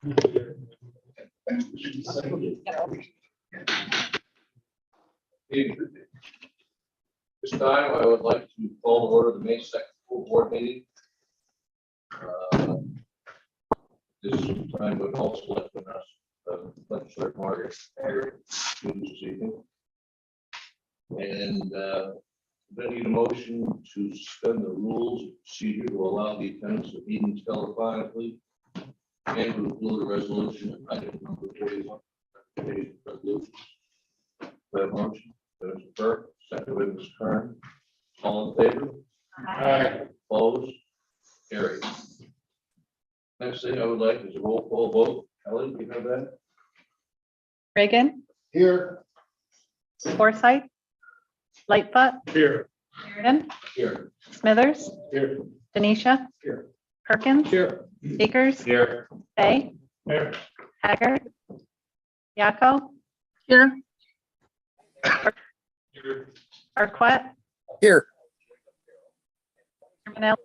This time, I would like to call to order the May 2nd full board meeting. This time would also let us Legislator Margaret Haggard this evening. And I need a motion to suspend the rules of procedure to allow the attendance of meetings telephonically and to include a resolution item number 41. Resolutions. That motion, Mr. Burke, second by Ms. Kern. All in favor? Aye. Opposed? Carried. Next thing I would like is a roll call vote. Kelly, you have that? Reagan, Here. Forsythe, Lightfoot, Here. Sheridan, Here. Smithers, Here. Denisha, Here. Perkins, Here. Akers, Here. Fay, Here. Haggard, Yako, here, Arquette, Here. Terminal,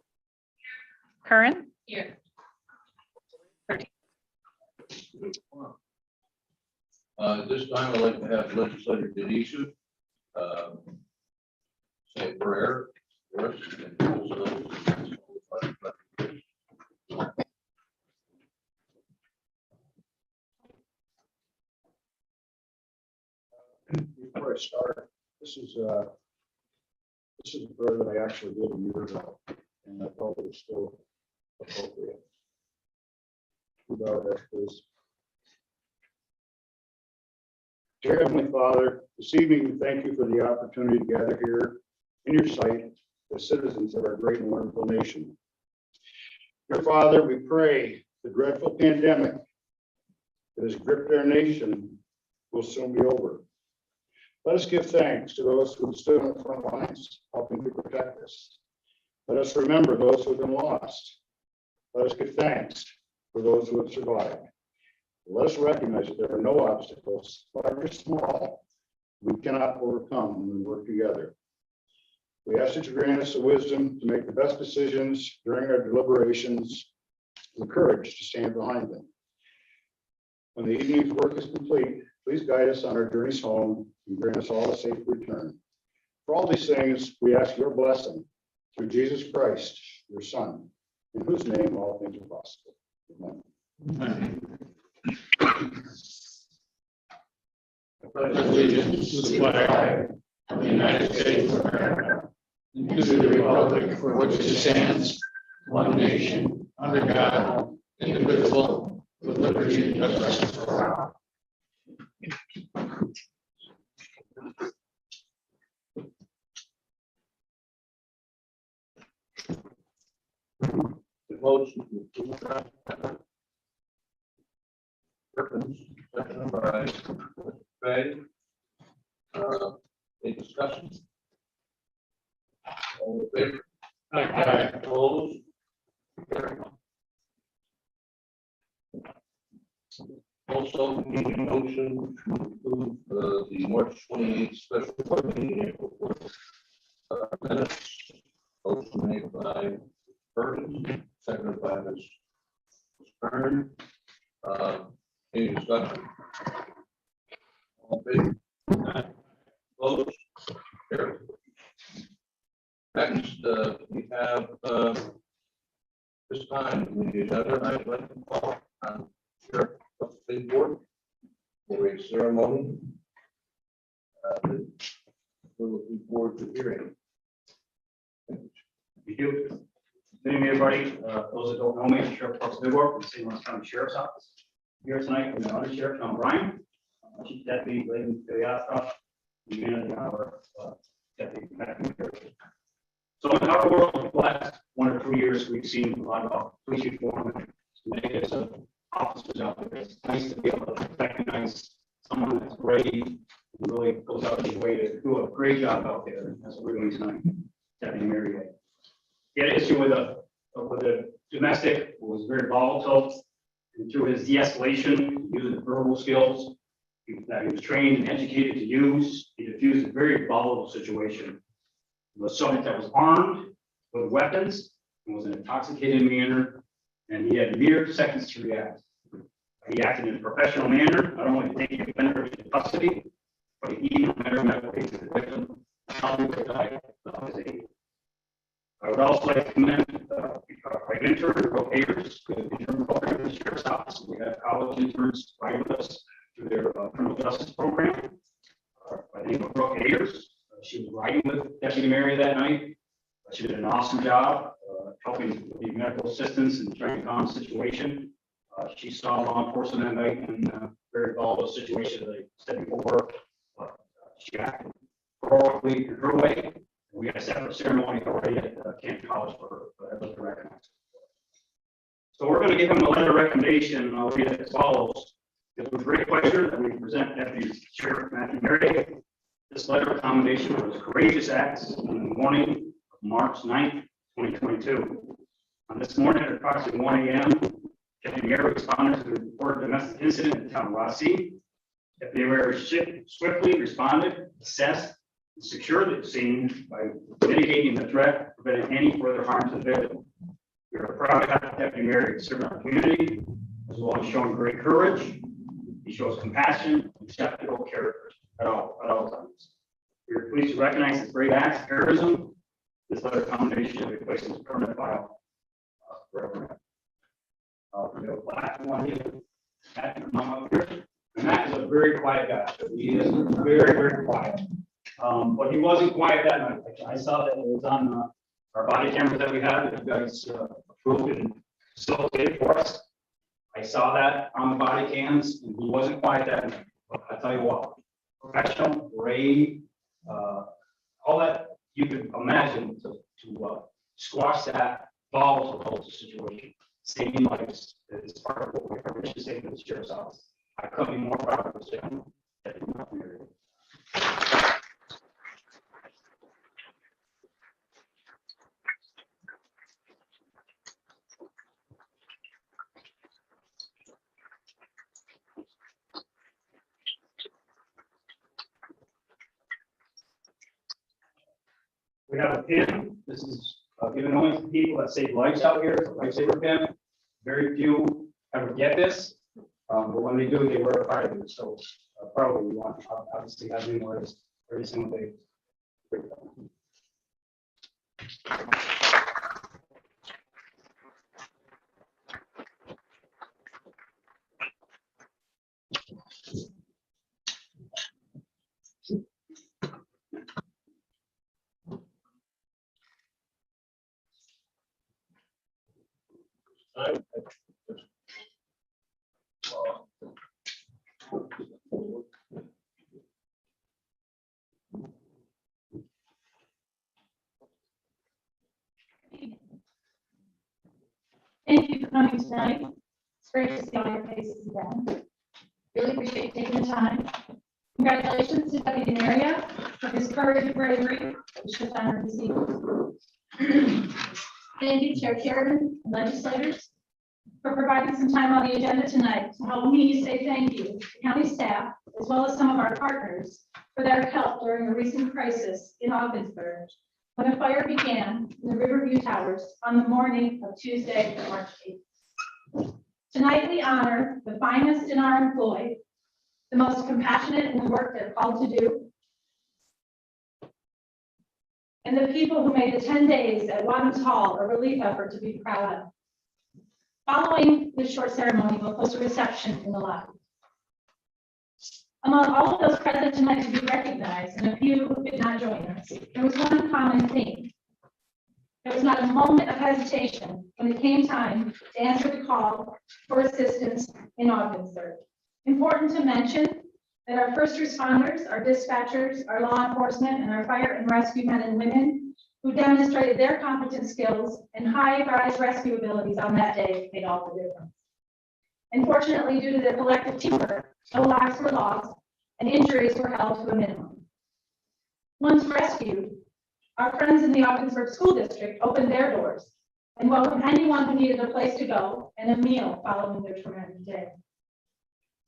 Curran, Here. This time I'd like to have Legislator Denisha say a prayer for us. Before I start, this is a prayer that I actually did a year ago, and I felt it was still appropriate. Bow our heads, please. Dear Heavenly Father, this evening we thank you for the opportunity to gather here in your sight as citizens of our great and wonderful nation. Dear Father, we pray the dreadful pandemic that has gripped our nation will soon be over. Let us give thanks to those who have stood on the front lines, helping to protect us. Let us remember those who have been lost. Let us give thanks for those who have survived. Let us recognize that there are no obstacles, large or small, we cannot overcome when we work together. We ask that you grant us the wisdom to make the best decisions during our deliberations, and the courage to stand behind them. When the evening's work is complete, please guide us on our journeys home and grant us all a safe return. For all these things, we ask your blessing through Jesus Christ, your Son, in whose name all things are possible. Amen. Amen. I pledge allegiance to the flag of the United States of America and to the republic for which it stands, one nation, under God, indivisible, with liberty and justice for all. The motion to approve Perkins, second by Fay. Any discussion? All in favor? Aye. Opposed? Carried. Also, we need a motion to approve the March 28th special board meeting. Minutes. Motion made by Perkins, seconded by Ms. Kern. Any discussion? All in favor? Opposed? Carried. Next, we have this time in the agenda, I'd like to call on Sheriff of the State Board for a ceremony. We're looking forward to hearing. Thank you. Good evening, everybody. Those that don't know me, I'm Sheriff Parks Bidwell from the St. Lawrence County Sheriff's Office. Here tonight with the Under Sheriff John Bryan, Chief Deputy Layton Galeata, and our Deputy Matthew. So in our world, the last 1 or 2 years, we've seen a lot of police reform to make us officers out there. It's nice to be able to recognize someone that's brave and really goes out of his way to do a great job out there. That's what we're doing tonight, Deputy Mary Way. He had an issue with a domestic who was very volatile, and through his de-escalation, using the verbal skills that he was trained and educated to use, he diffused a very volatile situation. It was someone that was armed with weapons and was in an intoxicated manner, and he had mere seconds to react. He acted in a professional manner, not only to take the offender into custody, but he even met with the victim. I would also like to commend our intern, Bill Ayers, to the intern program in the Sheriff's Office. We have college interns right with us through their criminal justice program. By the name of Brooke Ayers, she was riding with Deputy Mary that night. She did an awesome job helping with the medical assistance and trying to calm the situation. She saw law enforcement that night and very volatile situation, as I said before. She acted heroically in her way. We had a separate ceremony already at Camp College for her, but I'd like to recognize her. So we're going to give him a letter of recommendation, and I'll read it as follows. It was with great pleasure that we present Deputy Sheriff Matthew Merrick. This letter of commendation for his courageous acts on the morning of March 9th, 2022. On this morning at approximately 1 a.m., Deputy Merrick responded to the reported domestic incident in the town of Rossi. Deputy Merrick swiftly responded, assessed, and secured the scene by mitigating the threat, preventing any further harm to the victim. We are proud to have Deputy Merrick serve our community, as well as showing great courage. He shows compassion and exceptional character at all times. We are pleased to recognize his great acts of heroism. This letter of commendation will be placed in his permanent file forever. We have a black one here. And Matt is a very quiet guy. He is very, very quiet. But he wasn't quiet that night. I saw that it was on our body cameras that we had. You guys approved and facilitated for us. I saw that on the body cams, and he wasn't quiet that night. But I tell you what, professional, brave, all that you could imagine to squash that volatile situation. Saving lives is part of what we're mission statement of the Sheriff's Office. I couldn't be more proud of this gentleman. We have a pin. This is given only to people that save lives out here. It's a lifesaver pin. Very few ever get this, but when they do, they wear a fire boots. So probably we want to obviously have them wear this every single day. Thank you for coming tonight. It's great to see all your faces again. Really appreciate you taking the time. Congratulations to Deputy Maria for his courage and bravery, which was honored this evening. Thank you, Chair Sheridan and legislators, for providing some time on the agenda tonight to help me say thank you to county staff, as well as some of our partners, for their help during a recent crisis in Ogdensburg, when a fire began in the Riverview Towers on the morning of Tuesday, March 8th. Tonight, we honor the finest in our employ, the most compassionate in the work they're called to do, and the people who made the 10 days at Wadham's Hall a relief effort to be proud of. Following this short ceremony, we'll host a reception in the lobby. Among all of those present tonight to be recognized, and a few who did not join us, there was one common theme. There was not a moment of hesitation when it came time to answer the call for assistance in Ogdensburg. Important to mention that our first responders, our dispatchers, our law enforcement, and our fire and rescue men and women who demonstrated their competent skills and high-rise rescue abilities on that day made all the difference. Unfortunately, due to their collective teamwork, no lives were lost and injuries were held to a minimum. Once rescued, our friends in the Ogdensburg School District opened their doors and welcomed anyone who needed a place to go and a meal following their traumatic day.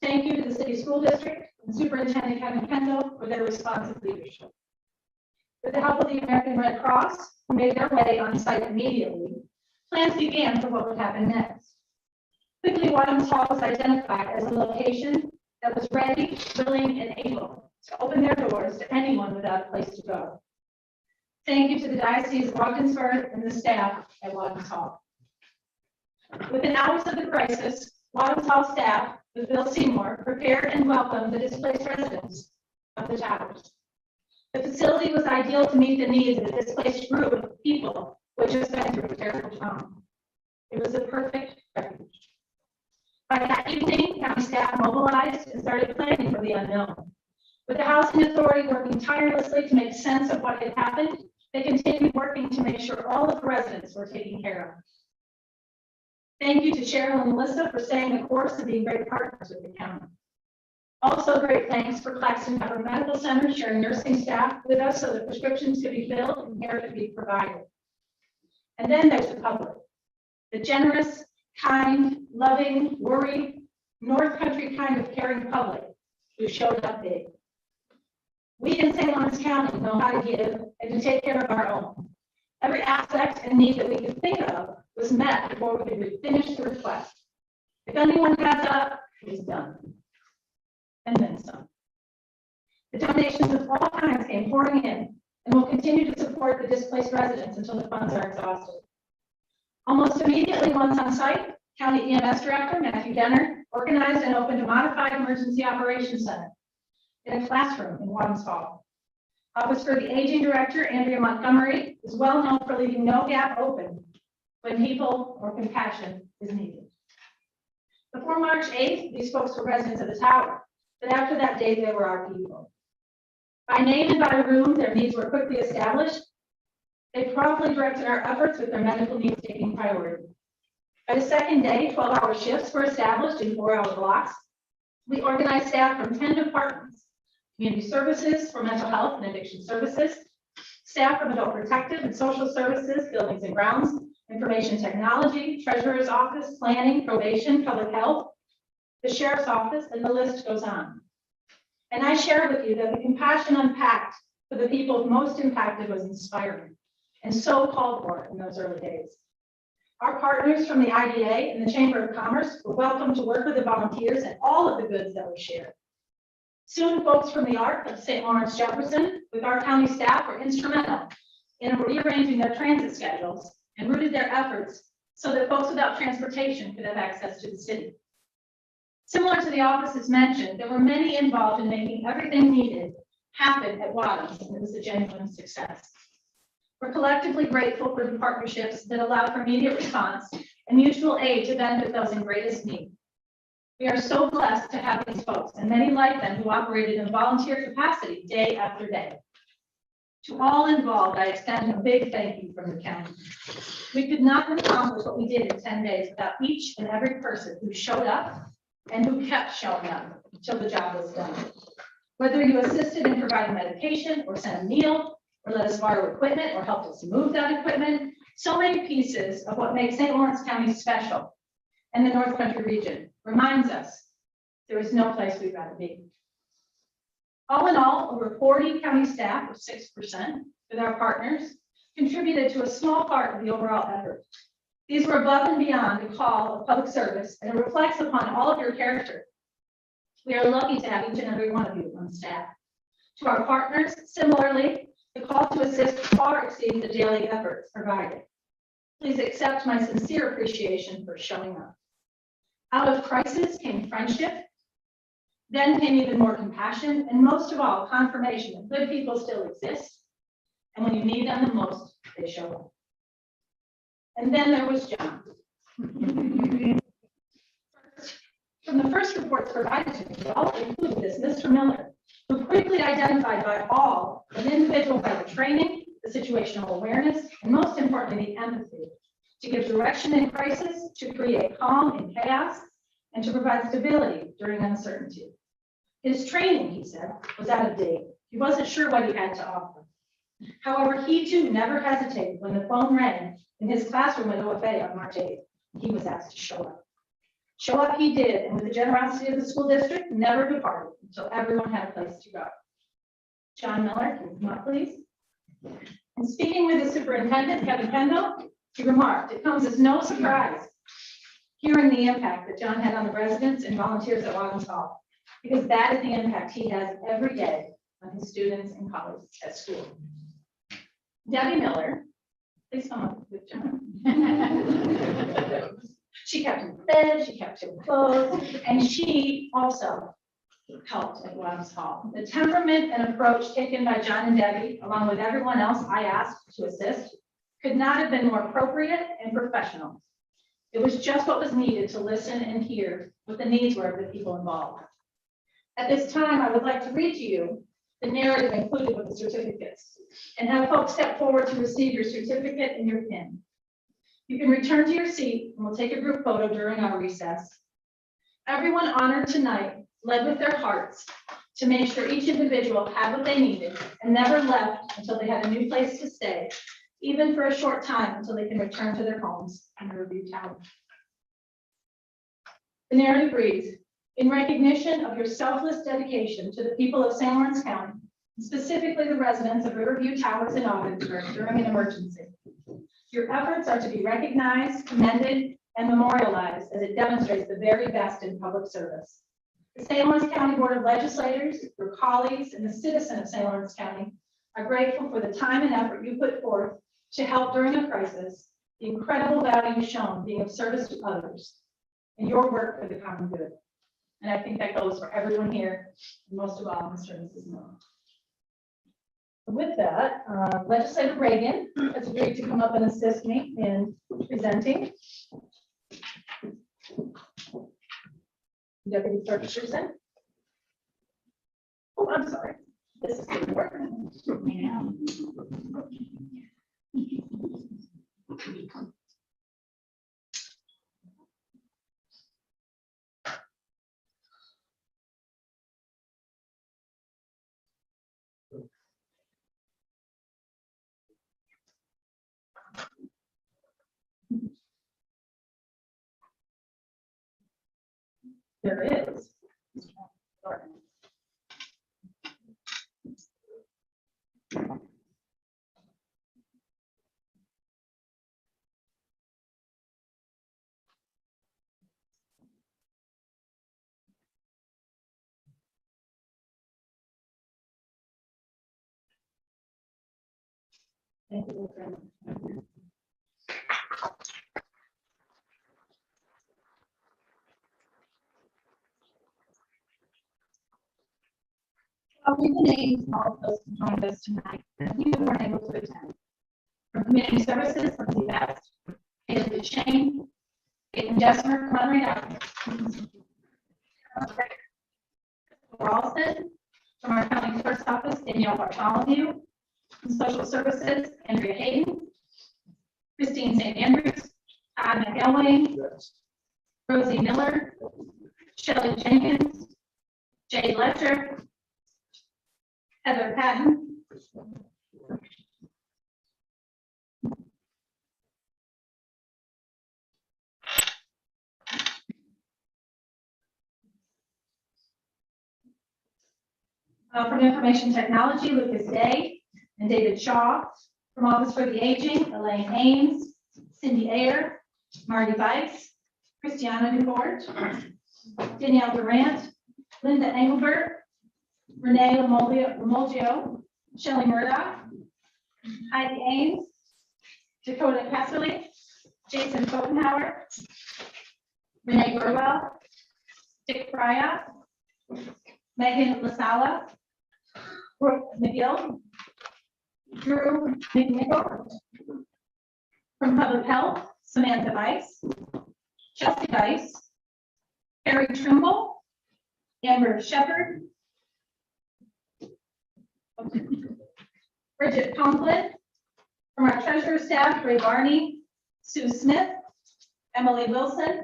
Thank you to the City School District and Superintendent Kevin Kendall for their responsive leadership. With the help of the American Red Cross, who made their way on site immediately, plans began for what would happen next. Quickly, Wadums Hall was identified as a location that was ready, willing, and able to open their doors to anyone without a place to go. Thank you to the Diocese of Ogdensburg and the staff at Wadums Hall. Within hours of the crisis, Wadums Hall staff, with Bill Seymour, prepared and welcomed the displaced residents of the towers. The facility was ideal to meet the needs of a displaced group of people who had just been through a terrible trauma. It was a perfect refuge. By that evening, county staff mobilized and started planning for the unknown. With the Housing Authority working tirelessly to make sense of what had happened, they continued working to make sure all of the residents were taken care of. Thank you to Cheryl and Melissa for staying the course and being great partners with the county. Also, great thanks for Claxton Cover Medical Center sharing nursing staff with us so that prescriptions could be filled and care could be provided. And then there's the public, the generous, kind, loving, worried, North Country kind of caring public who showed up big. We in St. Lawrence County know how to give and to take care of our own. Every aspect and need that we could think of was met before we could finish the request. If anyone has up, it was done. And then some. The donations of all kinds came pouring in and will continue to support the displaced residents until the funds are exhausted. Almost immediately, once on site, County EMS Director Matthew Denner organized and opened a modified emergency operations center in a classroom in Wadums Hall. Office for the Aging Director, Andrea Montgomery, is well known for leaving no gap open when people or compassion is needed. Before March 8th, these folks were residents of the tower, but after that date, they were our people. By name and by room, their needs were quickly established. They promptly directed our efforts with their medical needs taking priority. By the second day, 12-hour shifts were established in 4-hour blocks. We organized staff from 10 departments: community services for mental health and addiction services, staff from adult protective and social services, buildings and grounds, information technology, treasurer's office, planning, probation, public health, the sheriff's office, and the list goes on. And I share with you that the compassion unpacked for the people most impacted was inspiring and so called for in those early days. Our partners from the IDA and the Chamber of Commerce were welcome to work with the volunteers and all of the goods that were shared. Soon, folks from the ARC of St. Lawrence Jefferson with our county staff were instrumental in rearranging their transit schedules and rooted their efforts so that folks without transportation could have access to the city. Similar to the offices mentioned, there were many involved in making everything needed happen at Wadums, and it was a genuine success. We're collectively grateful for the partnerships that allow for immediate response and mutual aid to benefit those in greatest need. We are so blessed to have these folks and many like them who operated in volunteer capacity day after day. To all involved, I extend a big thank you from the county. We could not have accomplished what we did in 10 days without each and every person who showed up and who kept showing up until the job was done. Whether you assisted in providing medication or sent a meal or let us borrow equipment or helped us move that equipment, so many pieces of what makes St. Lawrence County special and the North Country region reminds us there is no place we'd rather be. All in all, over 40 county staff, or 6%, with our partners, contributed to a small part of the overall effort. These were above and beyond the call of public service, and it reflects upon all of your character. We are lucky to have each and every one of you on staff. To our partners, similarly, the call to assist far exceeds the daily efforts provided. Please accept my sincere appreciation for showing up. Out of crisis came friendship, then came even more compassion, and most of all, confirmation that good people still exist, and when you need them the most, they show up. And then there was John. From the first reports provided to me, all included this Mr. Miller, who quickly identified by all an individual by the training, the situational awareness, and most importantly, the empathy to give direction in crisis, to create calm in chaos, and to provide stability during uncertainty. His training, he said, was out of date. He wasn't sure what he had to offer. However, he too never hesitated when the phone rang in his classroom at OFA on March 8th. He was asked to show up. Show up he did, and with the generosity of the school district, never departed until everyone had a place to go. John Miller, can you come up, please? And speaking with the superintendent, Kevin Kendall, he remarked, it comes as no surprise hearing the impact that John had on the residents and volunteers at Wadums Hall, because that is the impact he has every day on his students and colleagues at school. Debbie Miller, please come up with John. She kept him fed, she kept him clothed, and she also helped at Wadums Hall. The temperament and approach taken by John and Debbie, along with everyone else I asked to assist, could not have been more appropriate and professional. It was just what was needed to listen and hear what the needs were of the people involved. At this time, I would like to read to you the narrative included with the certificates and have folks step forward to receive your certificate and your pin. You can return to your seat and we'll take a group photo during our recess. Everyone honored tonight led with their hearts to make sure each individual had what they needed and never left until they had a new place to stay, even for a short time until they can return to their homes in the Review Tower. The narrative reads, in recognition of your selfless dedication to the people of St. Lawrence County, specifically the residents of Riverview Towers in Ogdensburg during an emergency, your efforts are to be recognized, commended, and memorialized as it demonstrates the very best in public service. The St. Lawrence County Board of Legislators, your colleagues, and the citizen of St. Lawrence County are grateful for the time and effort you put forth to help during a crisis, the incredible value shown being of service to others, and your work for the common good. And I think that goes for everyone here, and most of all, Mr. and Mrs. Miller. With that, Legislator Reagan has agreed to come up and assist me in presenting. Deputy Clerk Susan. Oh, I'm sorry. This is good work. Yeah. There is. Thank you. I'll read the names of all of those who joined us tonight, and few were able to attend. From Community Services, Lindsay Best, Haley Shane, Caitlin Jesmer, Conrad Allen. Ralston, from our county clerk's office, Danielle Bartholomew, from Social Services, Andrea Hayden, Christine St. Andrews, Todd McElwain, Rosie Miller, Shelley Jenkins, Jay Letcher, Heather Patton, from Information Technology, Lucas Day and David Shaw. From Office for the Aging, Elaine Ames, Cindy Ayer, Marty Weiss, Christiana Dufort, Danielle Durant, Linda Engelbert, Renee Lamolgio, Shelley Murdoch, Heidi Ames, Dakota Kesserly, Jason Fotenhauer, Renee Burwell, Dick Frya, Megan Lasala, Brooke McGill, Drew McNichol. From Public Health, Samantha Weiss, Chelsea Weiss, Harry Trimble, Amber Shepherd, Bridget Conklin. From our treasurer staff, Ray Barney, Sue Smith, Emily Wilson,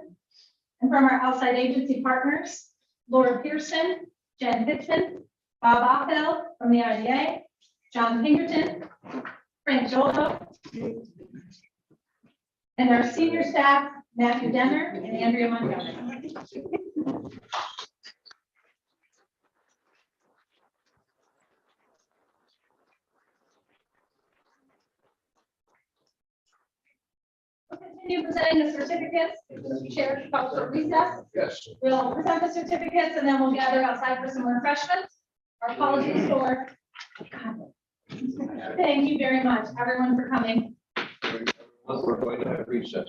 and from our outside agency partners, Laura Pearson, Jen Hitchman, Bob Oppel from the IDA, John Pinkerton, Frank Joldo, and our senior staff, Matthew Denner and Andrea Montgomery. We'll continue continue presenting the certificates. Mr. Chair, call for recess. Yes. We'll present the certificates and then we'll gather outside for some refreshments. Our apologies for. Thank you very much, everyone, for coming. We're going to have recess.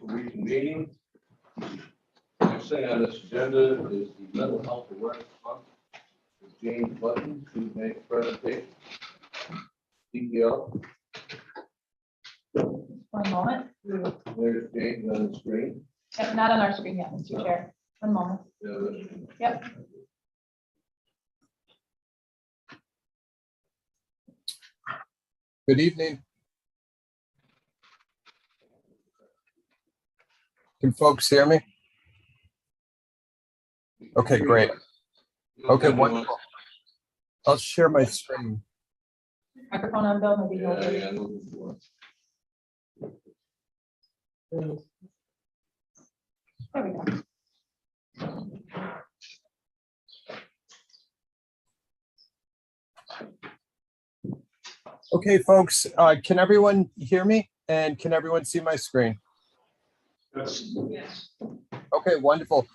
Reconvening. Next thing on this agenda is the mental health awareness month. James Button to make a presentation. DEL, One moment. there's James on the screen. Not on our screen yet, Mr. Chair. One moment. Yep. Good evening. Can folks hear me? Okay, great. Okay, wonderful. I'll share my screen. Microphone on, Bill, maybe. Yeah, you'll- yeah. There we go. Okay, folks, can everyone hear me? And can everyone see my screen? Yes. Okay, wonderful.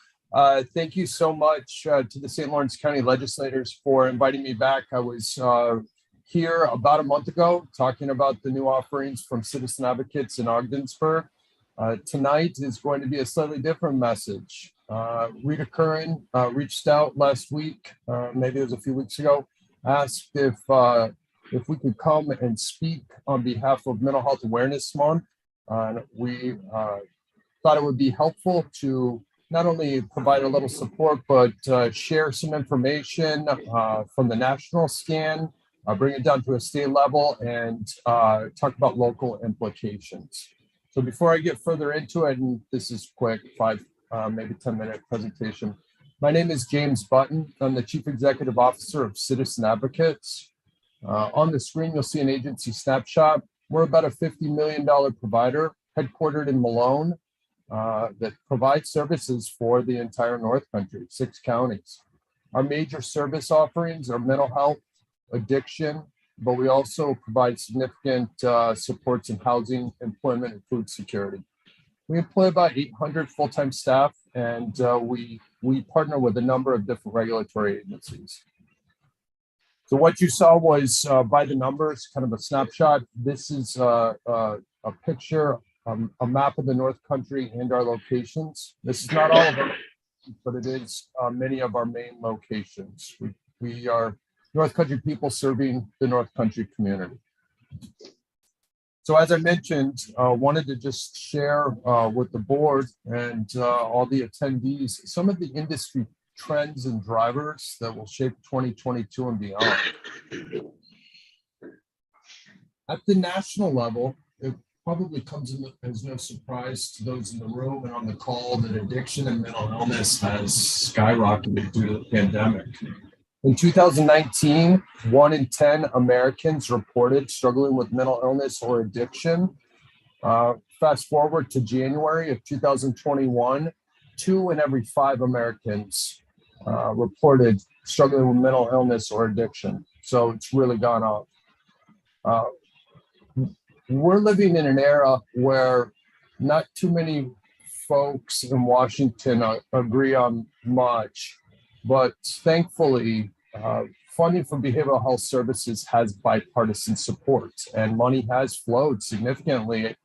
Thank you so much to the St. Lawrence County Legislators for inviting me back. I was here about a month ago talking about the new offerings from Citizen Advocates in Ogdensburg. Tonight is going to be a slightly different message. Rita Curran reached out last week, maybe it was a few weeks ago, asked if we could come and speak on behalf of Mental Health Awareness Month. We thought it would be helpful to not only provide a little support, but share some information from the national scan, bring it down to a state level, and talk about local implications. So before I get further into it, and this is quick, maybe 10-minute presentation. My name is James Button. I'm the Chief Executive Officer of Citizen Advocates. On the screen, you'll see an agency snapshot. We're about a $50 million provider headquartered in Malone that provides services for the entire North Country, 6 counties. Our major service offerings are mental health, addiction, but we also provide significant supports in housing, employment, and food security. We employ about 800 full-time staff, and we partner with a number of different regulatory agencies. So what you saw was by the numbers, kind of a snapshot. This is a picture, a map of the North Country and our locations. This is not all of them, but it is many of our main locations. We are North Country people serving the North Country community. So as I mentioned, wanted to just share with the board and all the attendees some of the industry trends and drivers that will shape 2022 and beyond. At the national level, it probably comes as no surprise to those in the room and on the call that addiction and mental illness has skyrocketed due to the pandemic. In 2019, 1 in 10 Americans reported struggling with mental illness or addiction. Fast forward to January of 2021, 2 in every 5 Americans reported struggling with mental illness or addiction. So it's really gone up. We're living in an era where not too many folks in Washington agree on much, but thankfully, funding for behavioral health services has bipartisan support, and money has flowed significantly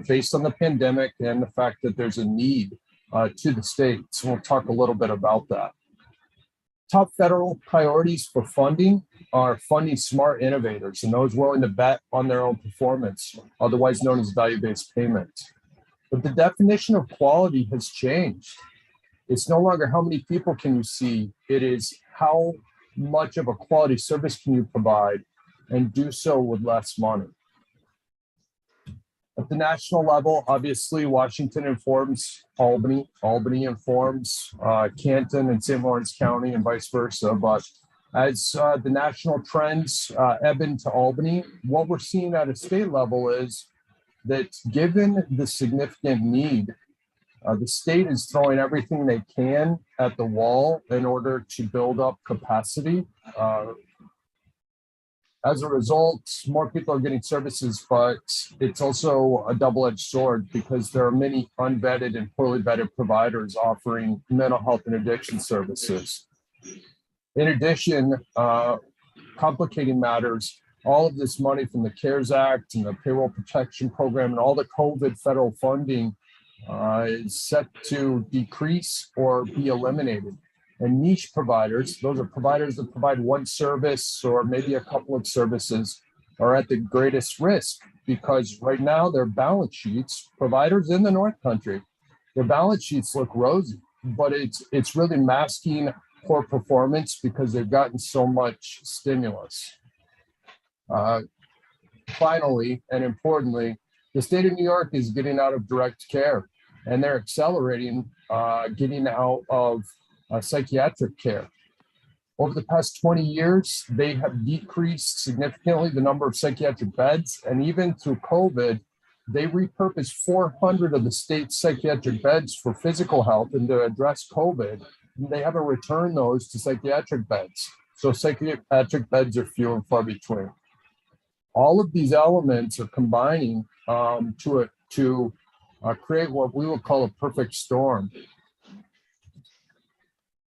based on the pandemic and the fact that there's a need to the states. We'll talk a little bit about that. Top federal priorities for funding are funding smart innovators and those willing to bet on their own performance, otherwise known as value-based payment. But the definition of quality has changed. It's no longer how many people can you see, it is how much of a quality service can you provide and do so with less money. At the national level, obviously, Washington informs Albany, Albany informs Canton and St. Lawrence County and vice versa. But as the national trends ebb into Albany, what we're seeing at a state level is that given the significant need, the state is throwing everything they can at the wall in order to build up capacity. As a result, more people are getting services, but it's also a double-edged sword because there are many unvetted and poorly vetted providers offering mental health and addiction services. In addition, complicating matters, all of this money from the CARES Act and the Payroll Protection Program and all the COVID federal funding is set to decrease or be eliminated. And niche providers, those are providers that provide one service or maybe a couple of services, are at the greatest risk because right now their balance sheets, providers in the North Country, their balance sheets look rosy, but it's really masking poor performance because they've gotten so much stimulus. Finally, and importantly, the state of New York is getting out of direct care and they're accelerating getting out of psychiatric care. Over the past 20 years, they have decreased significantly the number of psychiatric beds, and even through COVID, they repurposed 400 of the state's psychiatric beds for physical health and to address COVID. And they haven't returned those to psychiatric beds. So psychiatric beds are few and far between. All of these elements are combining to create what we will call a perfect storm.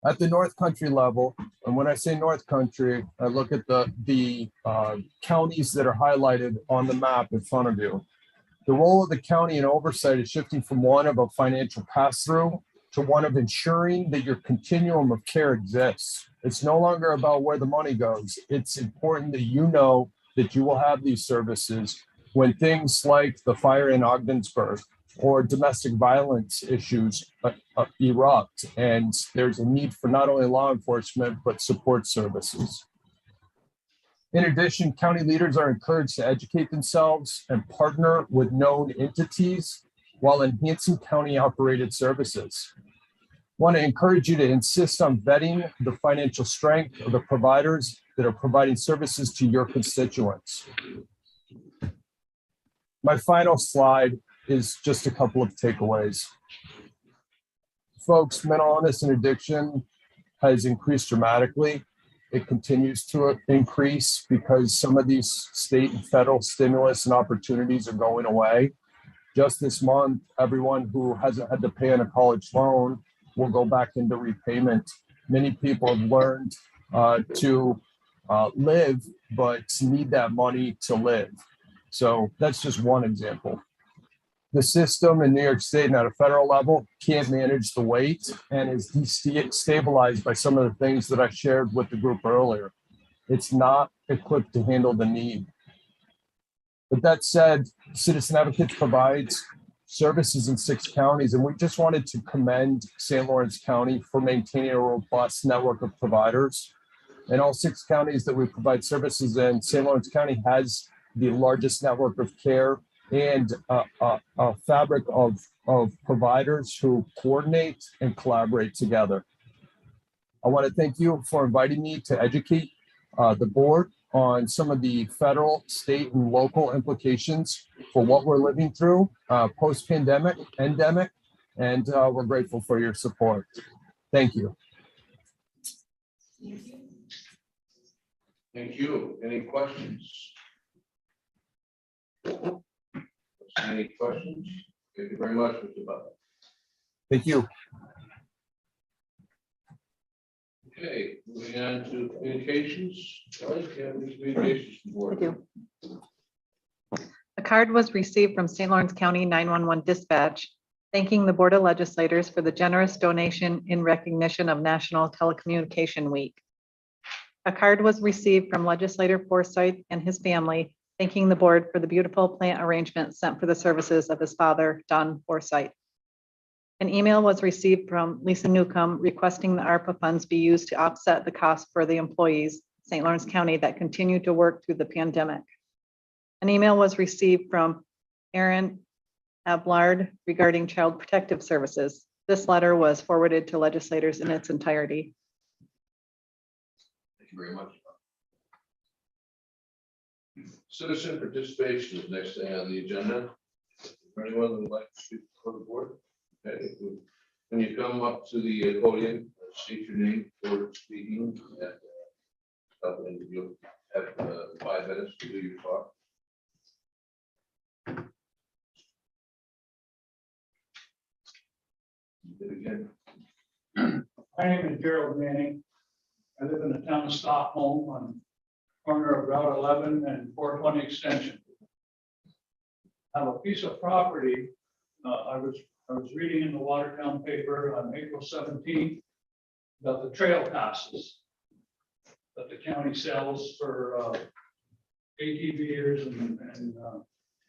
At the North Country level, and when I say North Country, I look at the counties that are highlighted on the map in front of you. The role of the county in oversight is shifting from one of a financial pass-through to one of ensuring that your continuum of care exists. It's no longer about where the money goes. It's important that you know that you will have these services when things like the fire in Ogdensburg or domestic violence issues erupt, and there's a need for not only law enforcement, but support services. In addition, county leaders are encouraged to educate themselves and partner with known entities while enhancing county-operated services. I want to encourage you to insist on vetting the financial strength of the providers that are providing services to your constituents. My final slide is just a couple of takeaways. Folks, mental illness and addiction has increased dramatically. It continues to increase because some of these state and federal stimulus and opportunities are going away. Just this month, everyone who hasn't had to pay on a college loan will go back into repayment. Many people have learned to live, but need that money to live. So that's just one example. The system in New York State and at a federal level can't manage the weight and is destabilized by some of the things that I shared with the group earlier. It's not equipped to handle the need. But that said, Citizen Advocates provides services in 6 counties, and we just wanted to commend St. Lawrence County for maintaining a robust network of providers. In all 6 counties that we provide services in, St. Lawrence County has the largest network of care and a fabric of providers who coordinate and collaborate together. I want to thank you for inviting me to educate the board on some of the federal, state, and local implications for what we're living through post-pandemic, endemic, and we're grateful for your support. Thank you. Thank you. Any questions? Any questions? Thank you very much, Mr. Butler. Thank you. Okay, moving on to communications. Kelly, do you have any communications for the board? I do. A card was received from St. Lawrence County 911 Dispatch, thanking the Board of Legislators for the generous donation in recognition of National Telecommunication Week. A card was received from Legislator Forsythe and his family, thanking the board for the beautiful plant arrangement sent for the services of his father, Don Forsythe. An email was received from Lisa Newcomb requesting the ARPA funds be used to offset the cost for the employees, St. Lawrence County, that continue to work through the pandemic. An email was received from Aaron Ablard regarding Child Protective Services. This letter was forwarded to legislators in its entirety. Thank you very much. Citizen participation is next thing on the agenda. Is there anyone who would like to speak for the board? Okay. When you come up to the podium, state your name for speaking, and you'll have 5 minutes to do your talk. Again. My name is Gerald Manning. I live in the town of Stockholm on corner of Route 11 and 420 Extension. I have a piece of property, I was reading in the Watertown paper on April 17th about the trail passes that the county sells for ATVers and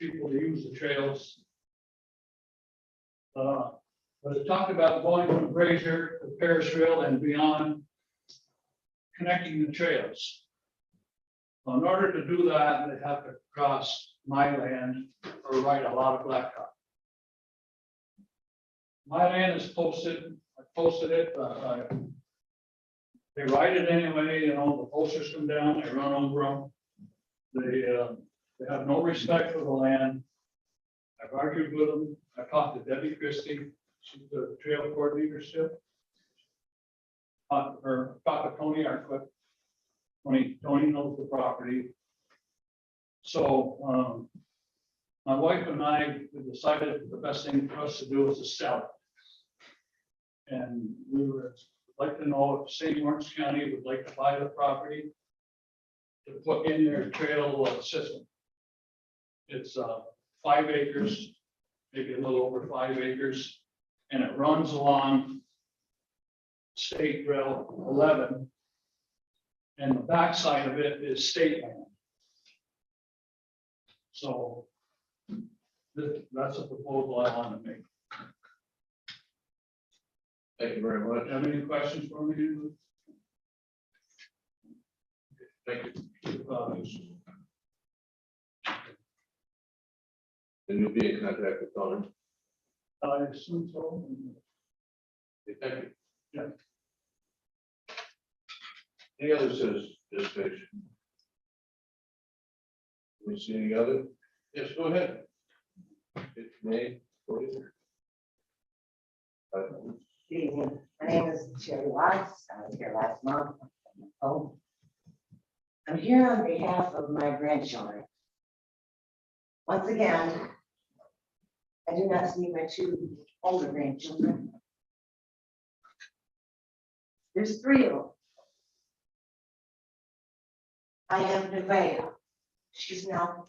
people to use the trails. But it talked about going from Brazier to Paris Trail and beyond, connecting the trails. Well, in order to do that, they have to cross my land or write a lot of blacktop. My land is posted, I posted it, they write it anyway, you know, the posters come down, they run over them. They have no respect for the land. I've argued with them. I talked to Debbie Christie, she's the trail coordinator still. Talked to Tony Arquette. Tony knows the property. So my wife and I decided the best thing for us to do is to sell it. And we would like to know if St. Lawrence County would like to buy the property to put in their trail system. It's 5 acres, maybe a little over 5 acres, and it runs along State Trail 11. And the backside of it is state land. So that's a proposal I want to make. Thank you very much. Do you have any questions for me? Thank you. Uh, And you'll be in contact with Tony. I assume so. Okay, thank you. Yeah. Any other citizens participation? We see any other? Yes, go ahead. It's May. Good evening. My name is Sherry Watts. I was here last month. Oh, I'm here on behalf of my grandchildren. Once again, I do not see my 2 older grandchildren. There's 3 of them. I have Nevaeh. She's now,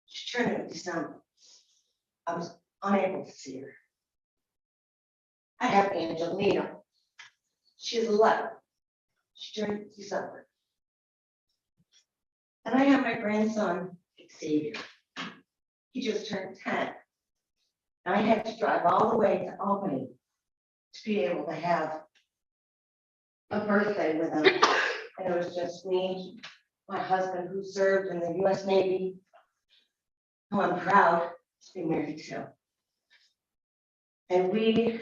she turned in December. I was unable to see her. I have Angelina. She's 11. She turned in December. And I have my grandson, Xavier. He just turned 10. And I had to drive all the way to Albany to be able to have a birthday with him. And it was just me, my husband who served in the US Navy, who I'm proud to be married to. And we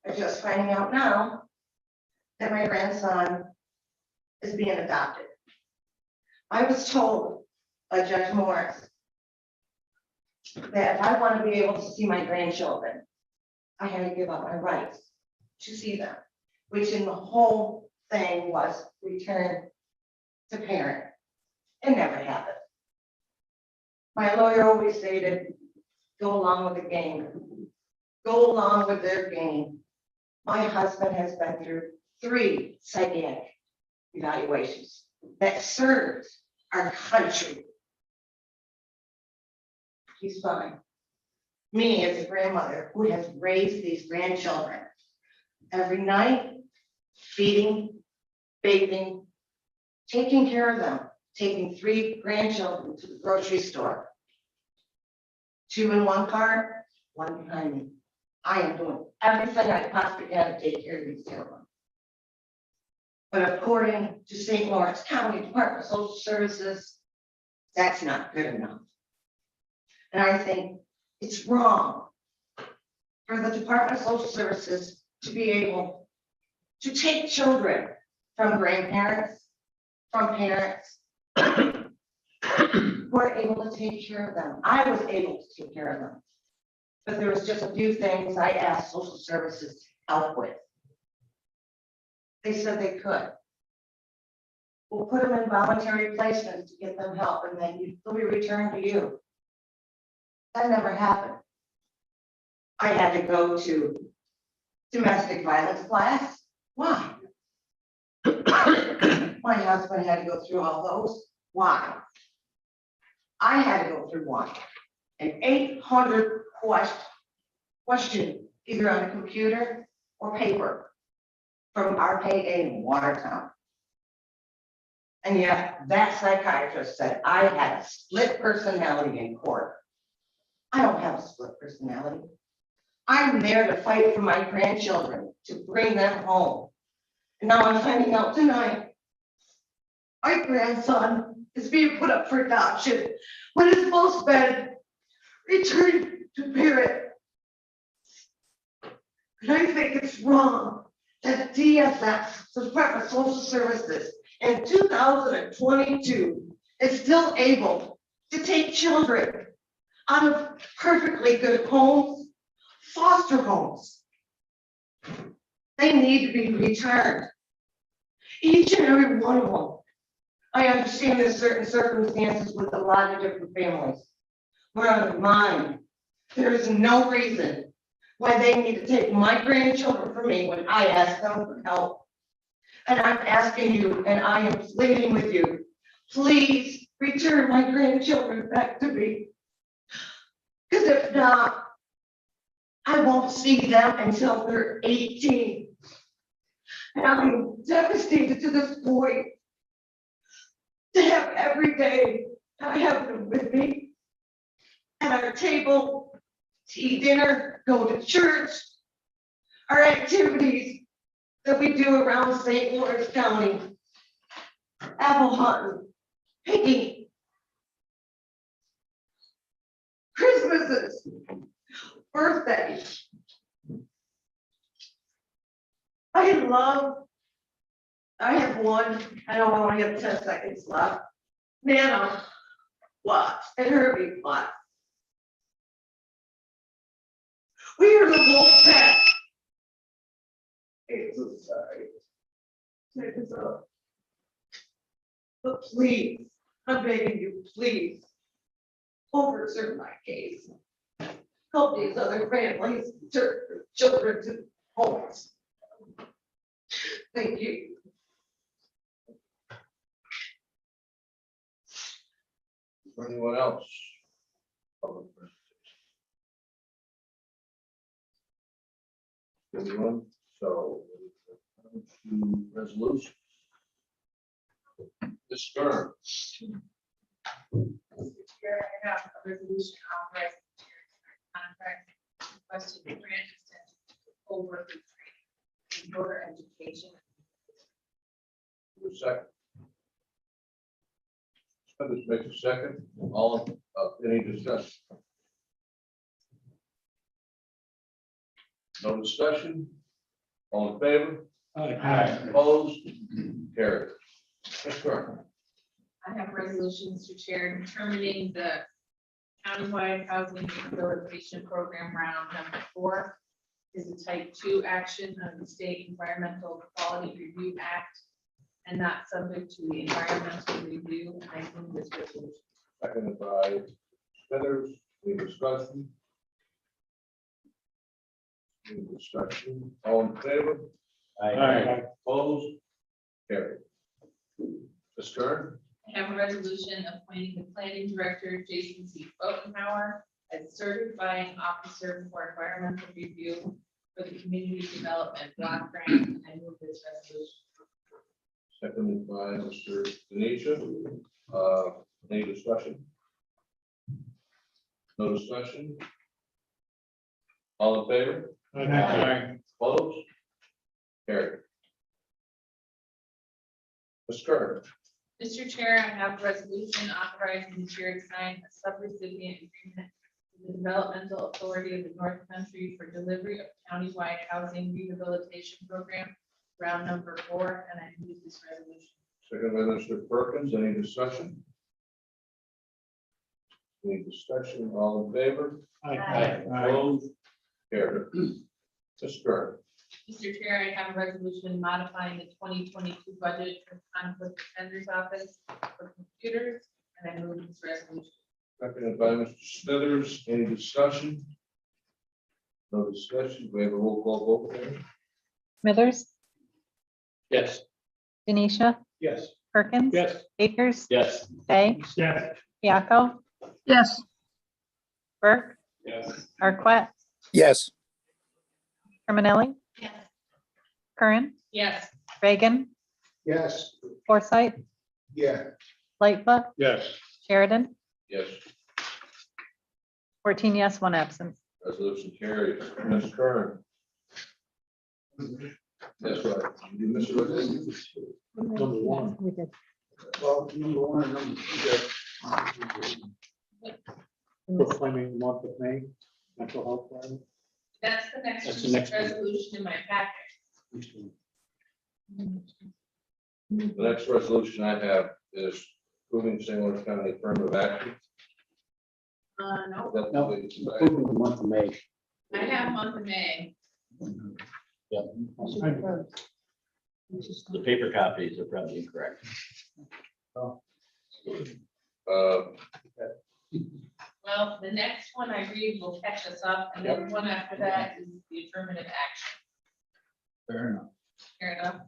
are just finding out now that my grandson is being adopted. I was told by Judge Morris that if I want to be able to see my grandchildren, I had to give up my rights to see them, which in the whole thing was return to parent. It never happened. My lawyer always stated, go along with the game. Go along with their game. My husband has been through 3 psychiatric evaluations that served our country. He's fine. Me as a grandmother who has raised these grandchildren every night, feeding, bathing, taking care of them, taking 3 grandchildren to the grocery store. 2 in one car, 1 behind me. I am doing everything I possibly can to take care of these children. But according to St. Lawrence County Department of Social Services, that's not good enough. And I think it's wrong for the Department of Social Services to be able to take children from grandparents, from parents, who are able to take care of them. I was able to take care of them. But there was just a few things I asked social services to help with. They said they could. We'll put them in voluntary placements to get them help, and then they'll be returned to you. That never happened. I had to go to domestic violence class. Why? My husband had to go through all those. Why? I had to go through one. An 800 question, either on a computer or paper from RPA in Watertown. And yet that psychiatrist said I had a split personality in court. I don't have a split personality. I'm there to fight for my grandchildren, to bring them home. And now I'm finding out tonight, my grandson is being put up for adoption when his most bed returned to parent. And I think it's wrong that DSS, the Department of Social Services, in 2022 is still able to take children out of perfectly good homes, foster homes. They need to be returned. Each and every one of them. I understand there's certain circumstances with a lot of different families. But on mine, there is no reason why they need to take my grandchildren from me when I ask them for help. And I'm asking you, and I am pleading with you, please return my grandchildren back to me. Because if not, I won't see them until they're 18. And I'm devastated to this point to have every day I have them with me at our table, to eat dinner, go to church, our activities that we do around St. Lawrence County, apple hunting, picking, Christmases, birthdays. I have one, I don't only have 10 seconds left. Nana, Watts, and Herbie Watts. We are the wolf pack. I'm so sorry. Take this up. But please, I'm begging you, please, overturn my case. Help these other families, children to homes. Thank you. Anyone else? Public presentation. Anyone? So, to resolution. Ms. Stern. Here I have a resolution authorizing the chair to sign contract requesting the grant extension to co-worker training in border education. Your second. This makes a second. All, any discussion? No discussion? All in favor? Opposed? Carried. Ms. Stern. I have resolutions to chair determining the countywide housing rehabilitation program round number 4 is a type 2 action of the State Environmental Quality Review Act and not subject to the environmental review. And I move this resolution. Seconded by Smithers. Any discussion? Any discussion? All in favor? Opposed? Carried. Ms. Stern. I have a resolution appointing the planning director, Jason C. Botenhauer, as certifying officer for environmental review for the community development block grant. I move this resolution. Seconded by Mr. Denisha. Any discussion? No discussion? All in favor? Opposed? Carried. Ms. Stern. Mr. Chair, I have a resolution authorizing the chair to sign a subrecipient agreement with the Developmental Authority of the North Country for delivery of countywide housing rehabilitation program, round number 4, and I move this resolution. Seconded by Mr. Perkins. Any discussion? Any discussion? All in favor? Opposed? Carried. Ms. Stern. Mr. Chair, I have a resolution modifying the 2022 budget for conflict defender's office for computers, and I move this resolution. Seconded by Mr. Smithers. Any discussion? No discussion. We have a roll call vote there. Smithers, Yes. Denisha, Yes. Perkins. Yes. Akers. Yes. Day. Yes. Piyako. Yes. Burke. Yes. Arquette. yes, Terminelli. Yes. Curran. Yes. Reagan. Yes. Forsythe. Yeah. Lightfoot. Yes. Sheridan. Yes, 14 yes, 1 absent. resolution carries. Ms. Kern. That's right. You missed a resolution. Number one. We did. Well, number one and number two. Proclaiming the month of May, mental health plan. That's the That's the next one. resolution in my packet. The next resolution I have is approving St. Lawrence County affirmative action. No, That's No. the way it's Approving the month of May. I have month of May. The paper copies are probably incorrect. Well, the next one I read will catch us up, and then the one after that is the affirmative action. Fair enough. Fair enough.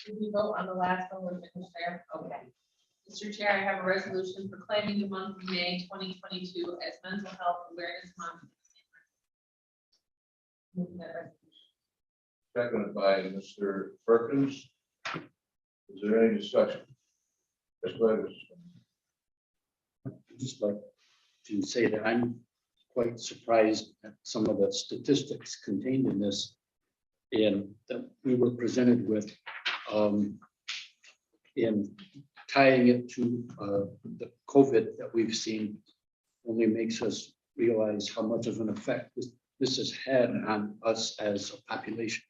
Did we vote on the last one? We're finished there? Okay. Mr. Chair, I have a resolution proclaiming the month of May 2022 as Mental Health Awareness Month. Move that resolution. Seconded by Mr. Perkins. Is there any discussion? Yes, go ahead, Mr. I'd just like to say that I'm quite surprised at some of the statistics contained in this. And that we were presented with, in tying it to the COVID that we've seen only makes us realize how much of an effect this has had on us as a population.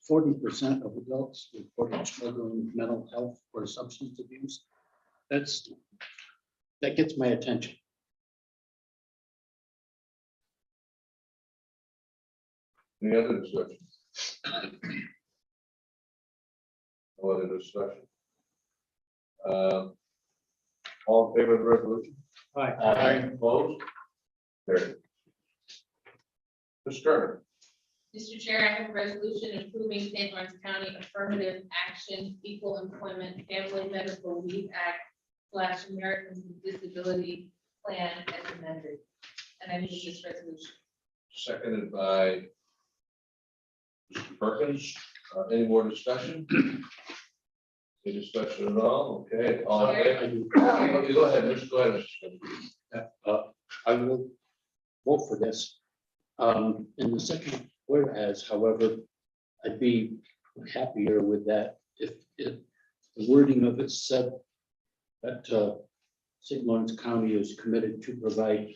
40% of adults reported struggling with mental health or substance abuse. That gets my attention. Any other discussion? No other discussion? All in favor of the resolution? Aye. Opposed? Carried. Ms. Turner. Mr. Chair, I have a resolution approving St. Lawrence County Affirmative Action Equal Employment Family Medical Leave Act / Americans with Disability Plan as amended. And I move this resolution. Seconded by Mr. Perkins. Any more discussion? Any discussion at all? Okay, all in favor? Okay, go ahead, Mr. Go ahead, Mr. I will vote for this. In the second whereas, however, I'd be happier with that if the wording of it said that St. Lawrence County is committed to provide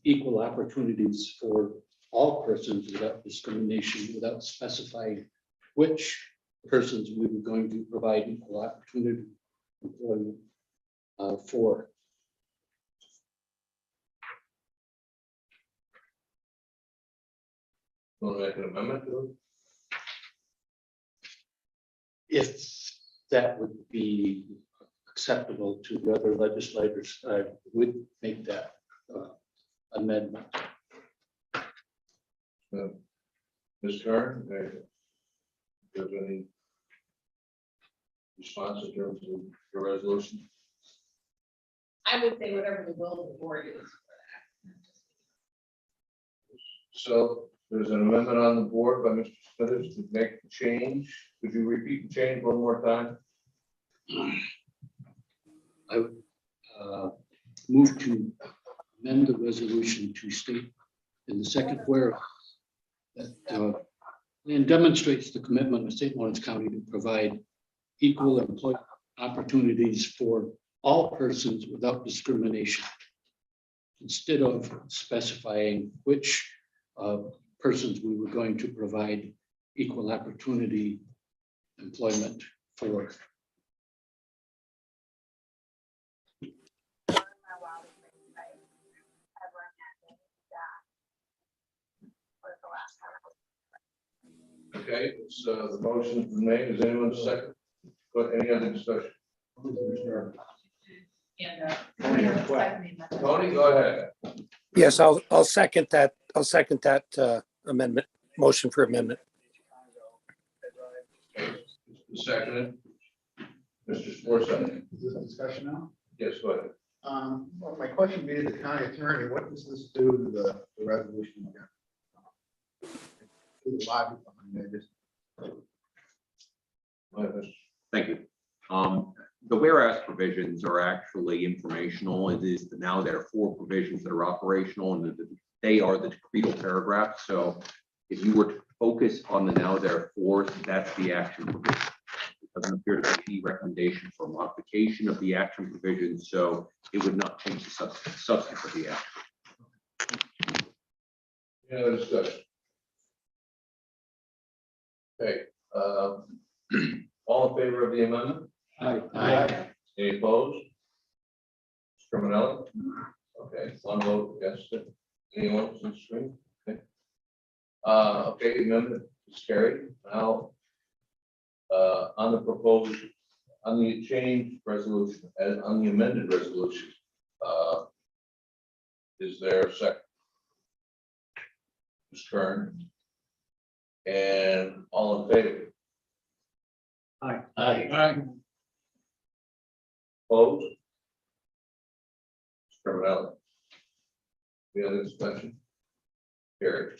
equal opportunities for all persons without discrimination, without specifying which persons we were going to provide equal opportunity employment for. Want to make an amendment to it? If that would be acceptable to the other legislators, I would make that amendment. Ms. Kern, if there's any response in terms of your resolution? I would say whatever the will of the board is for So there's an amendment on the board by Mr. Smithers to make the change. Could you repeat the change one more time? I would move to amend the resolution to state in the second where that and demonstrates the commitment of St. Lawrence County to provide equal employment opportunities for all persons without discrimination. Instead of specifying which persons we were going to provide equal opportunity employment for. Okay, it's the motion's been made. Is anyone second? But any other discussion? that. And Tony, go ahead. yes, I'll second that. I'll second that amendment, motion for amendment. It's Second. Mr. Forsythe. Is this a discussion now? Yes, go ahead. Well, my question would be to the county attorney, what does this do to the resolution again? To the logic behind it, just Go ahead, Mr. Thank you. The whereas provisions are actually informational. It is now there are 4 provisions that are operational and they are the decretal paragraph. So if you were to focus on the now therefore, that's the action provision. It doesn't appear to be any recommendation for modification of the action provision, so it would not change the substance of the action. Any other discussion? Okay, all in favor of the amendment? Aye. Any opposed? Mr. Terminelli? Okay, one vote against it. Anyone on the screen? Okay. Okay, the amendment is carried. Now, on the proposed, on the change resolution and on the amended resolution, is there a second? Ms. Kern? And all in favor? Aye. Opposed? Mr. Terminelli? Any other discussion? Carried.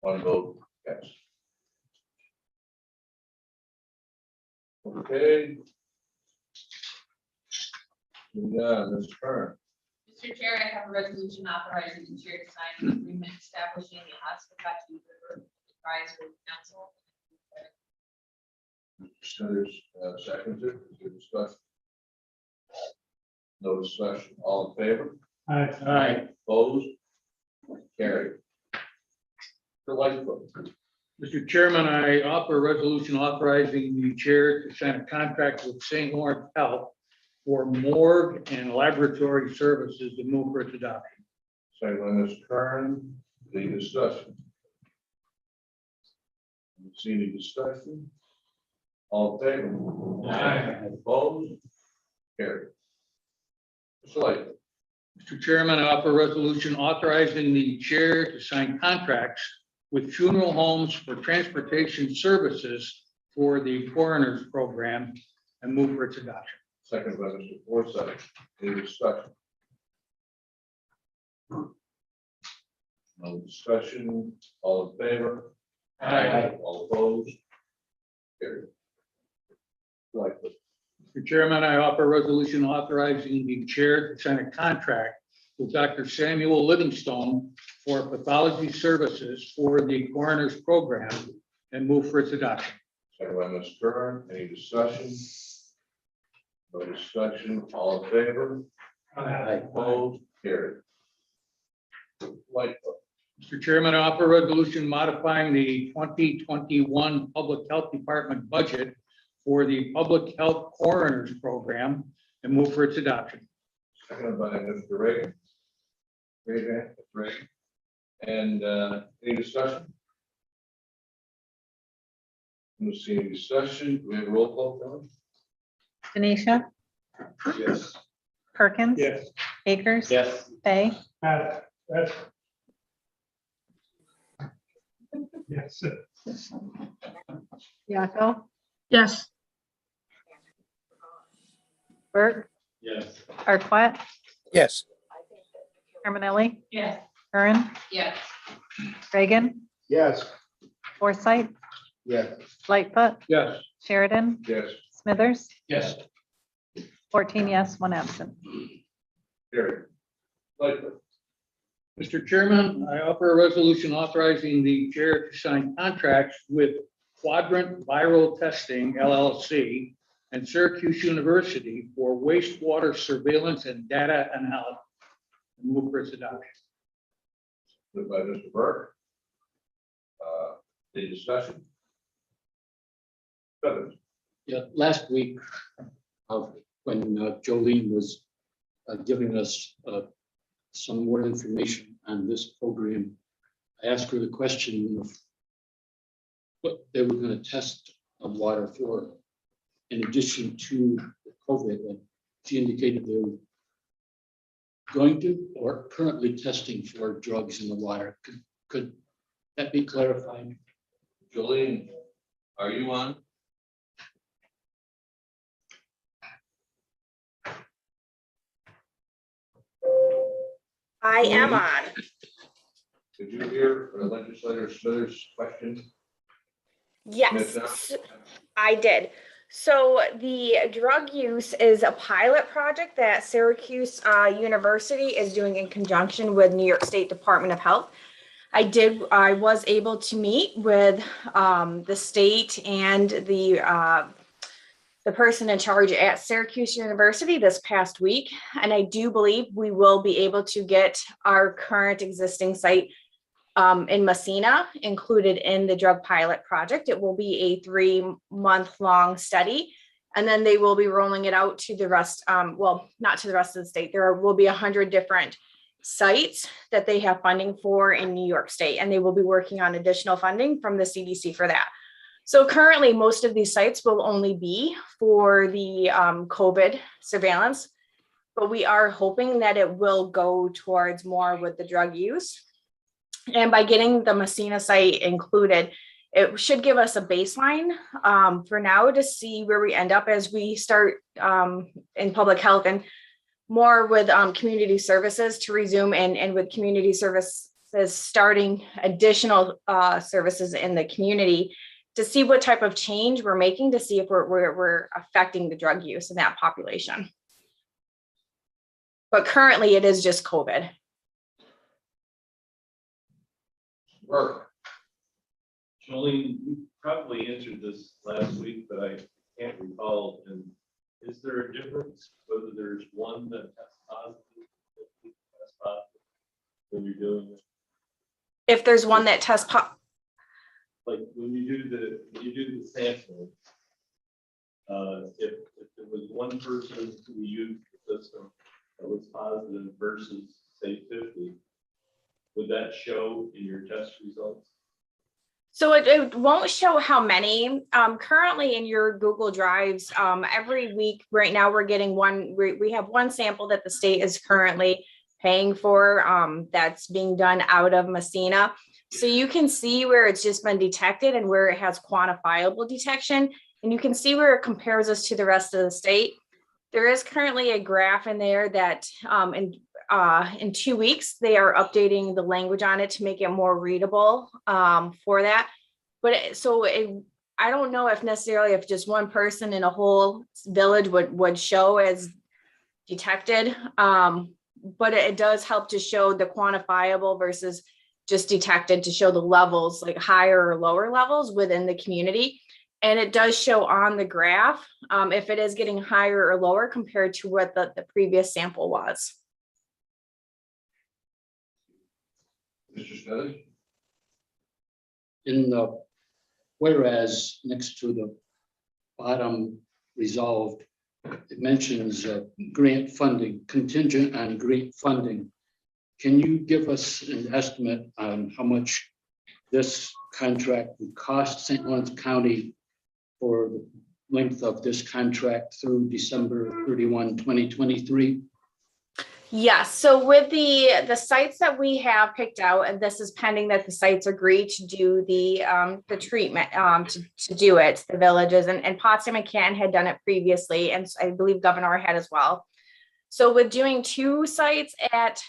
One vote, yes. Okay. Yeah, Ms. Kern. Mr. Chair, I have a resolution authorizing the chair to sign an agreement establishing the Oscogachi River Advisory Council. Smithers, seconds it. Is there discussion? No discussion. All in favor? Aye. Opposed? Carried. The Lightfoot. Mr. Chairman, I offer a resolution authorizing the chair to sign a contract with St. Lawrence Health for morgue and laboratory services to move for its adoption. Second by Ms. Kern. Any discussion? Don't see any discussion. All in favor? Aye. Opposed? Carried. Mr. Lightfoot. Mr. Chairman, I offer a resolution authorizing the chair to sign contracts with funeral homes for transportation services for the coroners program and move for its adoption. Second by Mr. Forsythe. Any discussion? No discussion. All in favor? Aye. All opposed? Carried. Lightfoot. Mr. Chairman, I offer a resolution authorizing the chair to sign a contract with Dr. Samuel Livingstone for pathology services for the coroner's program and move for its adoption. Second by Ms. Kern. Any discussion? No discussion. All in favor? Opposed? Carried. Lightfoot. Mr. Chairman, I offer a resolution modifying the 2021 Public Health Department budget for the Public Health Coroners Program and move for its adoption. Seconded by Mr. Reagan. Reagan. And any discussion? No see any discussion. Do we have a roll call, Kelly? Denisha, Yes. Perkins. Yes. Akers. Yes. Fay, Yes. Yaco, Yes. Bert, Yes. Arquette, yes, Terminelli, Yes. Kern, Yes. Reagan, yes. Forsythe, Yes. Lightfoot, Yes. Sheridan, Yes. Smithers, Yes. 14 yes, 1 absent. Carried. Lightfoot. Mr. Chairman, I offer a resolution authorizing the chair to sign contracts with Quadrant Viral Testing LLC and Syracuse University for wastewater surveillance and data analysis. And move for its adoption. Moved by Mr. Burke. Any discussion? Smithers. Yeah, last week, when Jolene was giving us some more information on this program, I asked her the question of what they were going to test water for in addition to COVID. And she indicated they were going to or currently testing for drugs in the water. Could that be clarified? Jolene Are you on? I am on. Did you hear legislator Smithers' question? Yes, Yes, I did. So the drug use is a pilot project that Syracuse University is doing in conjunction with New York State Department of Health. I was able to meet with the state and the person in charge at Syracuse University this past week. And I do believe we will be able to get our current existing site in Messina included in the drug pilot project. It will be a 3-month-long study. And then they will be rolling it out to the rest, well, not to the rest of the state. There will be 100 different sites that they have funding for in New York State, and they will be working on additional funding from the CDC for that. So currently, most of these sites will only be for the COVID surveillance, but we are hoping that it will go towards more with the drug use. And by getting the Messina site included, it should give us a baseline for now to see where we end up as we start in public health and more with community services to resume, and with community services starting additional services in the community to see what type of change we're making, to see if we're affecting the drug use in that population. But currently it is just COVID. Burke. Jolene, you probably answered this last week, but I can't recall. And is there a difference whether there's one that tests positive, when you're doing it? If there's one that tests Like when you do the sampling, if there was one person who used the system that was positive versus say 50, would that show in your test results? So it won't show how many. Currently in your Google Drives, every week right now we're getting one. We have one sample that the state is currently paying for that's being done out of Messina. So you can see where it's just been detected and where it has quantifiable detection. And you can see where it compares us to the rest of the state. There is currently a graph in there that in 2 weeks, they are updating the language on it to make it more readable for that. But I don't know if necessarily if just one person in a whole village would show as detected, but it does help to show the quantifiable versus just detected, to show the levels, like higher or lower levels within the community. And it does show on the graph if it is getting higher or lower compared to what the previous sample was. Mr. Smithers? In the whereas next to the bottom resolved, it mentions grant funding, contingent on grant funding. Can you give us an estimate on how much this contract would cost St. Lawrence County for the length of this contract through December 31, 2023? Yes, so with the sites that we have picked out, and this is pending that the sites agree to do the treatment to do it, the villages, and Potsdam and Canton had done it previously, and I believe Governor had as well. So with doing 2 sites at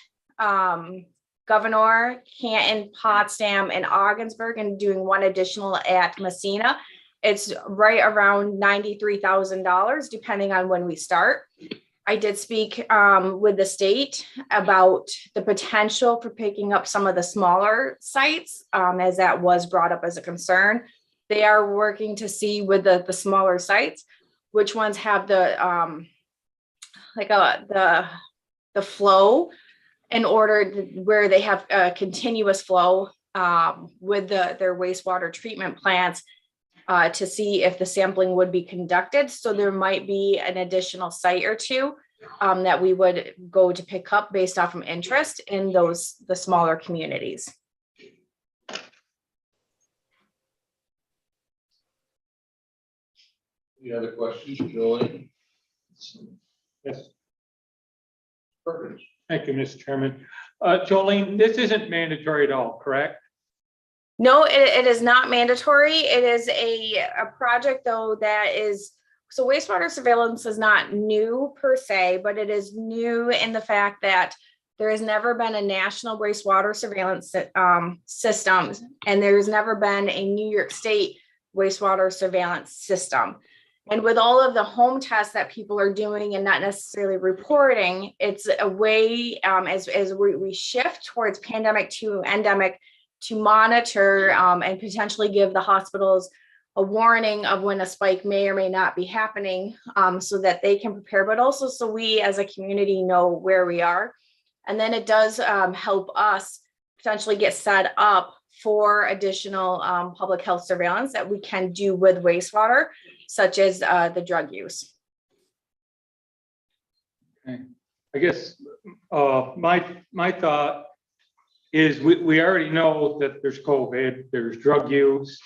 Governor, Canton, Potsdam, and Ogdensburg, and doing 1 additional at Messina, it's right around $93,000, depending on when we start. I did speak with the state about the potential for picking up some of the smaller sites, as that was brought up as a concern. They are working to see with the smaller sites, which ones have the flow in order where they have a continuous flow with their wastewater treatment plants to see if the sampling would be conducted. So there might be an additional site or 2 that we would go to pick up based off of interest in the smaller communities. Any other questions, Julie? Yes, Perkins? thank you, Mr. Chairman. Jolene, this isn't mandatory at all, correct? No, it is not mandatory. It is a project though that is, so wastewater surveillance is not new per se, but it is new in the fact that there has never been a national wastewater surveillance system, and there's never been a New York State wastewater surveillance system. And with all of the home tests that people are doing and not necessarily reporting, it's a way as we shift towards pandemic to endemic to monitor and potentially give the hospitals a warning of when a spike may or may not be happening, so that they can prepare, but also so we as a community know where we are. And then it does help us potentially get set up for additional public health surveillance that we can do with wastewater, such as the drug use. Okay. I guess my thought is we already know that there's COVID, there's drug use.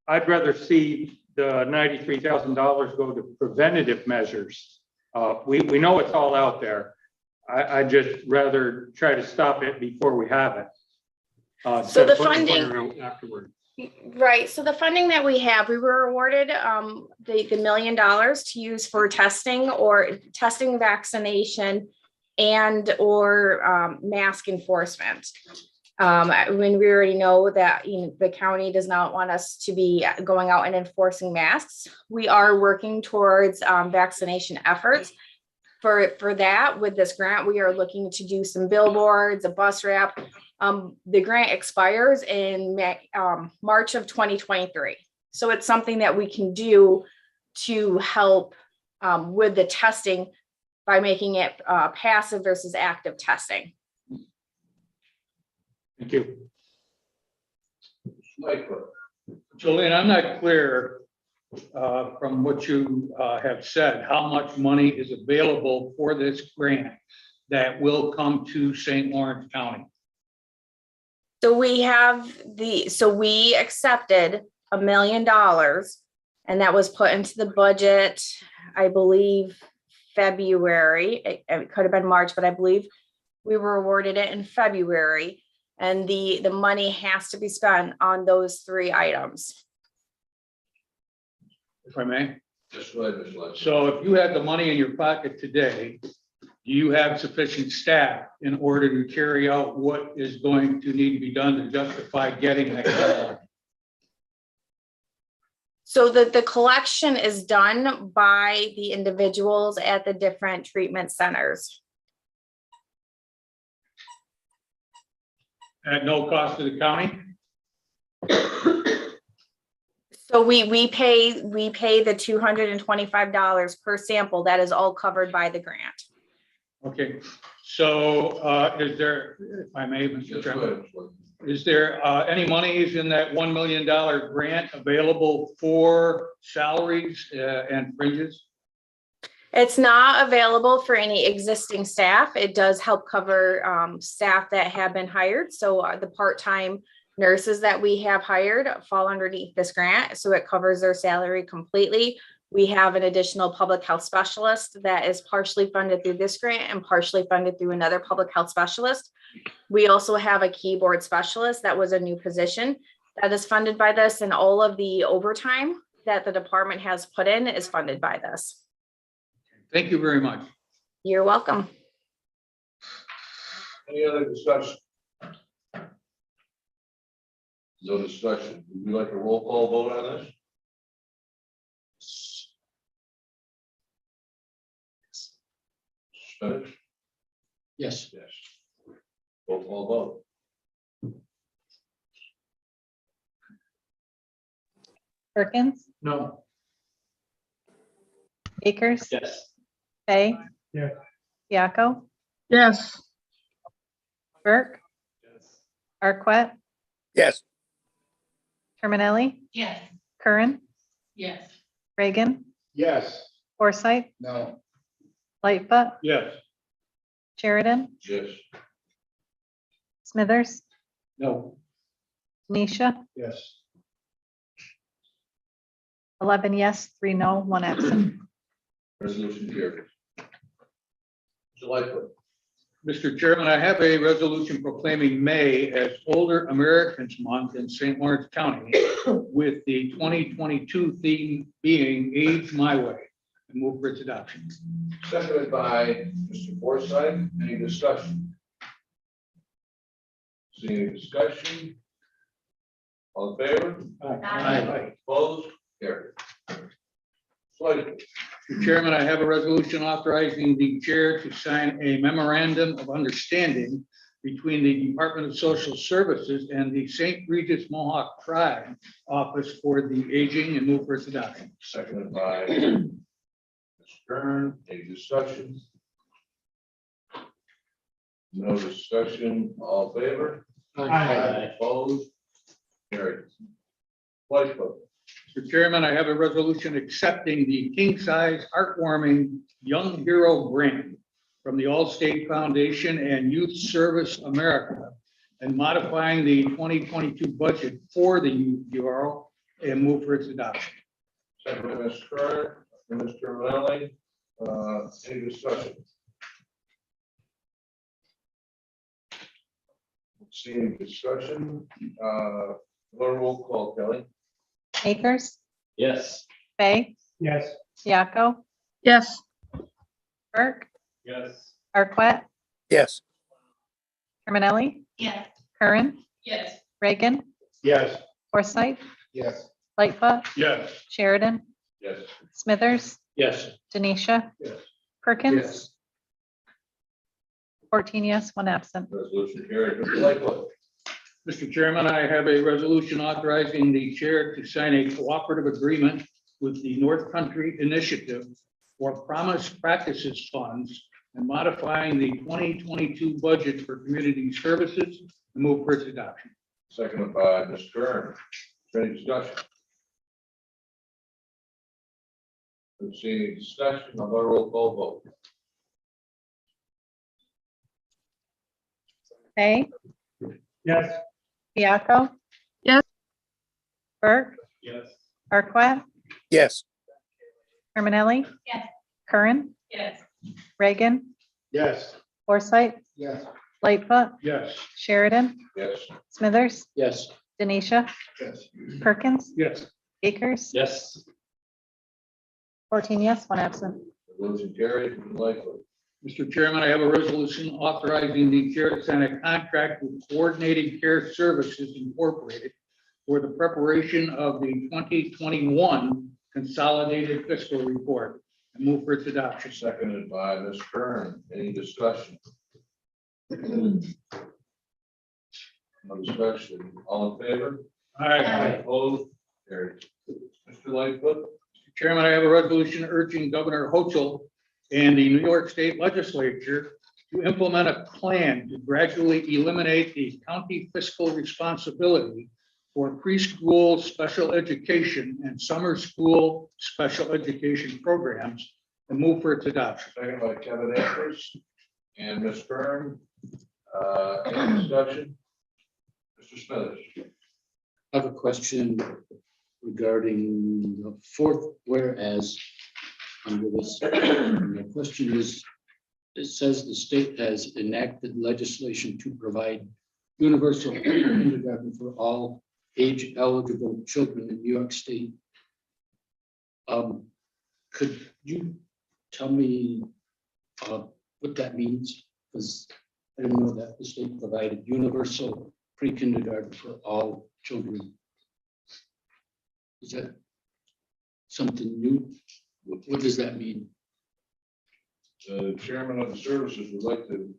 I'd rather see the $93,000 go to preventative measures. We know it's all out there. I just rather try to stop it before we have it. So the funding afterward. Right. So the funding that we have, we were awarded the $1 million to use for testing, vaccination, and or mask enforcement. When we already know that the county does not want us to be going out and enforcing masks, we are working towards vaccination efforts. For that, with this grant, we are looking to do some billboards, a bus wrap. The grant expires in March of 2023. So it's something that we can do to help with the testing by making it passive versus active testing. Thank you. Lightfoot. Jolene, I'm not clear from what you have said, how much money is available for this grant that will come to St. Lawrence County? So we accepted $1 million, and that was put into the budget, I believe, February. It could have been March, but I believe we were awarded it in February. And the money has to be spent on those 3 items. If I may. Just go ahead, Mr. Lightfoot. So if you had the money in your pocket today, do you have sufficient staff in order to carry out what is going to need to be done to justify getting that grant? So the collection is done by the individuals at the different treatment centers. At no cost to the county? So we pay the $225 per sample. That is all covered by the grant. Okay, so is there, if I may, Mr. Just go Chairman, ahead, Mr. Lightfoot. is there any monies in that $1 million grant available for salaries and fringes? It's not available for any existing staff. It does help cover staff that have been hired. So the part-time nurses that we have hired fall underneath this grant. So it covers their salary completely. We have an additional public health specialist that is partially funded through this grant and partially funded through another public health specialist. We also have a keyboard specialist that was a new position that is funded by this, and all of the overtime that the department has put in is funded by this. Thank you very much. You're welcome. Any other discussion? No discussion. Would you like a roll call vote on this? Spinach? Yes. Yes. Roll call vote. Perkins, No. Akers, Yes. Fay. Yeah. Piaco, Yes. Burke, Yes. Arquette, Yes. Terminelli, Yes. Curran, Yes. Reagan, Yes. Forsythe, No. Lightfoot, Yes. Sheridan, Yes. Smithers, No. Nisha, Yes. 11 yes, 3 no, 1 absent. Resolution carries. Mr. Lightfoot. Mr. Chairman, I have a resolution proclaiming May as Older Americans Month in St. Lawrence County with the 2022 theme being Age My Way. I move for its adoption. Seconded by Mr. Forsythe. Any discussion? Seeing any discussion? All in favor? Aye. Opposed? Carried. Slide. Mr. Chairman, I have a resolution authorizing the chair to sign a memorandum of understanding between the Department of Social Services and the St. Regis Mohawk Tribe Office for the Aging, and move for its adoption. Seconded by Mr. Kern. Any discussion? No discussion. All in favor? Opposed? Carried. Slide vote. Mr. Chairman, I have a resolution accepting the king-size heartwarming Young Hero grant from the Allstate Foundation and Youth Service America and modifying the 2022 budget for the Youth Bureau, and move for its adoption. Second by Mr. Kern and Mr. Manelli. Any discussion? Seeing discussion, roll call, Kelly. Akers, Yes. Fay, Yes. Siako, Yes. Burke, Yes. Arquette, yes, Terminelli, Yes. Curran, Yes. Reagan, Yes. Forsythe, Yes. Lightfoot, Yes. Sheridan, Yes. Smithers, Yes. Denisha, Yes. Perkins. 14 yes, 1 absent. Resolution carried. Mr. Lightfoot. Mr. Chairman, I have a resolution authorizing the chair to sign a cooperative agreement with the North Country Initiative for Promise Practices Funds and modifying the 2022 budget for community services, and move for its adoption. Seconded by Mr. Kern. Any discussion? Don't see any discussion. I'll roll call vote. Fay, Yes. Siako. Yes. Burke, Yes. Arquette, yes, Terminelli. Yes. Curran, Yes. Reagan, Yes. Forsythe, Yes. Lightfoot, Yes. Sheridan, Yes. Smithers, Yes. Denisha, Yes. Perkins, Yes. Akers. Yes. 14 yes, 1 absent. Resolution carried. Mr. Lightfoot. Mr. Chairman, I have a resolution authorizing the chair to sign a contract with Coordinated Care Services Incorporated for the preparation of the 2021 Consolidated Fiscal Report, and move for its adoption. Seconded by Ms. Kern. Any discussion? No discussion. All in favor? Opposed? Carried. Mr. Lightfoot. Chairman, I have a resolution urging Governor Hochul and the New York State Legislature to implement a plan to gradually eliminate the county fiscal responsibility for preschool special education and summer school special education programs, and move for its adoption. Second by Kevin Akers and Ms. Kern. Any discussion? Mr. Smithers. I have a question regarding the fourth whereas under this. My question is, it says the state has enacted legislation to provide universal kindergarten for all age eligible children in New York State. Could you tell me what that means? Because I didn't know that the state provided universal pre-kindergarten for all children. Is that something new? What does that mean? The chairman of the services would like to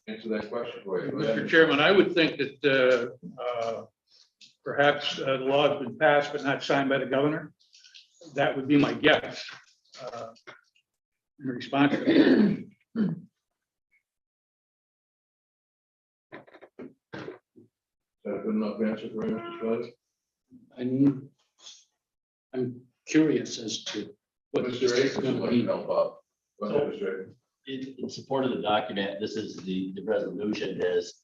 answer that question for you. Go Mr. ahead. Chairman, I would think that perhaps the law has been passed but not signed by the governor. That would be my guess. In response to that. Is that a good enough answer for you, Mr. Smithers? I'm curious as to what Mr. this is Akers going would to like to be. help out. Go ahead, Mr. Akers. In support of the document, this is the resolution is,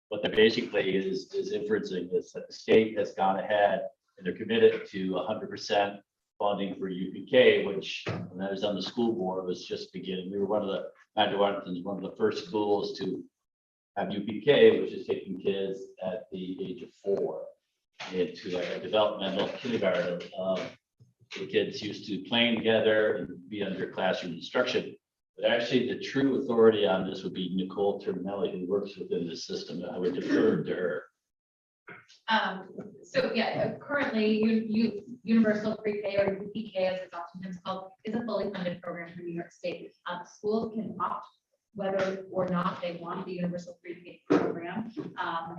what they're basically is inferencing is that the state has gone ahead and they're committed to 100% funding for UPK, which when I was on the school board was just beginning. We were one of the, one of the first schools to have UPK, which is taking kids at the age of 4 into like a developmental kindergarten. The kids used to playing together and be under classroom instruction. But actually, the true authority on this would be Nicole Terminelli, who works within the system. I would defer to her. So yeah, currently Universal Pre-K or UPK as it's oftentimes called is a fully funded program for New York State. Schools can opt whether or not they want the Universal Pre-K program.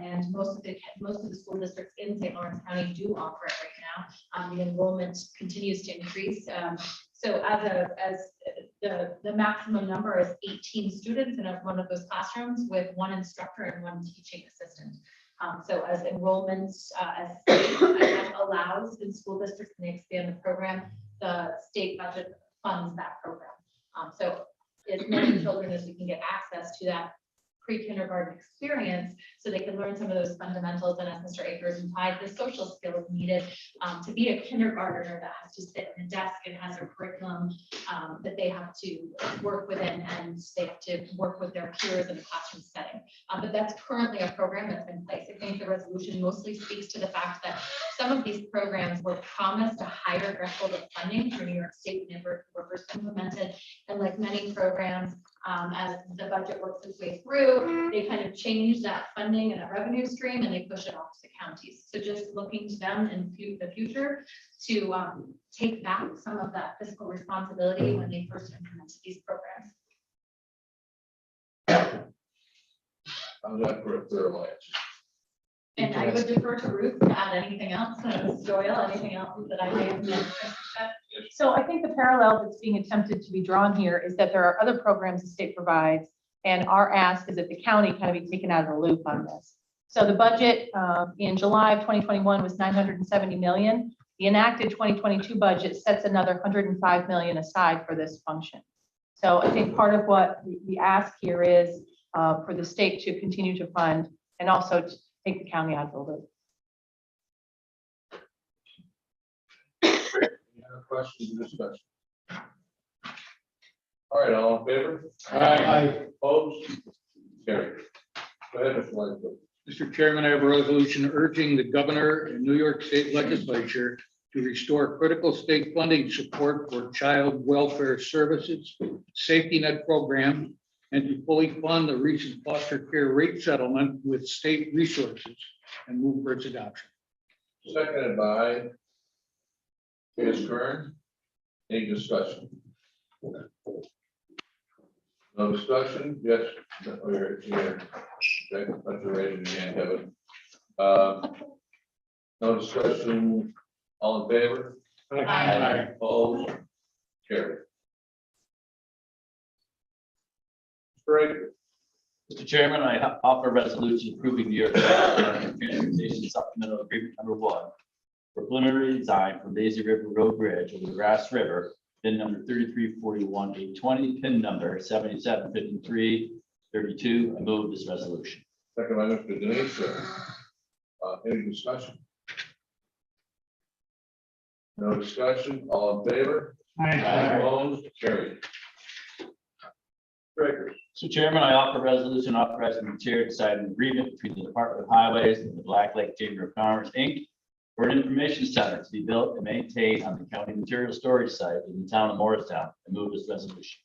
And most of the school districts in St. Lawrence County do offer it right now. The enrollment continues to increase. So as the maximum number is 18 students in one of those classrooms with 1 instructor and 1 teaching assistant. So as enrollments, as state allows in school districts and they expand the program, the state budget funds that program. So as many children as we can get access to that pre-kindergarten experience so they can learn some of those fundamentals, and as Mr. Akers implied, the social skills needed to be a kindergartner that has to sit at a desk and has a curriculum that they have to work within, and they have to work with their peers in a classroom setting. But that's currently a program that's in place. I think the resolution mostly speaks to the fact that some of these programs were promised a higher threshold of funding through New York State and were first implemented, and like many programs, as the budget works its way through, they kind of change that funding and that revenue stream and they push it off to the counties. So just looking to them in the future to take back some of that fiscal responsibility when they first implemented these programs. How's that for a thorough answer? And I would defer to Ruth to add anything else, Doyle, anything else that I may have missed. So I think the parallel that's being attempted to be drawn here is that there are other programs the state provides, and our ask is that the county kind of be taken out of the loop on this. So the budget in July of 2021 was 970 million. The enacted 2022 budget sets another 105 million aside for this function. So I think part of what the ask here is for the state to continue to fund and also to take the county out of the loop. Any other questions or discussion? All right, all in favor? Aye. Opposed? Carried. Go ahead, Mr. Lightfoot. Mr. Chairman, I have a resolution urging the governor and New York State Legislature to restore critical state funding support for child welfare services, safety net program, and to fully fund the recent foster care rate settlement with state resources and move for its adoption. Seconded by Ms. Kern. Any discussion? No discussion? Yes. Oh, you're here. Okay, but you're raising your hand, Kevin. No discussion. All in favor? Aye. Opposed? Carried. Great. Mr. Chairman, I offer a resolution approving New York Transportation Supplemental Agreement number 1 for preliminary design for Daisy River Road Bridge over the Grass River, PIN number 3341-820, PIN number 775332. I move this resolution. Second by Mr. Denise. Any discussion? No discussion. All in favor? Opposed? Carried. Breakers. Mr. Chairman, I offer a resolution authorizing the chair to sign an agreement between the Department of Highways and the Black Lake Chamber of Commerce, Inc. for an information center to be built and maintained on the county material storage site in the town of Morristown. I move this resolution.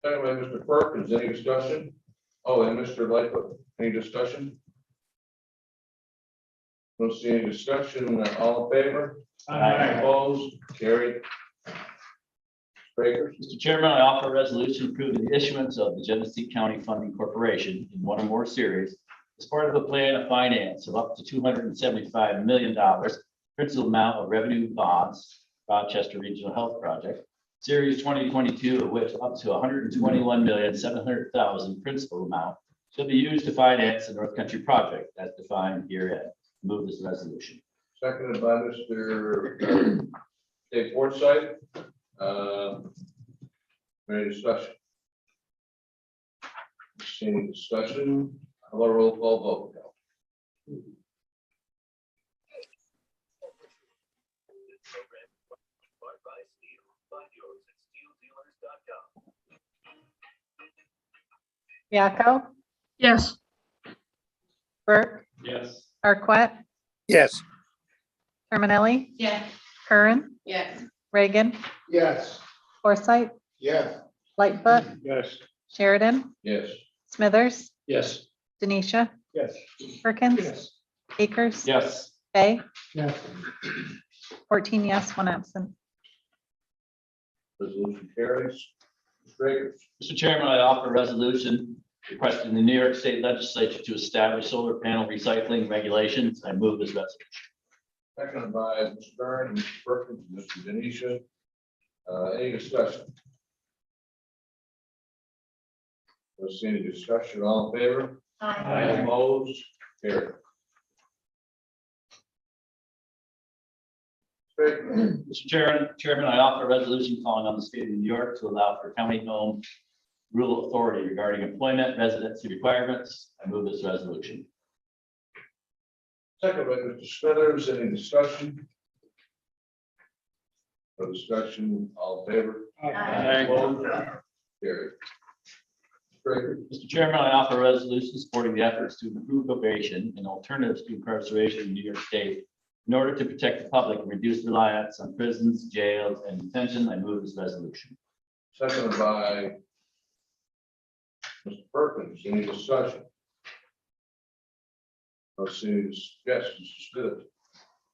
Second by Mr. Perkins. Any discussion? Oh, and Mr. Lightfoot. Any discussion? Don't see any discussion. All in favor? Opposed? Carried. Breakers. Mr. Chairman, I offer a resolution approving the issuance of the Genesee County Funding Corporation in one or more series as part of a plan of finance of up to $275 million, principal amount of revenue bonds, Rochester Regional Health Project, Series 2022, of which up to $121,700,000 principal amount shall be used to finance the North Country project as defined herein. Move this resolution. Seconded by Mr. Dave Forsythe. Any discussion? Any discussion? How about a roll call vote? Piyako, Yes. Burke, Yes. Arquette, yes, Terminelli, Yes. Kern, Yes. Reagan, Yes. Forsythe, Yes. Lightfoot, Yes. Sheridan, Yes. Smithers, Yes. Denisha, Yes. Perkins, Akers, Yes. Bay, Yes. 14 yes, 1 absent. Resolution carries. Mr. Akers. Mr. Chairman, I offer a resolution requesting the New York State Legislature to establish solar panel recycling regulations. I move this resolution. Seconded by Mr. Kern, Mr. Perkins, Mr. Denisha. Any discussion? Let's see any discussion, all in favor? Aye. Opposed? Carried. Great. Mr. Chairman, I offer a resolution calling on the state of New York to allow for county-owned rural authority regarding employment residency requirements. I move this resolution. Second by Mr. Smithers, any discussion? No discussion, all in favor? Opposed? Carried. Great. Mr. Chairman, I offer a resolution supporting the efforts to improve probation and alternatives to incarceration in New York State in order to protect the public and reduce reliance on prisons, jails, and detention. I move this resolution. Seconded by Mr. Perkins, any discussion? Let's see, yes, Mr. Smith.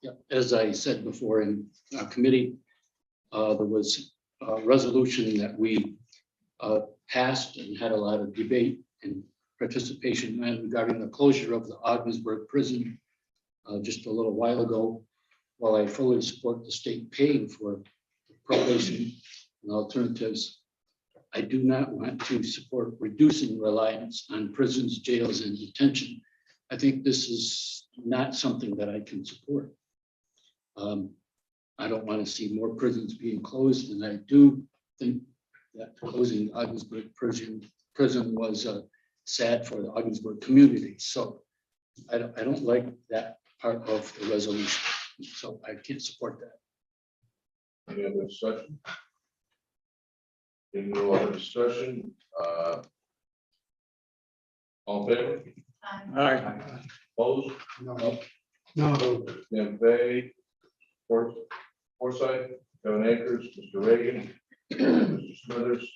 Yeah, as I said before in committee, there was a resolution that we passed and had a lot of debate and participation regarding the closure of the Ogdensburg prison just a little while ago. While I fully support the state paying for probation and alternatives, I do not want to support reducing reliance on prisons, jails, and detention. I think this is not something that I can support. I don't want to see more prisons being closed, and I do think that closing Ogdensburg prison was sad for the Ogdensburg community. So I don't like that part of the resolution. So I can't support that. Any other discussion? Any no other discussion? All in favor? Aye. Opposed? No. No. Tim Bay, Forsythe, Kevin Akers, Mr. Reagan, Mr. Smithers.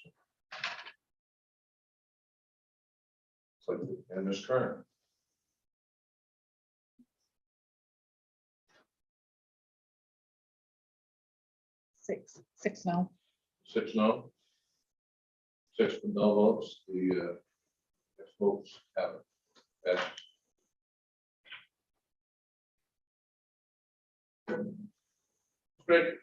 And Ms. Kern. Six no. 6 no. 6 no votes. The votes have it. Great.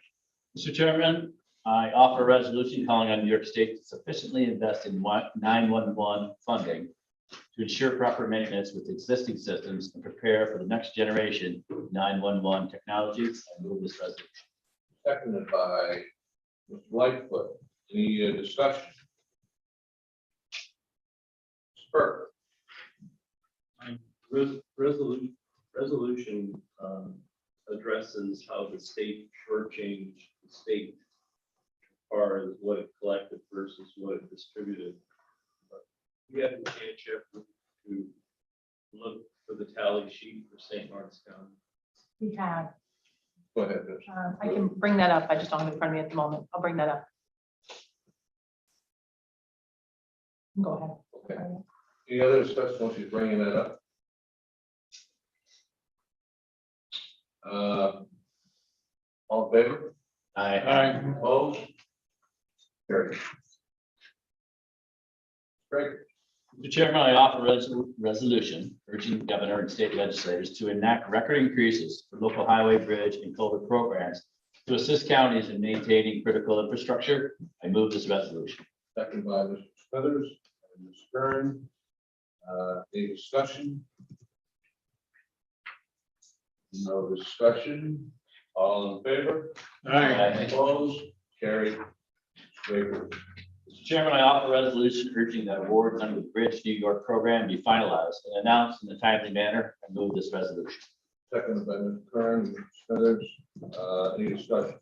Mr. Chairman, I offer a resolution calling on New York State to sufficiently invest in 911 funding to ensure proper maintenance with existing systems and prepare for the next generation 911 technologies. I move this resolution. Seconded by Mr. Lightfoot. Any discussion? Spur. Resolution addresses how the state shortchanged the state as far as what it collected versus what it distributed. We had a chance yet to look for the tally sheet for St. Lawrence County. We have. Go ahead. Ms. I can bring that up. I just don't have it in front of me at the moment. I'll bring that up. Go ahead. Okay. Any other discussion once you're bringing that up? All in favor? Aye. Opposed? Carried. Great. Mr. Chairman, I offer a resolution urging the governor and state legislators to enact record increases for local highway, bridge, and culvert programs to assist counties in maintaining critical infrastructure. I move this resolution. Second by Mr. Smithers and Ms. Kern. Any discussion? No discussion. All in favor? Aye. Opposed? Carried. Great. Mr. Chairman, I offer a resolution urging that awards under the Bridge New York program be finalized and announced in a timely manner. I move this resolution. Second by Mr. Kern, Mr. Smithers. Any discussion?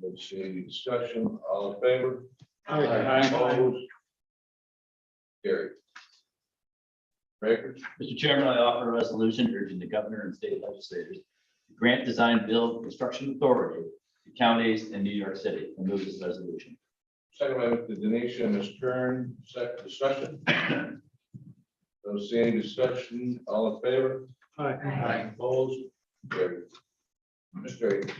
Let's see, discussion, all in favor? Aye. Opposed? Carried. Records. Mr. Chairman, I offer a resolution urging the governor and state legislators to grant design, build, construction authority to counties in New York City. I move this resolution. Second by Mr. Denisha, Ms. Kern, second discussion. Don't see any discussion, all in favor? Aye. Opposed? Carried. Mr. Akins.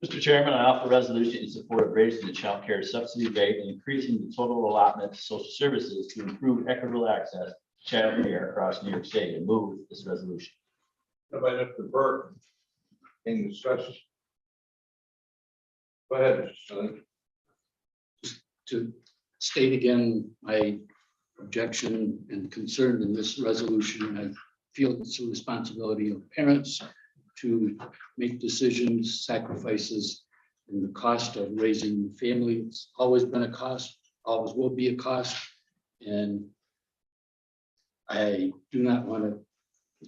Mr. Chairman, I offer a resolution in support of raising the child care subsidy rate and increasing the total allotment to social services to improve equitable access to child care across New York State. And move this resolution. Second by Mr. Burke. Any discussion? Go ahead, Mr. Sonic. To state again my objection and concern in this resolution, I feel it's a responsibility of parents to make decisions, sacrifices, in the cost of raising a family. It's always been a cost, always will be a cost. And I do not want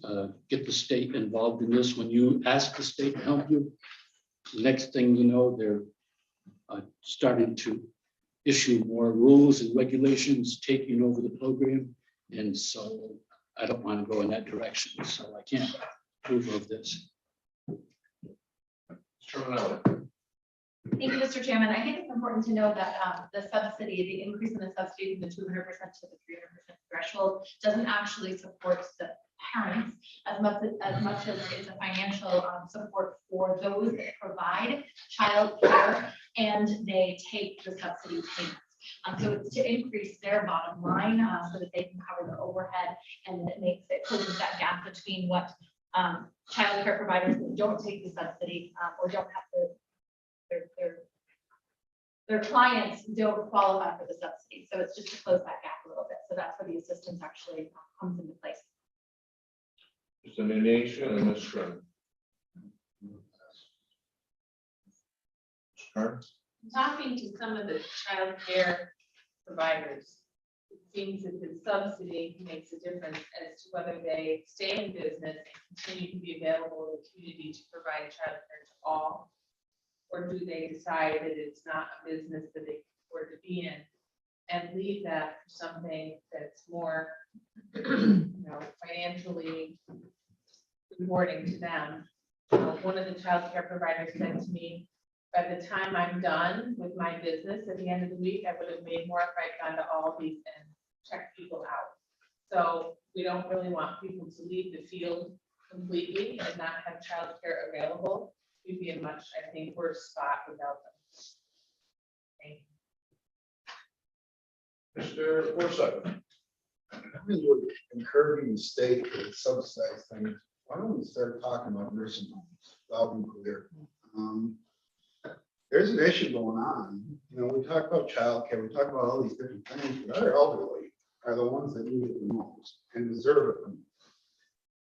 to get the state involved in this. When you ask the state to help you, the next thing you know, they're starting to issue more rules and regulations, taking over the program. And so I don't want to go in that direction. So I can't approve of this. Thank you, Mr. Chairman. I think it's important to know that the subsidy, the increase in the subsidy from the 200% to the 300% threshold doesn't actually support the parents as much as it is a financial support for those that provide child care and they take the subsidy payments. So it's to increase their bottom line so that they can cover the overhead, and it closes that gap between what child care providers that don't take the subsidy or don't have their clients don't qualify for the subsidy. So it's just to close that gap a little bit. So that's where the assistance actually comes into place. Mr. Denisha and Ms. Kern. Talking to some of the child care providers, it seems that the subsidy makes a difference as to whether they stay in business and continue to be available in the community to provide child care to all, or do they decide that it's not a business that they can afford to be in and leave that for something that's more, financially rewarding to them. One of the child care providers said to me, by the time I'm done with my business at the end of the week, I would have made more if I'd gone to Aldi's and checked people out. So we don't really want people to leave the field completely and not have child care available. We'd be in much, I think, worse spot without them. Thank you. Mr. Forsyth. I mean, we're encouraging the state to subsidize things. Why don't we start talking about nursing homes loud and clear? There's an issue going on. We talk about childcare, we talk about all these different things, but our elderly are the ones that need it the most and deserve it the most.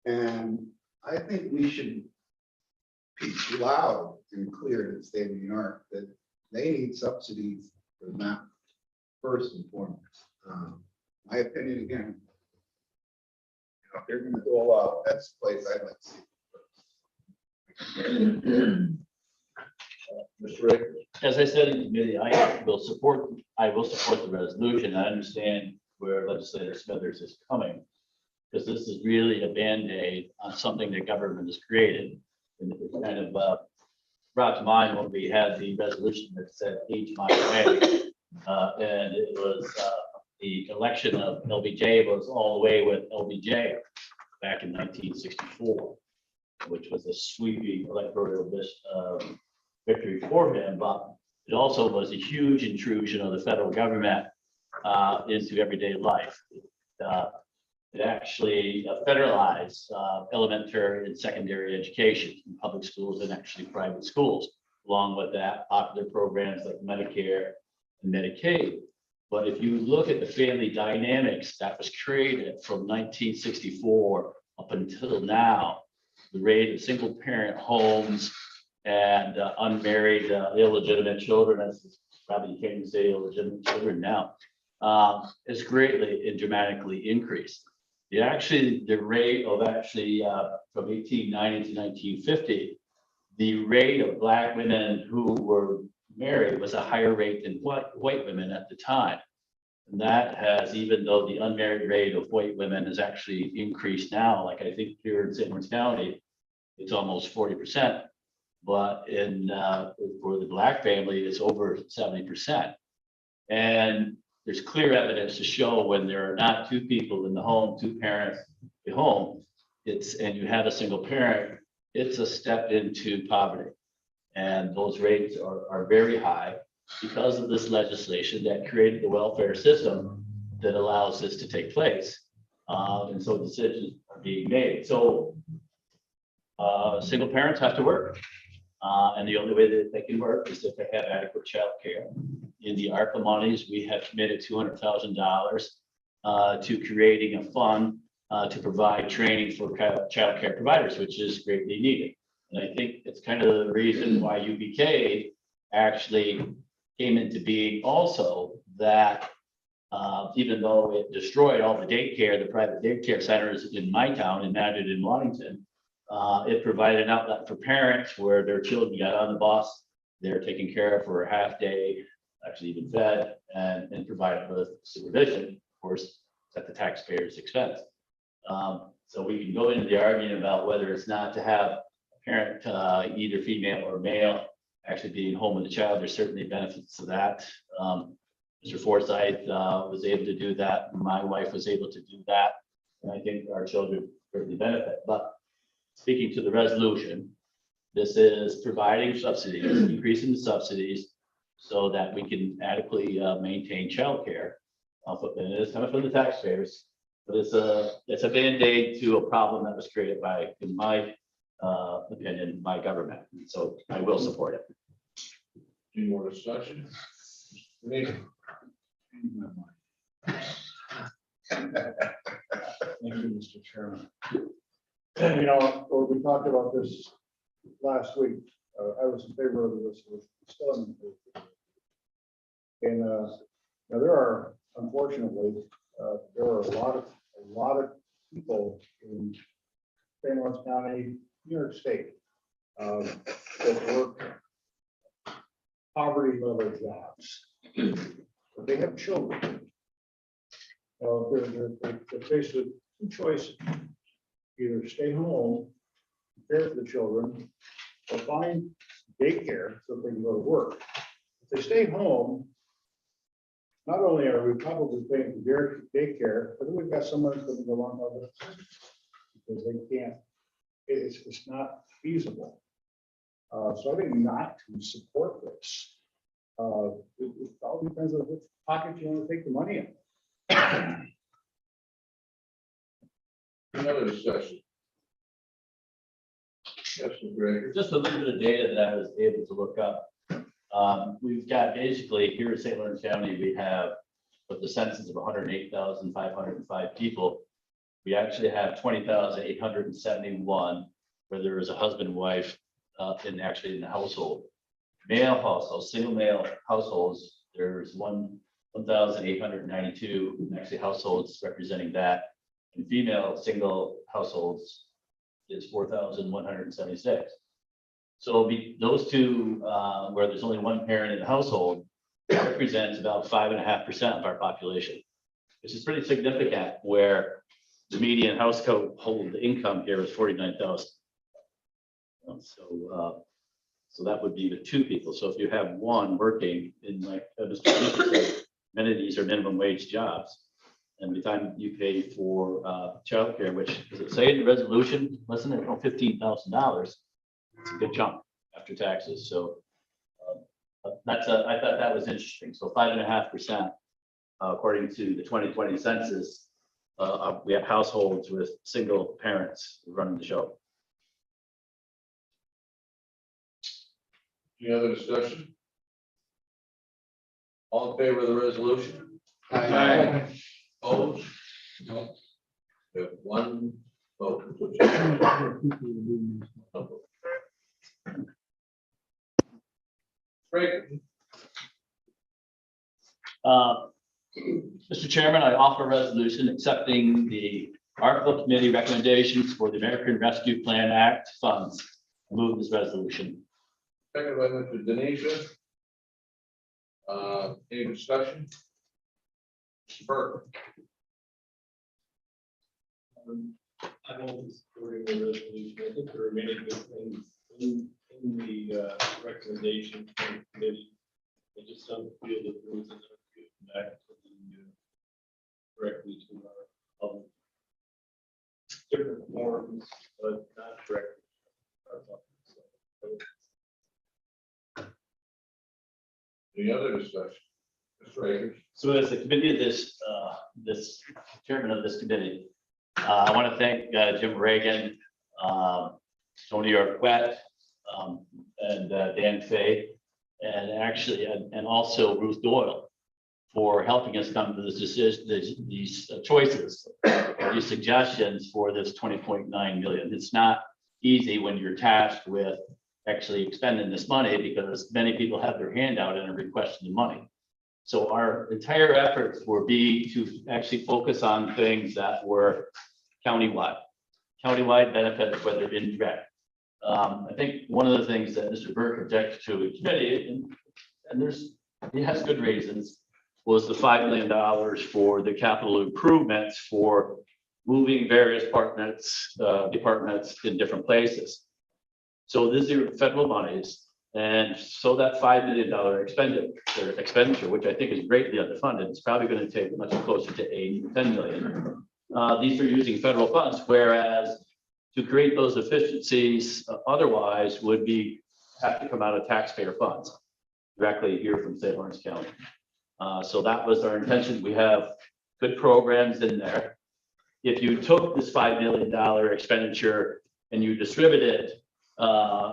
And I think we should be loud and clear to the state of New York that they need subsidies for them first and foremost. My opinion again, if they're going to go out, that's the place I'd like to see. Mr. Akers. As I said in committee, I will support the resolution. I understand where Legislator Smithers is coming, because this is really a Band-Aid on something that government has created. And it kind of brought to mind when we had the resolution that said age my way. And it was the election of LBJ was all the way with LBJ back in 1964, which was a sweeping electoral victory for him, but it also was a huge intrusion of the federal government into everyday life. It actually federalized elementary and secondary education in public schools and actually private schools. Along with that, popular programs like Medicare and Medicaid. But if you look at the family dynamics that was created from 1964 up until now, the rate of single parent homes and unmarried illegitimate children, as probably you can't even say illegitimate children now, is greatly and dramatically increased. The rate of from 1890 to 1950, the rate of Black women who were married was a higher rate than white women at the time. And that has, even though the unmarried rate of white women has actually increased now, like I think here in St. Lawrence County, it's almost 40%. But in, for the Black family, it's over 70%. And there's clear evidence to show when there are not two people in the home, two parents at home, and you have a single parent, it's a step into poverty. And those rates are very high because of this legislation that created the welfare system that allows this to take place. And so decisions are being made. So single parents have to work. And the only way that they can work is if they have adequate child care. In the ARPA monies, we have committed $200,000 to creating a fund to provide training for child care providers, which is greatly needed. And I think it's kind of the reason why UBK actually came into being also, that even though it destroyed all the daycare, the private daycare centers in my town, in Madrid and Waddington, it provided an outlet for parents where their children got on the bus, they're taken care of for a half day, actually even fed, and provided with supervision, of course, at the taxpayer's expense. So we can go into the argument about whether it's not to have a parent, either female or male, actually being home with the child. There's certainly benefits to that. Mr. Forsyth was able to do that. My wife was able to do that. And I think our children greatly benefit. But speaking to the resolution, this is providing subsidies, increasing the subsidies so that we can adequately maintain childcare. And it is coming from the taxpayers, but it's a Band-Aid to a problem that was created by, in my opinion, by government. And so I will support it. Any more discussion? Thank you, Mr. Chairman. You know, we talked about this last week. I was in favor of this, still in favor. And now there are, unfortunately, there are a lot of people in St. Lawrence County, New York State, that work poverty level jobs, but they have children. They're faced with two choices: either stay home, care for the children, or find daycare so they can go to work. If they stay home, not only are we probably paying for their daycare, but then we've got someone who's going to go on other because they can't. It's not feasible. So I think not to support this. It all depends on which pocket you want to take the money in. Another discussion. Yes, Mr. Gregor. Just a little bit of data that I was able to look up. We've got basically here in St. Lawrence County, we have with the census of 108,505 people. We actually have 20,871 where there is a husband and wife in the household. Male households, single male households, there's 1,892 actually households representing that. And female single households is 4,176. So those two, where there's only one parent in the household, represents about 5.5% of our population, which is pretty significant, where the median household income here is 49,000. So that would be the two people. So if you have one working in, like Mr. Speaker said, many of these are minimum wage jobs. And by the time you pay for childcare, which does it say in the resolution, less than $15,000, it's a good chunk after taxes. So I thought that was interesting. So 5.5%, according to the 2020 census, we have households with single parents running the show. Any other discussion? All in favor of the resolution? Aye. Opposed? No. We have one vote. Great. Mr. Chairman, I offer a resolution accepting the ARPA committee recommendations for the American Rescue Plan Act funds. I move this resolution. Second by Mr. Denisha. Any discussion? Mr. Burke. I don't support the resolution. I think there are many good things in the recommendation from the committee. I just don't feel that there was enough good back to directly to our public. Different forms, but not directly. to our public. So, Any other discussion? Mr. Akers? So as the committee of this chairman of this committee, I want to thank Jim Reagan, Tony Arquette, and Dan Fay, and actually, and also Ruth Doyle for helping us come to this decision, these choices, these suggestions for this 20.9 million. It's not easy when you're tasked with actually expending this money because many people have their hand out and are requesting the money. So our entire efforts were to actually focus on things that were countywide benefits, whether indirect. I think one of the things that Mr. Burke objected to in committee, and he has good reasons, was the $5 million for the capital improvements for moving various departments in different places. So these are federal monies. And so that $5 million expenditure, which I think is greatly underfunded, is probably going to take much closer to 8 or 10 million. These are using federal funds, whereas to create those efficiencies otherwise would have to come out of taxpayer funds directly here from St. Lawrence County. So that was our intention. We have good programs in there. If you took this $5 million expenditure and you distribute it,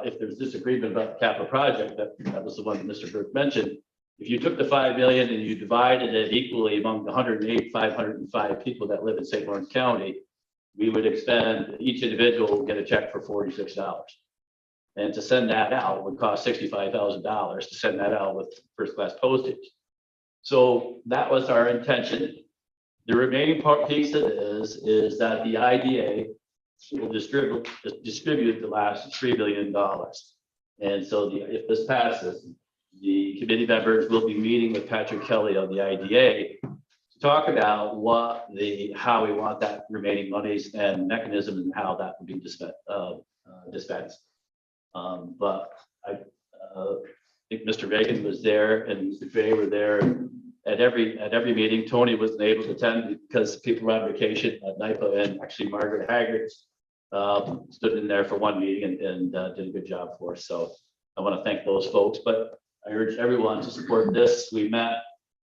if there's disagreement about the capital project, that was the one that Mr. Burke mentioned. If you took the 5 million and you divided it equally among the 505 people that live in St. Lawrence County, we would expend, each individual would get a check for $46. And to send that out would cost $65,000 to send that out with first class postage. So that was our intention. The remaining piece of it is that the IDA will distribute the last $3 billion. And so if this passes, the committee members will be meeting with Patrick Kelly of the IDA to talk about how we want that remaining monies and mechanism and how that will be dispensed. But I think Mr. Reagan was there and Mr. Fay were there at every meeting. Tony wasn't able to attend because people were on vacation at NIPA, and actually Margaret Haggard stood in there for one meeting and did a good job for us. So I want to thank those folks, but I urge everyone to support this. We met,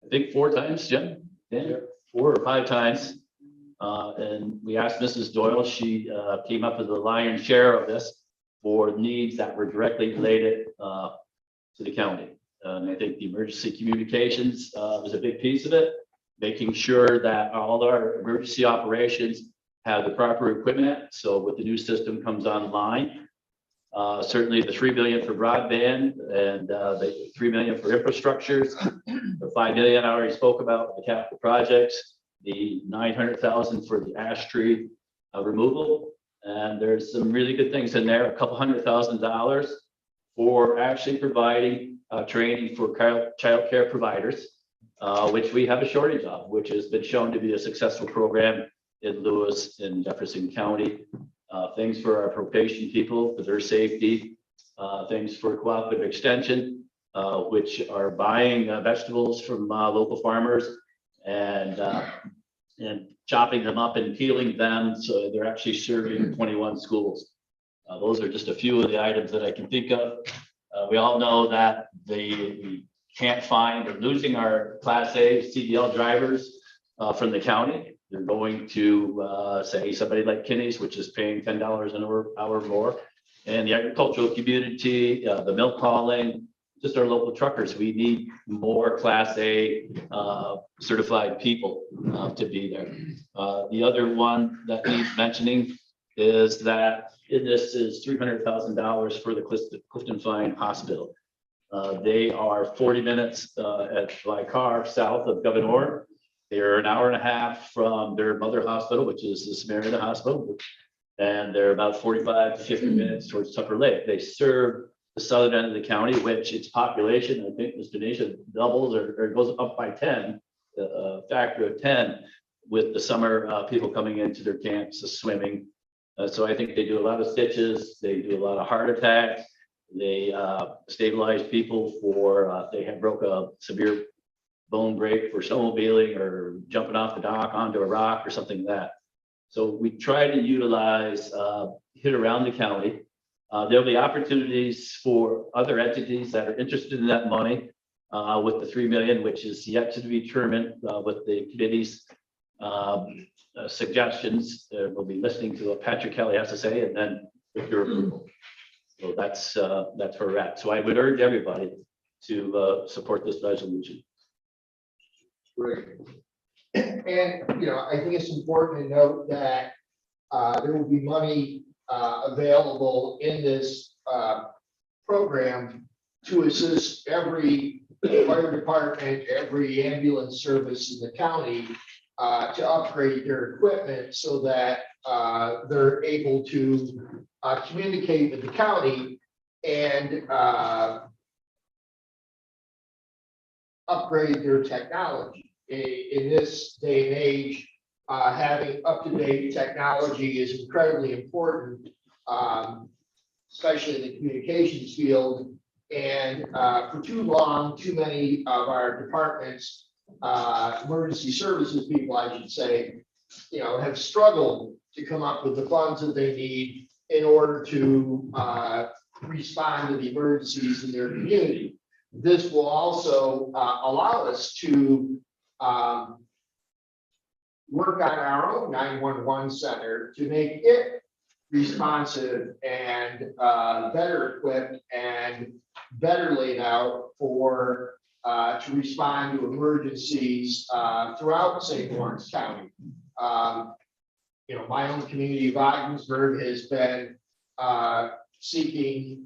I think 4 times, Jim, yeah, 4 or 5 times. And we asked Mrs. Doyle, she came up with the lion's share of this for needs that were directly related to the county. And I think the emergency communications was a big piece of it, making sure that all our emergency operations have the proper equipment. So with the new system comes online, certainly the $3 billion for broadband and the $3 million for infrastructures, the $5 million I already spoke about, the capital projects, the $900,000 for the ash tree removal. And there's some really good things in there, a couple $100,000 for actually providing training for child care providers, which we have a shortage of, which has been shown to be a successful program in Lewis and Jefferson County. Things for our probation people, for their safety, things for cooperative extension, which are buying vegetables from local farmers and chopping them up and peeling them. So they're actually serving 21 schools. Those are just a few of the items that I can think of. We all know that we can't find, we're losing our Class A CDL drivers from the county. They're going to say somebody like Kinney's, which is paying $10 an hour more. And the agricultural community, the milk hauling, just our local truckers. We need more Class A certified people to be there. The other one that needs mentioning is that this is $300,000 for the Clifton Fine Hospital. They are 40 minutes by car south of Governor. They're an hour and a half from their mother hospital, which is the Samaritan Hospital. And they're about 45 to 50 minutes towards Tupper Lake. They serve the southern end of the county, which its population, I think, Mr. Nation doubles or goes up by 10 factor of 10 with the summer people coming into their camps, the swimming. So I think they do a lot of stitches, they do a lot of heart attacks, they stabilize people for, they have broke a severe bone break for snowmobiling or jumping off the dock onto a rock or something like that. So we try to utilize hit around the county. There'll be opportunities for other entities that are interested in that money with the 3 million, which is yet to be determined with the committee's suggestions. We'll be listening to what Patrick Kelly has to say and then with your approval. So that's where we're at. So I would urge everybody to support this resolution. Great. And, you know, I think it's important to note that there will be money available in this program to assist every fire department, every ambulance service in the county to upgrade their equipment so that they're able to communicate with the county and upgrade their technology. In this day and age, having up-to-date technology is incredibly important, especially in the communications field. And for too long, too many of our departments, emergency services people, I should say, you know, have struggled to come up with the funds that they need in order to respond to the emergencies in their community. This will also allow us to work on our own 911 center to make it responsive and better equipped and better laid out for to respond to emergencies throughout St. Lawrence County. You know, my own community of Ogdensburg has been urging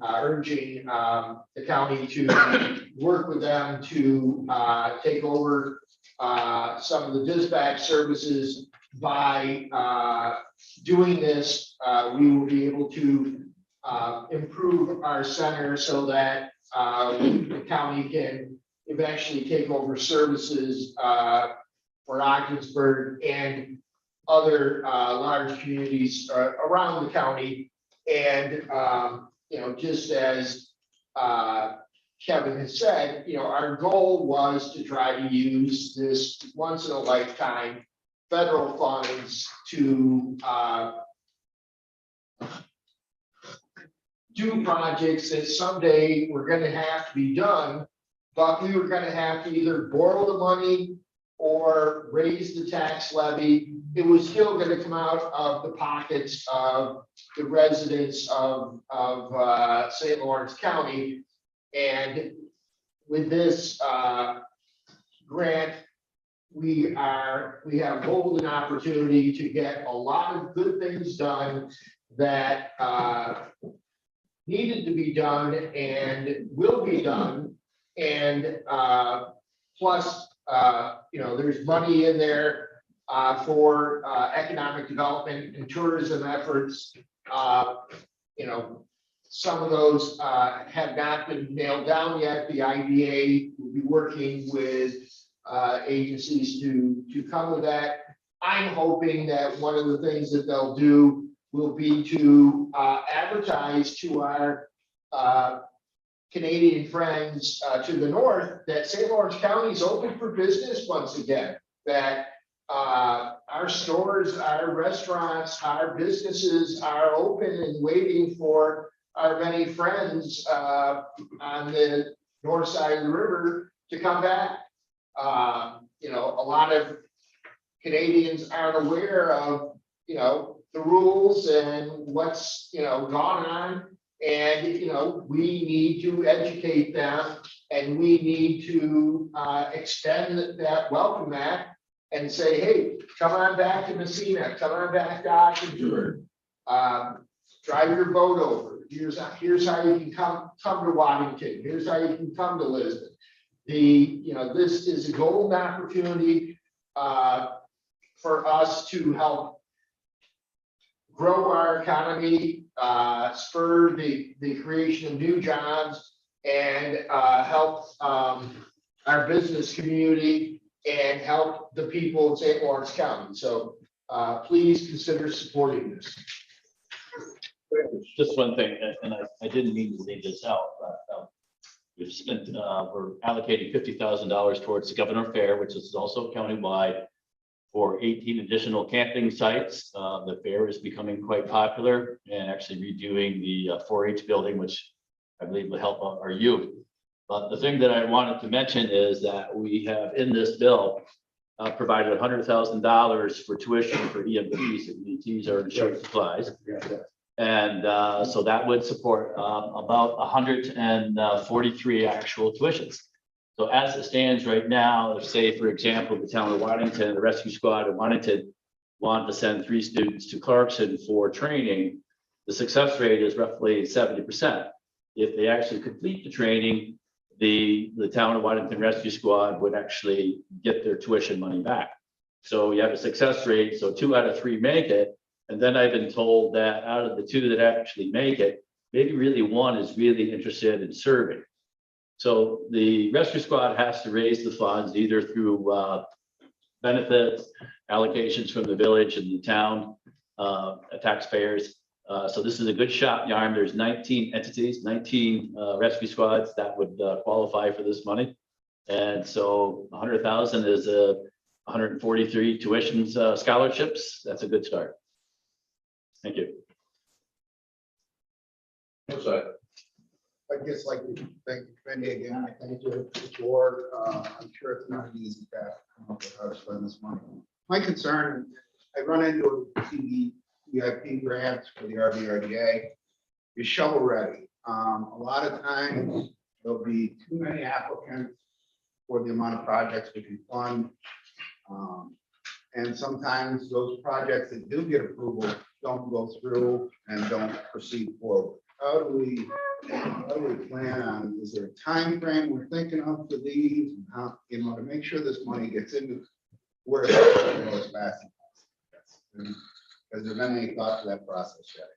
the county to work with them to take over some of the dispatch services. By doing this, we will be able to improve our center so that the county can eventually take over services for Ogdensburg and other large communities around the county. And you know, just as Kevin has said, you know, our goal was to try to use this once in a lifetime federal funds to do projects that someday were going to have to be done, but we were going to have to either borrow the money or raise the tax levy. It was still going to come out of the pockets of the residents of St. Lawrence County. And with this grant, we have golden opportunity to get a lot of good things done that needed to be done and will be done. And plus, you know, there's money in there for economic development and tourism efforts. You know, some of those have not been nailed down yet. The IDA will be working with agencies to come with that. I'm hoping that one of the things that they'll do will be to advertise to our Canadian friends to the north that St. Lawrence County is open for business once again, that our stores, our restaurants, our businesses are open and waiting for our many friends on the north side of the river to come back. You know, a lot of Canadians aren't aware of, you know, the rules and what's, you know, gone on. And, you know, we need to educate them and we need to extend that welcome mat and say, hey, come on back to Messina, come on back to Ogdensburg, drive your boat over. Here's how you can come to Waddington. Here's how you can come to Lisbon. You know, this is a golden opportunity for us to help grow our economy, spur the creation of new jobs, and help our business community and help the people in St. Lawrence County. So please consider supporting this. Just one thing, and I didn't mean to leave this out, but we've spent, we're allocating $50,000 towards the Governor Fair, which is also countywide, for 18 additional camping sites. The fair is becoming quite popular, and actually redoing the 4-H building, which I believe will help our youth. But the thing that I wanted to mention is that we have in this bill provided $100,000 for tuition for EMTs, and EMTs are insurance supplies. And so that would support about 143 actual tuitions. So as it stands right now, if say, for example, the town of Waddington, the rescue squad in Waddington wanted to send 3 students to Clarkson for training, the success rate is roughly 70%. If they actually complete the training, the town of Waddington Rescue Squad would actually get their tuition money back. So you have a success rate, so 2 out of 3 make it. And then I've been told that out of the 2 that actually make it, maybe really 1 is really interested in serving. So the rescue squad has to raise the funds either through benefits, allocations from the village and the town, taxpayers. So this is a good shot in the arm. There's 19 entities, 19 rescue squads that would qualify for this money. And so 100,000 is 143 tuitions, scholarships. That's a good start. Thank you. I'd just like to thank the committee again. I thank you, board. I'm sure it's not an easy task to come up with how to spend this money. My concern, I run into VIP grants for the RVRDA, is shovel ready. A lot of times there'll be too many applicants for the amount of projects we can fund. And sometimes those projects that do get approval don't go through and don't proceed forward. How do we plan on, is there a time frame we're thinking of for these, and how, to make sure this money gets into where it's going to go as fast as possible? Has there been any thought to that process yet?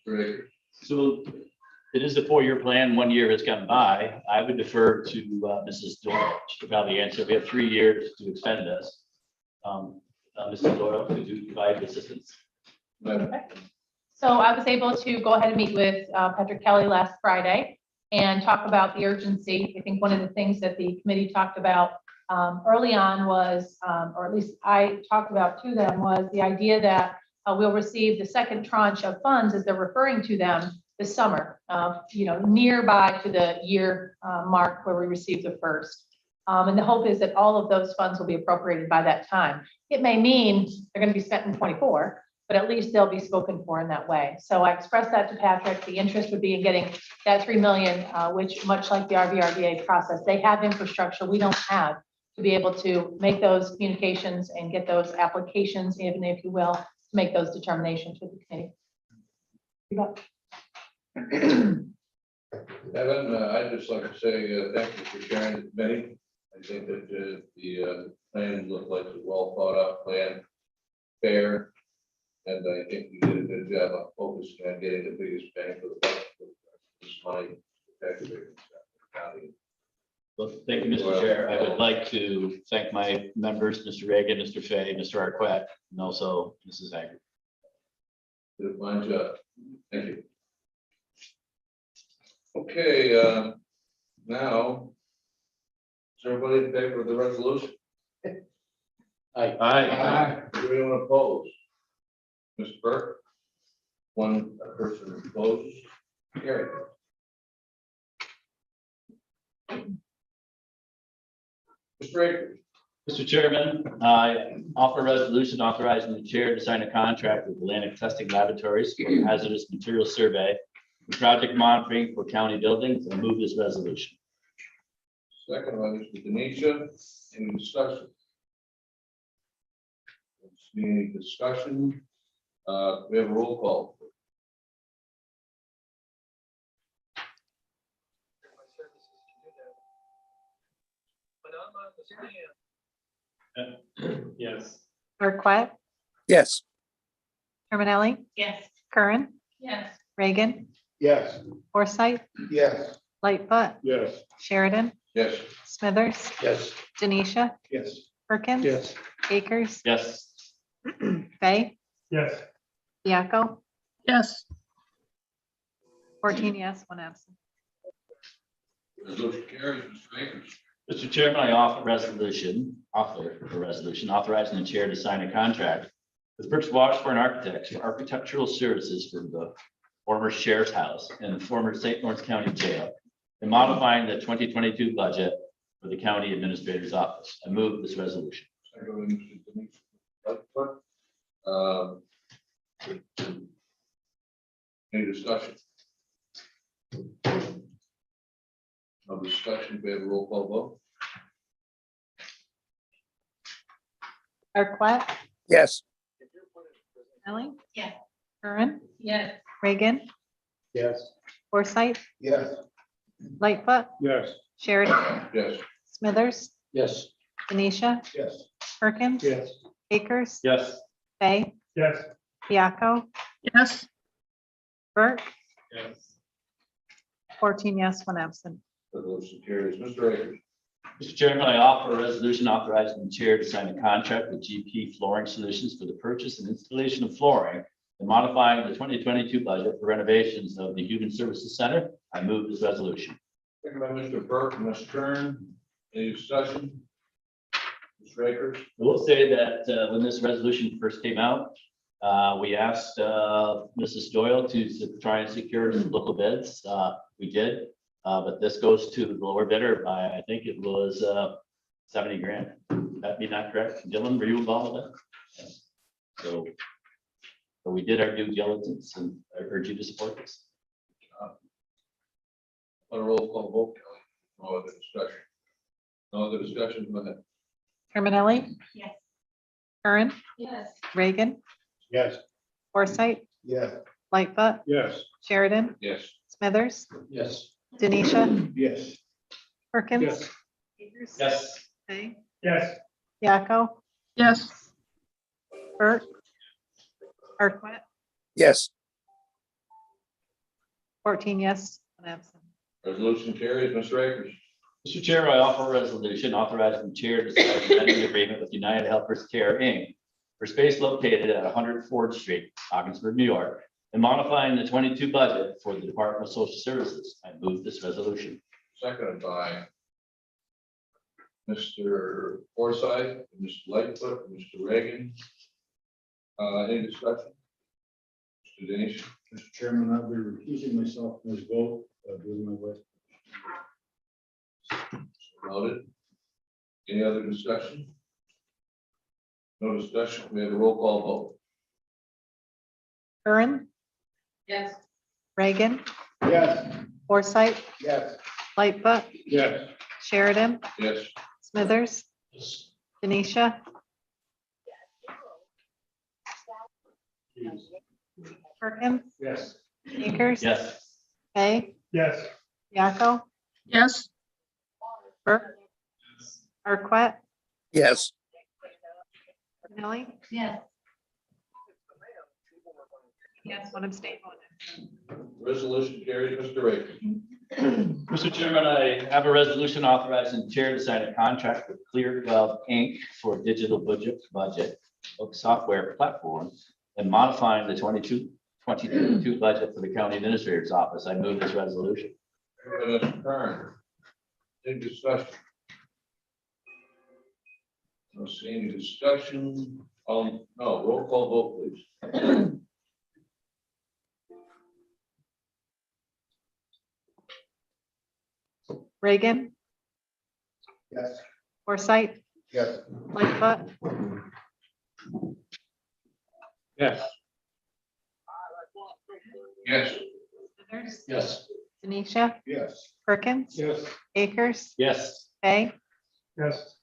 Great. So it is a 4-year plan. 1 year has gone by. I would defer to Mrs. Doyle. She could probably answer. We have 3 years to expend this. Mrs. Doyle, could you provide assistance? Okay. So I was able to go ahead and meet with Patrick Kelly last Friday and talk about the urgency. I think one of the things that the committee talked about early on was, or at least I talked about to them, was the idea that we'll receive the second tranche of funds, as they're referring to them, this summer, nearby to the year mark where we received the first. And the hope is that all of those funds will be appropriated by that time. It may mean they're going to be spent in 24, but at least they'll be spoken for in that way. So I expressed that to Patrick. The interest would be in getting that 3 million, which, much like the RVRDA process, they have infrastructure we don't have to be able to make those communications and get those applications, even if you will, to make those determinations with the committee. Evan, I'd just like to say thank you for sharing the committee. I think that the plan looked like a well thought out plan, fair, and I think we did a good job of focusing on getting the biggest bang for the buck with this money. Well, thank you, Mr. Chair. I would like to thank my members, Mr. Reagan, Mr. Fay, Mr. Arquette, and also Mrs. Hager. Did a fine job. Thank you. Okay, now, is everybody in favor of the resolution? Aye. Anyone opposed? Mr. Burke? One person opposed. Carried. Mr. Akers. Mr. Chairman, I offer a resolution authorizing the chair to sign a contract with Atlantic Testing Laboratories for hazardous materials survey and project monitoring for county buildings. I move this resolution. Second by Mr. Denisha. Any discussion? Any discussion? We have a roll call. Yes. Arquette, yes, Terminelli, Yes. Curran, Yes. Reagan, Yes. Forsythe, Yes. Lightfoot, Yes. Sheridan, Yes. Smithers, Yes. Denisha, Yes. Perkins. Yes. Akers, Yes. Fay, Yes. Viaco, yes, 14 yes, one absent. Resolution carries. Mr. Akers. Mr. Chairman, I author a resolution authorizing the chair to sign a contract with Brooks Washburn Architects for architectural services for the former sheriff's house and the former St. Lawrence County Jail, and modifying the 2022 budget for the county administrator's office. I move this resolution. Second by Mr. Denise Lightfoot. Any discussion? No discussion, we have a roll call vote. Arquette, yes, Ellie, Yes. Curran, Yes. Reagan, Yes. Forsythe, Yes. Lightfoot, Yes. Sheridan, Yes. Smithers, yes, Denisha, Yes. Perkins, Yes. Akers, Yes. Fay, Yes. Viaco, yes, Burke, Yes. 14 yes, one absent. Resolution carries. Mr. Akers. Mr. Chairman, I offer a resolution authorizing the chair to sign a contract with GP Flooring Solutions for the purchase and installation of flooring and modifying the 2022 budget for renovations of the Human Services Center. I move this resolution. Second by Mr. Burke and Ms. Kern. Any discussion? Mr. Akers. I will say that when this resolution first came out, we asked Mrs. Doyle to try and secure some local bids. We did, but this goes to the lower bidder by, I think it was 70 grand. That be not correct? Dylan, were you involved with that? So we did our due diligence, and I urge you to support this. On a roll call vote, Kelly. No other discussion. No other discussion, go ahead. Terminelli, Yes. Curran, Yes. Reagan, Yes. Forsythe, Yes. Lightfoot, Yes. Sheridan, Yes. Smithers, yes, Denisha, Yes. Perkins. Yes. Akers, Yes. Fay, Yes. Viaco, yes, Burke, Arquette, yes, 14 yes, one absent. Resolution carries. Mr. Akers. Mr. Chair, I offer a resolution authorizing the chair to sign an amending agreement with United Helpers Care, Inc. for space located at 100 Ford Street, Ogdensburg, New York, and modifying the 22 budget for the Department of Social Services. I move this resolution. Seconded by Mr. Forsythe, Mr. Lightfoot, Mr. Reagan. Any discussion? Mr. Denise. Mr. Chairman, I'll be recusing myself from this vote due to my wife. Noted. Any other discussion? No discussion. We have a roll call vote. Curran, Yes. Reagan, Yes. Forsythe, Yes. Lightfoot, Yes. Sheridan, Yes. Smithers, Denisha, Perkins, Yes. Akers, Yes. Fay, Yes. Viaco, yes, Burke, Arquette, yes, Terminelli, Yes. yes, one abstain. Resolution carries. Mr. Reagan. Mr. Chairman, I have a resolution authorizing the chair to sign a contract with ClearGov Inc. for digital budget of software platform and modifying the 2022 budget for the county administrator's office. I move this resolution. Mr. Kern. Any discussion? Don't see any discussion. No, roll call vote, please. Reagan, Yes. Forsythe, Yes. Lightfoot, Yes. Yes. Smithers, yes, Denisha, Yes. Perkins, Yes. Akers, Yes. Fay, Yes.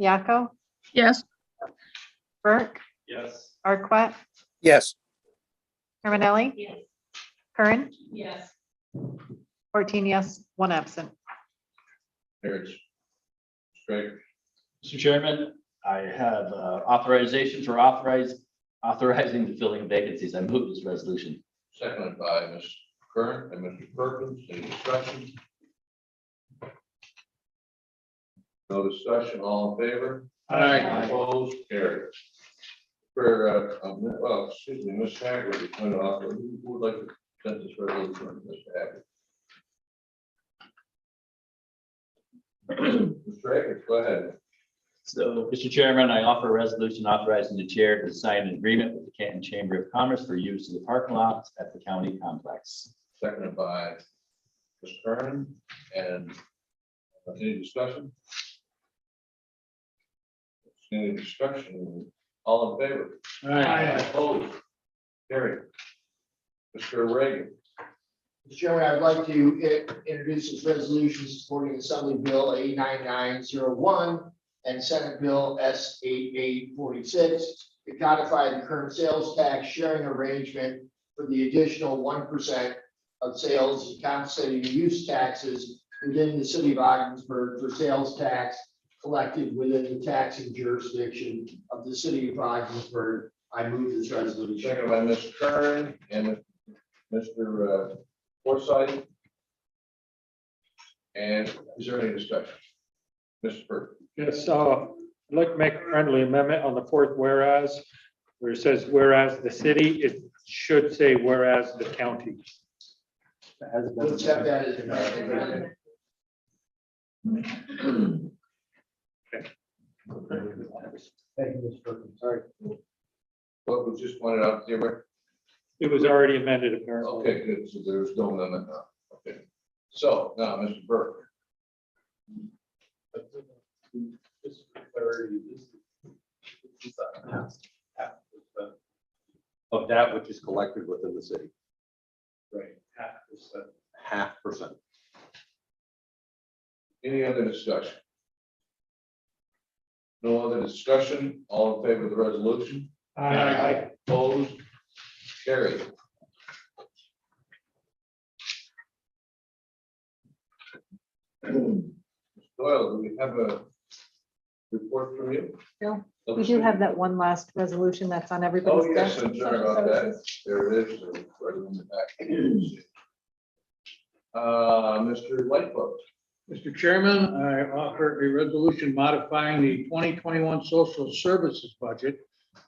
Viaco, yes, Burke, Yes. Arquette, yes, Terminelli, Yes. Curran, Yes. 14 yes, one absent. Carries. Straight. Mr. Chairman, I have authorization for authorizing the filling of vacancies. I move this resolution. Seconded by Ms. Kern and Mr. Perkins. Any discussion? No discussion. All in favor? Aye. Opposed, carried. For, well, excuse me, Ms. Haggard, is going to offer, who would like to present this resolution, Mr. Haggard? Mr. Haggard, go ahead. So, Mr. Chairman, I offer a resolution authorizing the chair to sign an agreement with the Canton Chamber of Commerce for use of the parking lots at the county complex. Seconded by Ms. Curran, and any discussion? Any discussion? All in favor? Aye. Opposed? Carried. Mr. Reagan. Mr. Chairman, I'd like to introduce this resolution supporting Assembly Bill A9901 and Senate Bill S8846 to codify the current sales tax sharing arrangement for the additional 1% of sales compensating use taxes within the city of Ogdensburg for sales tax collected within the taxing jurisdiction of the city of Ogdensburg. I move this resolution. Seconded by Ms. Curran and Mr. Forsythe. And is there any discussion? Mr. Burke. Yes, I'd like to make a friendly amendment on the fourth whereas, where it says whereas the city, it should say whereas the county. Let's have that as an Thank you, Mr. Perkins. Sorry. What was just pointed out to you, Rick? It was already amended apparently. Okay, good. So there's no amendment now. Okay. So now, Mr. Burke. Just for clarity, this is Of that which is collected within the city, right, 0.5%. 0.5%. Any other discussion? No other discussion? All in favor of the resolution? Aye. Opposed? Carried. Doyle, do we have a report from you? Bill, we do have that one last resolution that's on Oh, everybody's yes, desk. I'm sorry about that. There it is. Right in the back. Mr. Lightfoot. Mr. Chairman, I offer a resolution modifying the 2021 social services budget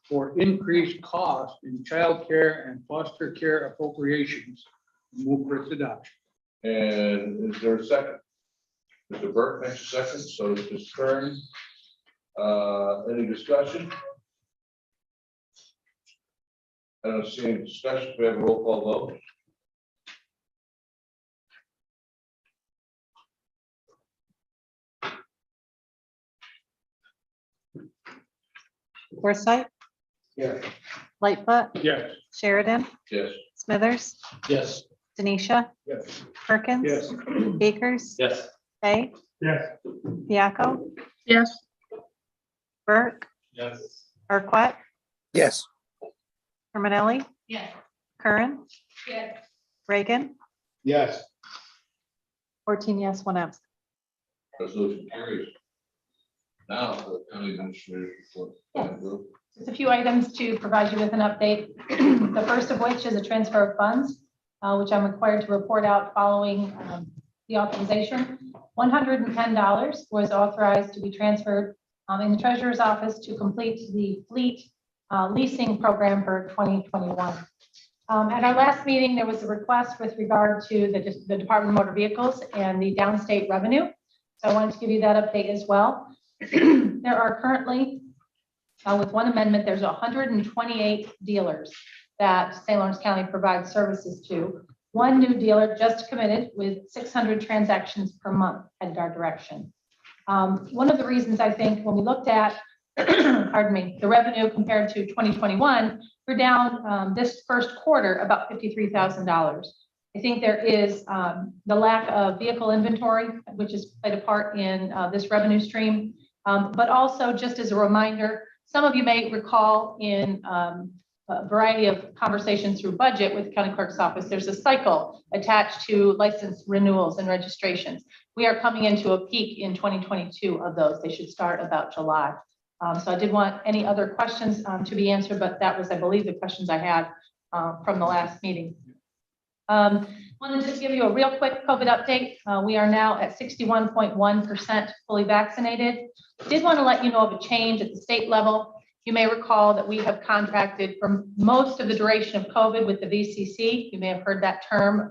for increased cost in child care and foster care appropriations. Move for its adoption. And is there a second? Mr. Burke makes a second, so it's his turn. Any discussion? I don't see any discussion. We have a roll call vote. Forsythe, Yes. Lightfoot, Yes. Sheridan, Yes. Smithers, Yes. Denisha, Yes. Perkins. Yes. Akers, Yes. Hay, Yes. Piaco, Yes. Burke, Yes. Arquette, Yes. Terminelli, Yes. Curran, Yes. Reagan, Yes. 14 yes, 1 absent. Resolution carries. Now, for the county administrator report. Yes. Just a few items to provide you with an update. The first of which is a transfer of funds, which I'm required to report out following the authorization. $110 was authorized to be transferred in the treasurer's office to complete the fleet leasing program for 2021. At our last meeting, there was a request with regard to the Department of Motor Vehicles and the downstate revenue. So I wanted to give you that update as well. There are currently, with one amendment, there's 128 dealers that St. Lawrence County provides services to. One new dealer just committed with 600 transactions per month headed our direction. One of the reasons I think when we looked at, pardon me, the revenue compared to 2021, we're down this first quarter about $53,000. I think there is the lack of vehicle inventory, which has played a part in this revenue stream. But also, just as a reminder, some of you may recall in a variety of conversations through budget with the county clerk's office, there's a cycle attached to license renewals and registrations. We are coming into a peak in 2022 of those. They should start about July. So I did want any other questions to be answered, but that was, I believe, the questions I had from the last meeting. Want to just give you a real quick COVID update. We are now at 61.1% fully vaccinated. Did want to let you know of a change at the state level. You may recall that we have contracted for most of the duration of COVID with the VCC. You may have heard that term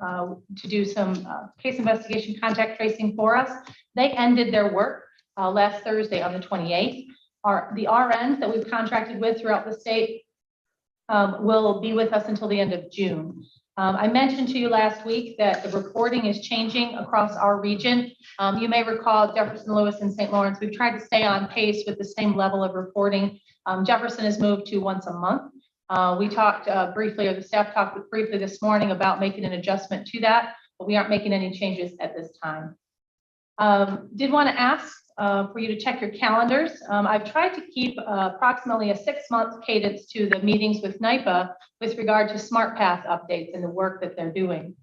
to do some case investigation, contact tracing for us. They ended their work last Thursday on the 28th. The RNs that we've contracted with throughout the state will be with us until the end of June. I mentioned to you last week that the reporting is changing across our region. You may recall Jefferson, Lewis, and St. Lawrence. We've tried to stay on pace with the same level of reporting. Jefferson has moved to once a month. We talked briefly, or the staff talked briefly this morning about making an adjustment to that, but we aren't making any changes at this time. Did want to ask for you to check your calendars. I've tried to keep approximately a 6-month cadence to the meetings with NIPA with regard to Smart Path updates and the work that they're doing.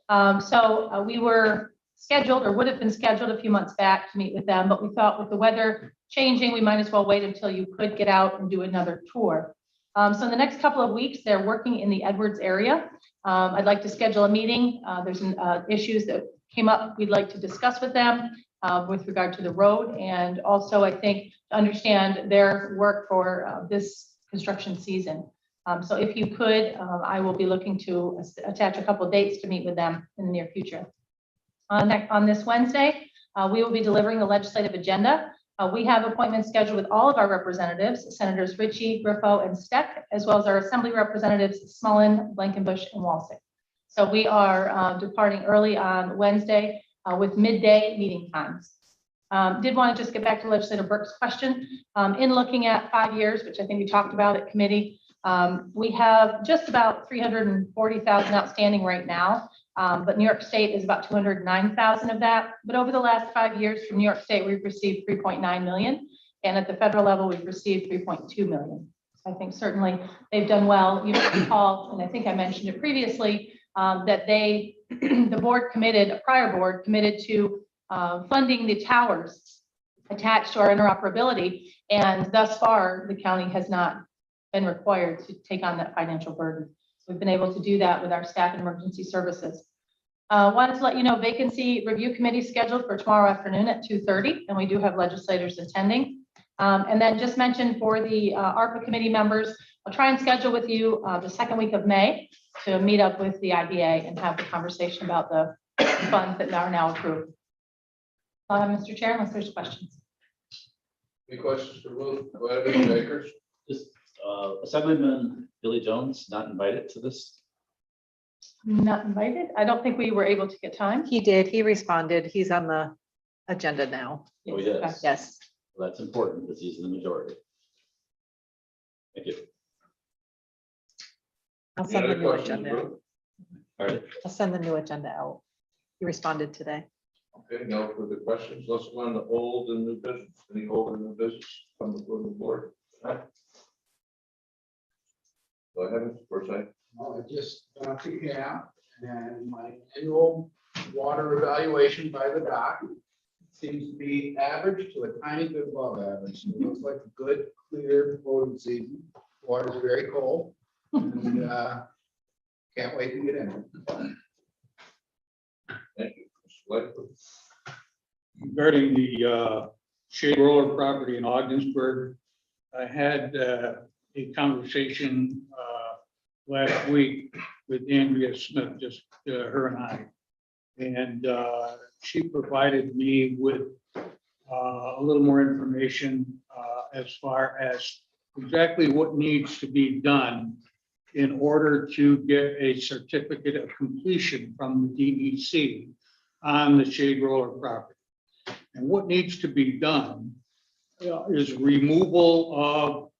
We were scheduled, or would have been scheduled a few months back to meet with them, but we thought with the weather changing, we might as well wait until you could get out and do another tour. So in the next couple of weeks, they're working in the Edwards area. I'd like to schedule a meeting. There's issues that came up we'd like to discuss with them with regard to the road, and also I think to understand their work for this construction season. So if you could, I will be looking to attach a couple of dates to meet with them in the near future. On this Wednesday, we will be delivering the legislative agenda. We have appointments scheduled with all of our representatives, Senators Ritchie, Griffo, and Steck, as well as our Assembly representatives, Smullen, Blankenbush, and Walsick. So we are departing early on Wednesday with midday meeting times. Did want to just get back to Legislator Burke's question. In looking at 5 years, which I think we talked about at committee, we have just about 340,000 outstanding right now. But New York State is about 209,000 of that. But over the last 5 years from New York State, we've received 3.9 million. And at the federal level, we've received 3.2 million. So I think certainly they've done well. You may recall, and I think I mentioned it previously, that the board committed, a prior board committed to funding the towers attached to our interoperability. And thus far, the county has not been required to take on that financial burden. So we've been able to do that with our staff and emergency services. Wanted to let you know vacancy review committee scheduled for tomorrow afternoon at 2:30, and we do have legislators attending. And then just mentioned for the ARPA committee members, I'll try and schedule with you the second week of May to meet up with the IDA and have the conversation about the funds that are now approved. Mr. Chair, unless there's questions. Any questions for Ruth? Go ahead, Mr. Akers. Just Assemblyman Billy Jones not invited to this? Not invited. I don't think we were able to get time. He did. He responded. He's on the agenda now. Oh, he is? Yes. Well, that's important because he's in the majority. Thank you. I'll Any send the other new questions, agenda. Ruth? All right. I'll send the new agenda out. He responded today. Okay, no further questions. Let's go on to old and new business. Any old and new business come before the board? Go ahead, Mr. Forsythe. Well, I just got to camp and my annual water evaluation by the dock seems to be average to a tiny bit above average. It looks like a good, clear floating season. Water is very cold and can't wait to get in it. Thank you. Mr. Lightfoot. Regarding the shade roller property in Ogdensburg, I had a conversation last week with Andrea Smith, just her and I. And she provided me with a little more information as far as exactly what needs to be done in order to get a certificate of completion from the DEC on the shade roller property. And what needs to be done is removal of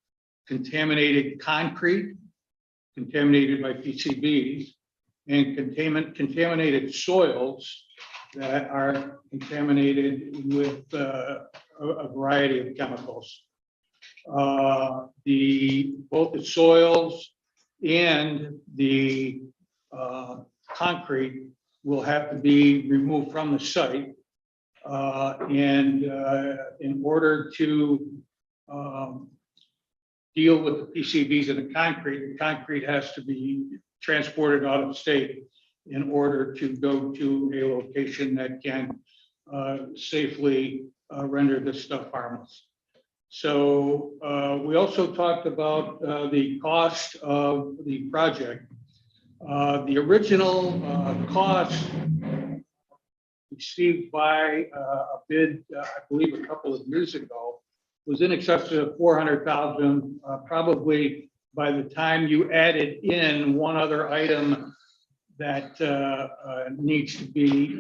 contaminated concrete, contaminated by PCBs, and contaminated soils that are contaminated with a variety of chemicals. Both the soils and the concrete will have to be removed from the site. And in order to deal with the PCBs and the concrete has to be transported out of state. in order to go to a location that can safely render this stuff harmless. So we also talked about the cost of the project. The original cost received by a bid, I believe a couple of years ago, was in excess of 400,000, probably by the time you added in one other item that needs to be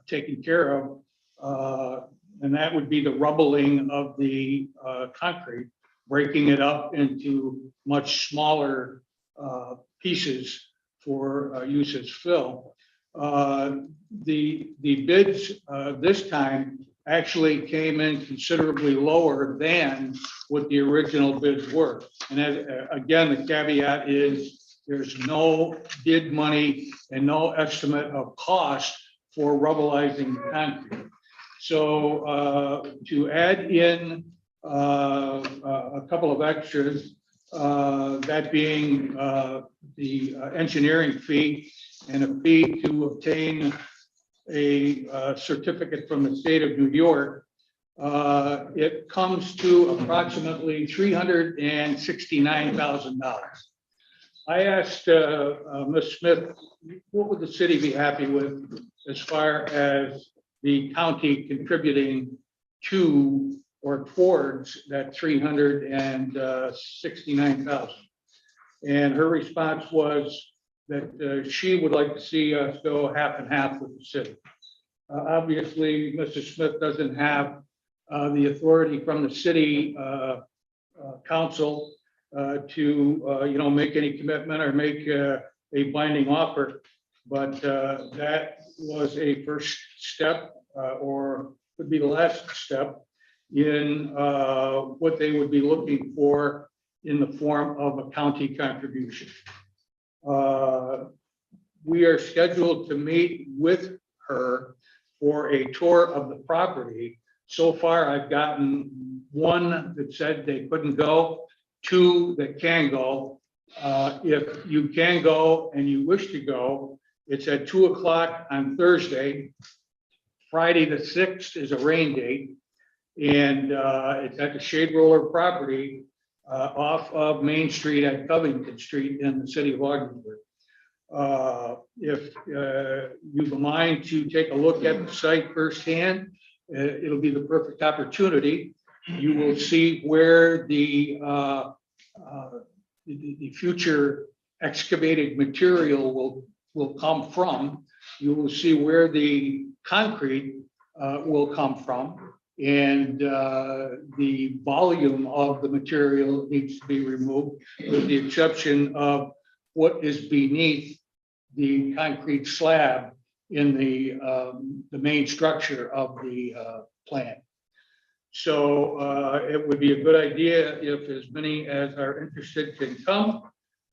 taken care of. And that would be the rubbling of the concrete, breaking it up into much smaller pieces for use as fill. The bids this time actually came in considerably lower than what the original bids were. And again, the caveat is there's no bid money and no estimate of cost for rubbleizing concrete. So to add in a couple of extras, that being the engineering fee and a fee to obtain a certificate from the state of New York, it comes to approximately $369,000. I asked Ms. Smith, what would the city be happy with as far as the county contributing to or towards that $369,000? And her response was that she would like to see us go half and half with the city. Obviously, Mr. Smith doesn't have the authority from the city council to make any commitment or make a binding offer, but that was a first step, or could be the last step in what they would be looking for in the form of a county contribution. We are scheduled to meet with her for a tour of the property. So far, I've gotten one that said they couldn't go, two that can go. If you can go and you wish to go, it's at 2 o'clock on Thursday. Friday the 6th is a rain date, and it's at the Shade Roller property off of Main Street at Covington Street in the city of Augsburg. If you've a mind to take a look at the site firsthand, it'll be the perfect opportunity. You will see where the future excavated material will come from. You will see where the concrete will come from, and the volume of the material needs to be removed, with the exception of what is beneath the concrete slab in the main structure of the plant. So it would be a good idea if as many as are interested can come.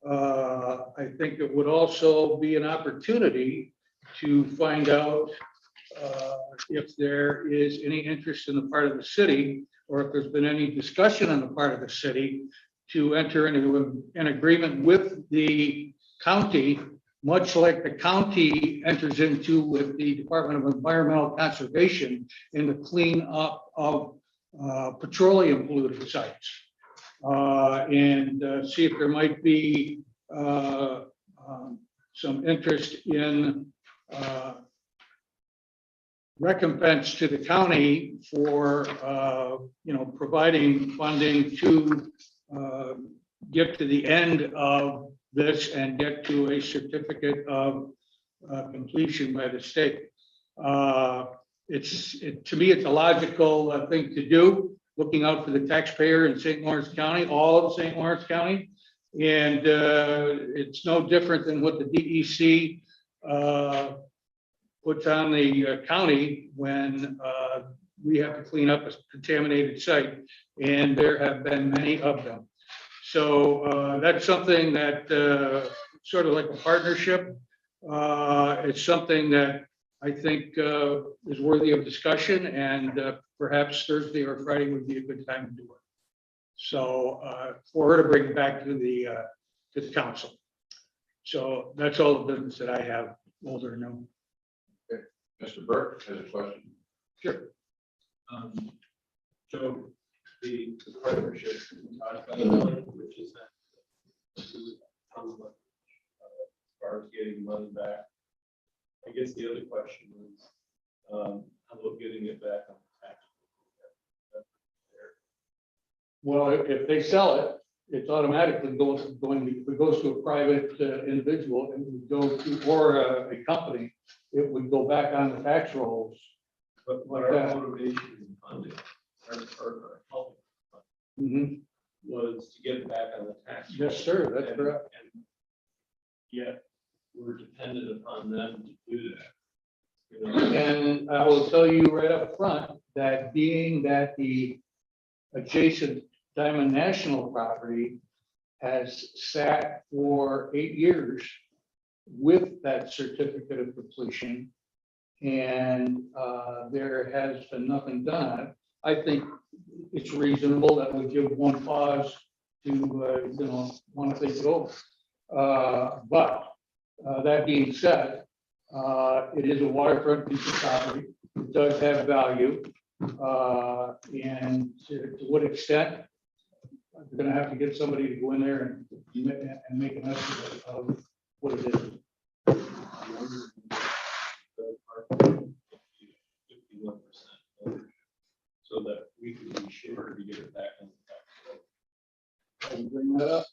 I think it would also be an opportunity to find out if there is any interest in the part of the city, or if there's been any discussion on the part of the city to enter into an agreement with the county, much like the county enters into with the Department of Environmental Conservation in the clean up of petroleum polluted sites, and see if there might be some interest in recompense to the county for providing funding to get to the end of this and get to a certificate of completion by the state. To me, it's a logical thing to do, looking out for the taxpayer in St. Lawrence County, all of St. Lawrence County. And it's no different than what the DEC puts on the county when we have to clean up a contaminated site, and there have been many of them. So that's something that sort of like a partnership. It's something that I think is worthy of discussion, and perhaps Thursday or Friday would be a good time to do it. So for her to bring it back to the council. So that's all the business that I have, old or new. Mr. Burke has a question. Sure. So the partnership, which is that. How much, as far as getting money back. I guess the other question is, how about getting it back on tax? Well, if they sell it, it's automatically if it goes to a private individual, it would go to, or a company, it would go back on the tax rolls. But what our motivation in funding, our help Mhm. was to get it back on the tax. Yes, sir, that's correct. And yet, we're dependent upon them to do that. You know? And I will tell you right up front that being that the adjacent Diamond National property has sat for 8 years with that certificate of completion, and there has been nothing done on it. I think it's reasonable that we give one pause to, want to think it over. But that being said, it is a waterfront piece of property. It does have value. And to what extent, we're going to have to get somebody to go in there and make an estimate of what it is. 51%, so that we can be sure to get it back on the tax roll. Can you bring that up?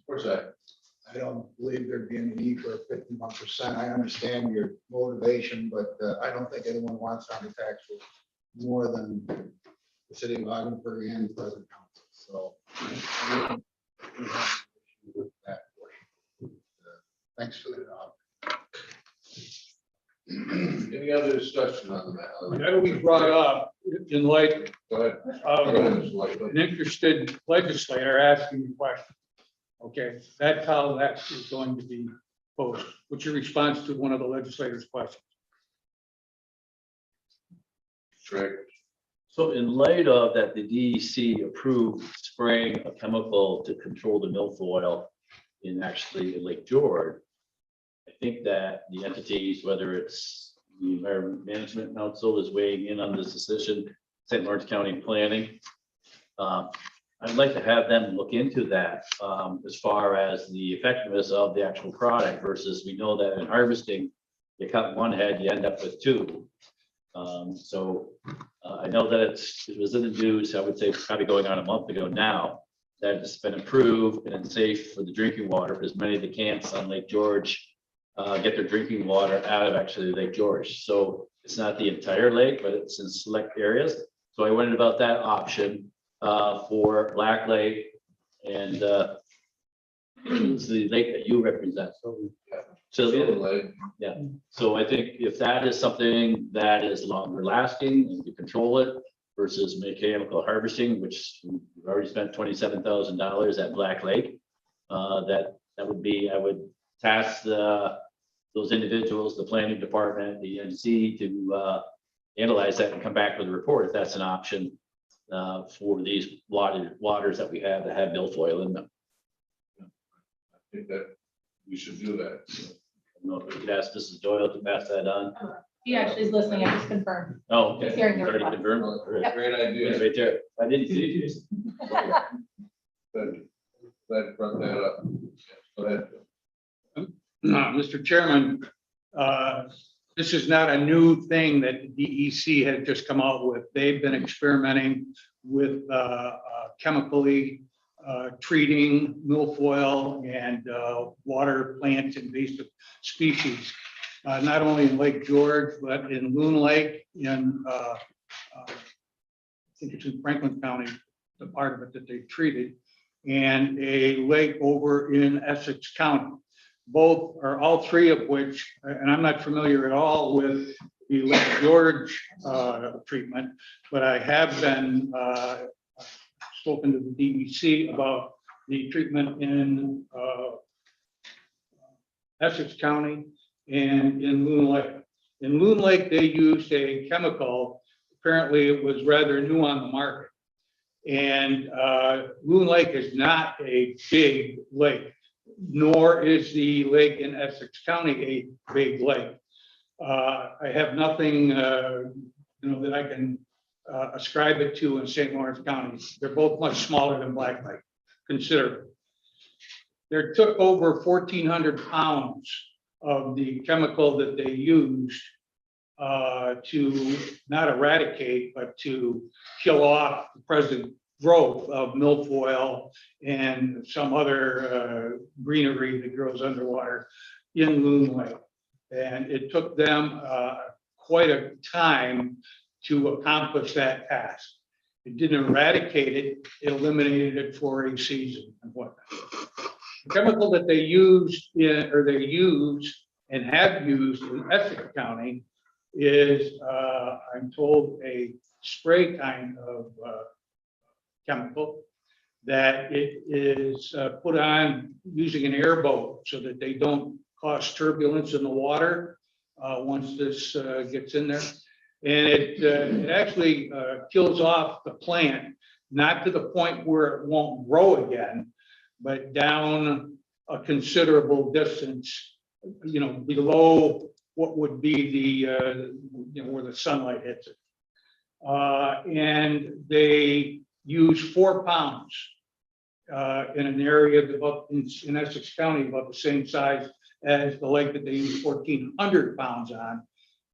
Where's that? I don't believe thered be any need for 51%. I understand your motivation, but I don't think anyone wants on the tax roll more than the city of Ogdenburg and the present council. So with that portion. Thanks for that. Any other discussion on that? That we brought up in light Go ahead. of Go ahead, Mr. White. an interested legislator asking a question. Okay, that's how that is going to be posed. What's your response to one of the legislators' questions? So in light of that, the DEC approved spraying a chemical to control the milfoil in Lake George. I think that the entities, whether it's the Environment Management Council is weighing in on this decision, St. Lawrence County Planning. I'd like to have them look into that as far as the effectiveness of the actual product versus we know that in harvesting, you cut one head, you end up with two. I know that it was in the news, I would say probably going on a month ago now, that it's been approved and it's safe for the drinking water because many of the camps on Lake George get their drinking water out of actually Lake George. So it's not the entire lake, but it's in select areas. So I wondered about that option for Black Lake and it's the lake that you represent. Yeah. So I think if that is something that is longer lasting and you control it versus mechanical harvesting, which we've already spent $27,000 at Black Lake, that would be, I would task those individuals, the planning department, the NC to analyze that and come back with a report if that's an option for these waters that we have that have milfoil in them. I think that we should do that. I don't know if we could ask Mrs. Doyle to pass that on. He actually is listening. I just confirmed. Oh, okay. He's hearing the Already report. confirmed? All right. Great idea. Right there. I didn't see it. Jason. Good. Glad you brought that up. Go ahead. Mr. Chairman, this is not a new thing that the DEC had just come out with. They've been experimenting with chemically treating milfoil and water plant invasive species, not only in Lake George, but in Loon Lake, in I think it's in Franklin County, the part of it that they treated, and a lake over in Essex County. Both, or all three of which, and I'm not familiar at all with the Lake George treatment, but I have been spoken to the DEC about the treatment in Essex County and in Loon Lake. In Loon Lake, they used a chemical. Apparently, it was rather new on the market. And Loon Lake is not a big lake, nor is the lake in Essex County a big lake. I have nothing, that I can ascribe it to in St. Lawrence County. They're both much smaller than Black Lake, considerably. There took over 1,400 pounds of the chemical that they used to not eradicate, but to kill off the present growth of milfoil and some other greenery that grows underwater in Loon Lake. And it took them quite a time to accomplish that task. It didn't eradicate it, it eliminated it for a season and whatnot. The chemical that they used they use and have used in Essex County is, I'm told, a spray kind of chemical that it is put on using an airboat so that they don't cause turbulence in the water once this gets in there. And it actually kills off the plant, not to the point where it won't grow again, but down a considerable distance, below what would be the, where the sunlight hits it. And they use 4 pounds in an area in Essex County about the same size as the lake that they use 1,400 pounds on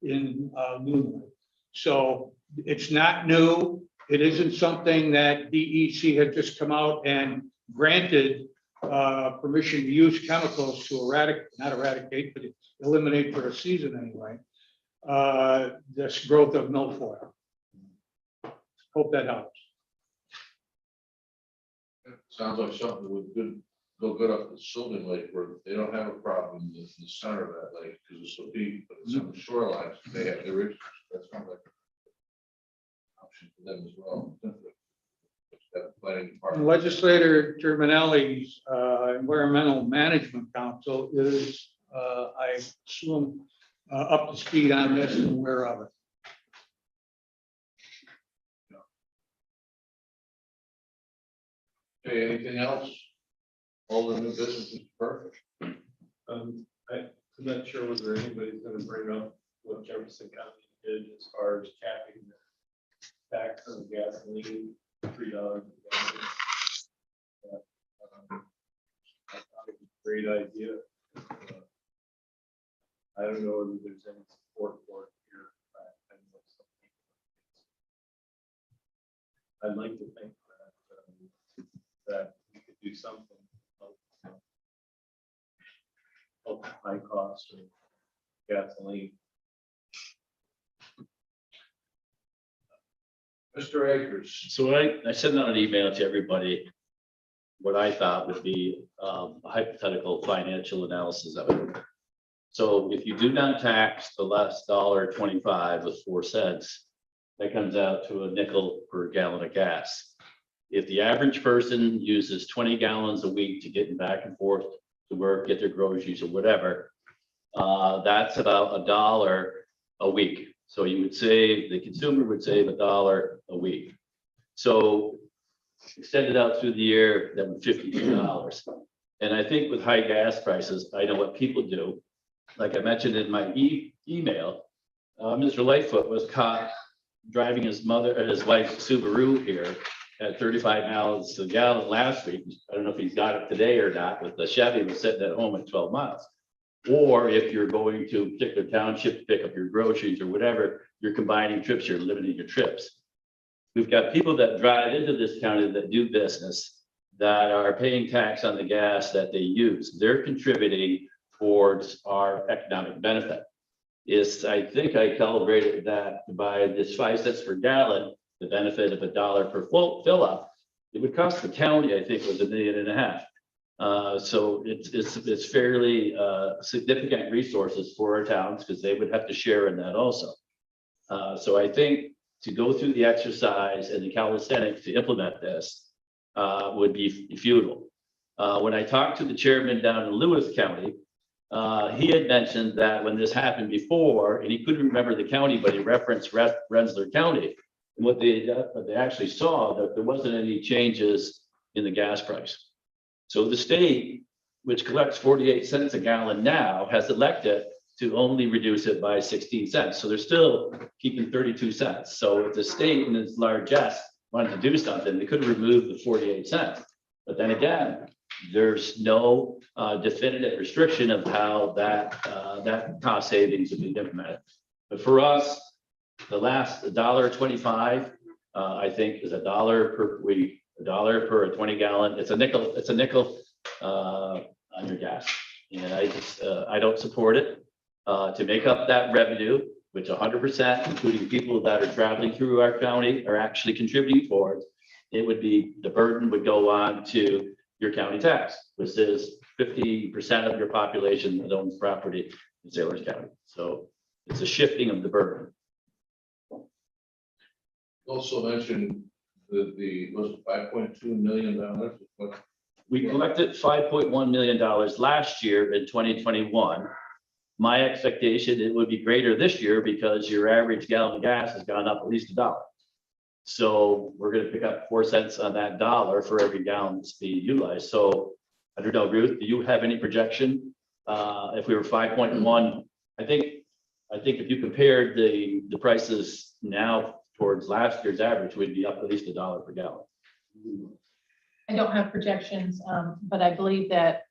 in Loon Lake. So it's not new. It isn't something that DEC had just come out and granted permission to use chemicals to not eradicate, but eliminate for a season anyway, this growth of milfoil. Hope that helps. Sounds like something that would go good up the Sylvan Lake where they don't have a problem in the center of that lake because it's so deep, but it's on the shorelines, they have their issues. That's kind of like an option for them as well. Legislator Germinelli's Environmental Management Council is, I assume, up to speed on this and aware of it. Okay, anything else? All the new business is perfect. I'm not sure whether anybody's gonna bring up what Jefferson County did as far as capping the tax on gasoline, $3. I thought it was a great idea. I don't know whether there's any support for it here. I'd like to think that we could do something. High cost of gasoline. Mr. Akers. So I sent out an email to everybody, what I thought would be a hypothetical financial analysis of it. So if you do not tax the last $1.25 with 4 cents, that comes out to a nickel per gallon of gas. If the average person uses 20 gallons a week to get back and forth to work, get their groceries or whatever, that's about $1 a week. So you would save, the consumer would save $1 a week. So extend it out through the year, that would $52. And I think with high gas prices, I know what people do. Like I mentioned in my email, Mr. Lightfoot was caught driving his wife's Subaru here at 35 miles a gallon last week. I don't know if he's got it today or not, but the Chevy was sitting at home at 12 miles. Or if you're going to a particular township to pick up your groceries or whatever, you're combining trips, you're limiting your trips. We've got people that drive into this county that do business that are paying tax on the gas that they use. They're contributing towards our economic benefit. I think I calibrated that by this 5 cents per gallon, the benefit of $1 per fill up. It would cost the county, I think, was $1.5 million. So it's fairly significant resources for our towns because they would have to share in that also. So I think to go through the exercise and the calisthenics to implement this would be futile. When I talked to the chairman down in Lewis County, he had mentioned that when this happened before, and he couldn't remember the county, but he referenced Rensselaer County. And what they actually saw, that there wasn't any changes in the gas price. So the state, which collects 48 cents a gallon now, has elected to only reduce it by 16 cents. So they're still keeping 32 cents. So if the state and its largesse wanted to do something, they could have removed the 48 cents. But then again, there's no definitive restriction of how that cost savings would be implemented. But for us, the last $1.25, I think, is $1 per week, $1 per 20 gallon. It's a nickel on your gas. And I don't support it. To make up that revenue, which 100%, including people that are traveling through our county, are actually contributing towards, it would be, the burden would go on to your county tax, which is 50% of your population that owns property in St. Lawrence County. So it's a shifting of the burden. Also mentioned the was it $5.2 million? We collected $5.1 million last year in 2021. My expectation, it would be greater this year because your average gallon of gas has gone up at least $1. So we're going to pick up 4 cents on that dollar for every gallon that's being utilized. So I don't know, Ruth, do you have any projection? If we were 5.1, I think if you compared the prices now towards last year's average, we'd be up at least $1 per gallon. I don't have projections, but I believe that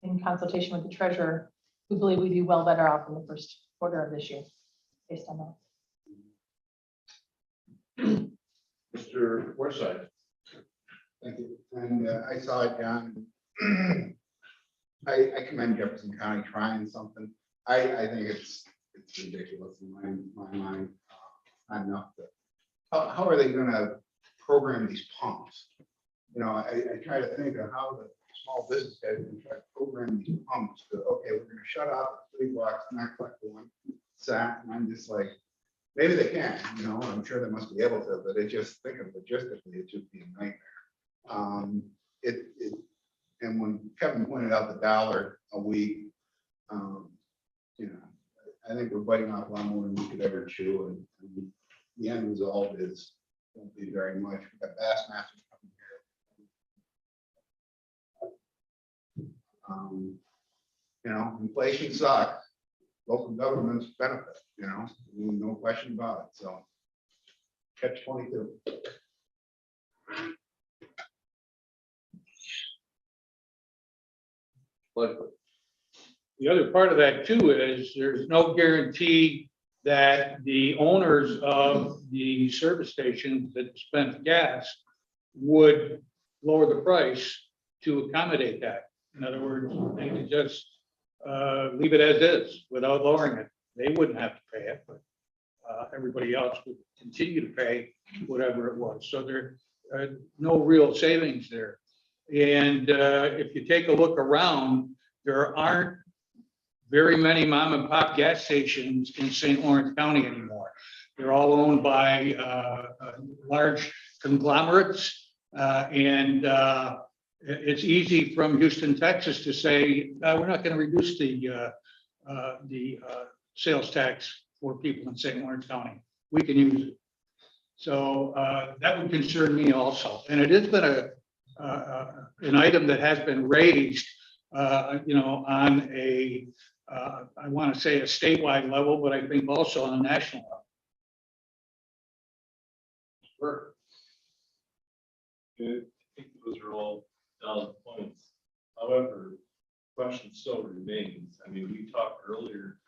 in consultation with the treasurer, we believe we'd be well better off in the first quarter of this year, based on that. Mr. Forsyth. Thank you. And I saw it, John. I commend Jefferson County trying something. I think it's ridiculous in my mind. Not enough to, how are they gonna program these pumps? You know, I try to think of how the small business guys can try to program these pumps to, okay, we're gonna shut off the 3 blocks, not collect the 1 cent. And I'm just like, maybe they can, you know, I'm sure they must be able to, but it just, think of logistically, it should be a nightmare. And when Kevin pointed out the $1 a week, you know, I think we're biting off a lot more than we could ever chew, and the end result is won't be very much. We've got Bassmasters coming here. You know, inflation sucks. Local governments benefit, you know, no question about it. So catch 22. The other part of that too is there's no guarantee that the owners of the service stations that dispense gas would lower the price to accommodate that. In other words, they could just leave it as is without lowering it. They wouldn't have to pay it, but everybody else would continue to pay whatever it was. So there no real savings there. And if you take a look around, there aren't very many mom and pop gas stations in St. Lawrence County anymore. They're all owned by large conglomerates, and it's easy from Houston, Texas to say, we're not going to reduce the sales tax for people in St. Lawrence County. We can use it. So that would concern me also. And it has been an item that has been raised, you know, on a, I want to say a statewide level, but I think also on a national level. Sure. I think those are all valid points. However, the question still remains. I mean, we talked earlier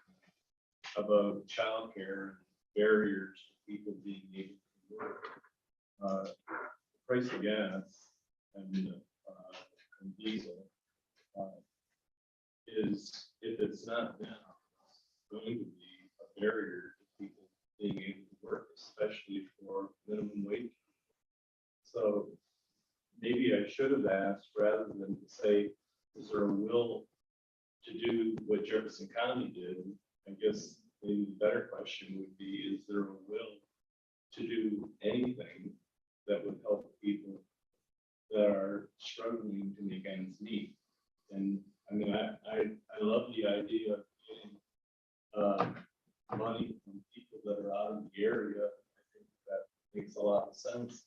about childcare barriers to people being able to work. The price of gas and diesel is, if it's not now, going to be a barrier to people being able to work, especially for minimum wage. So maybe I should have asked, rather than to say, is there a will to do what Jefferson County did? I guess maybe the better question would be, is there a will to do anything that would help people that are struggling to make ends meet? And I mean, I love the idea of getting money from people that are out of the area. I think that makes a lot of sense.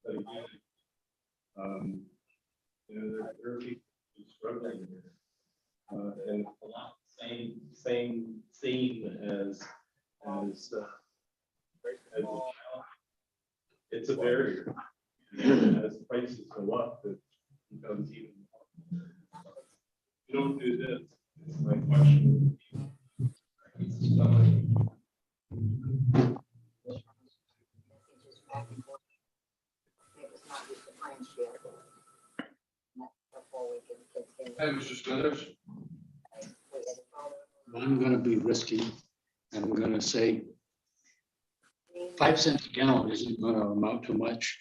But again, there are people who are struggling here. And a lot same theme as it's a barrier. And as prices go up, it becomes even more. You don't do this. My question would be, Hey, Mr. Smithers. I'm gonna be risky. I'm gonna say 5 cents a gallon isn't gonna amount to much.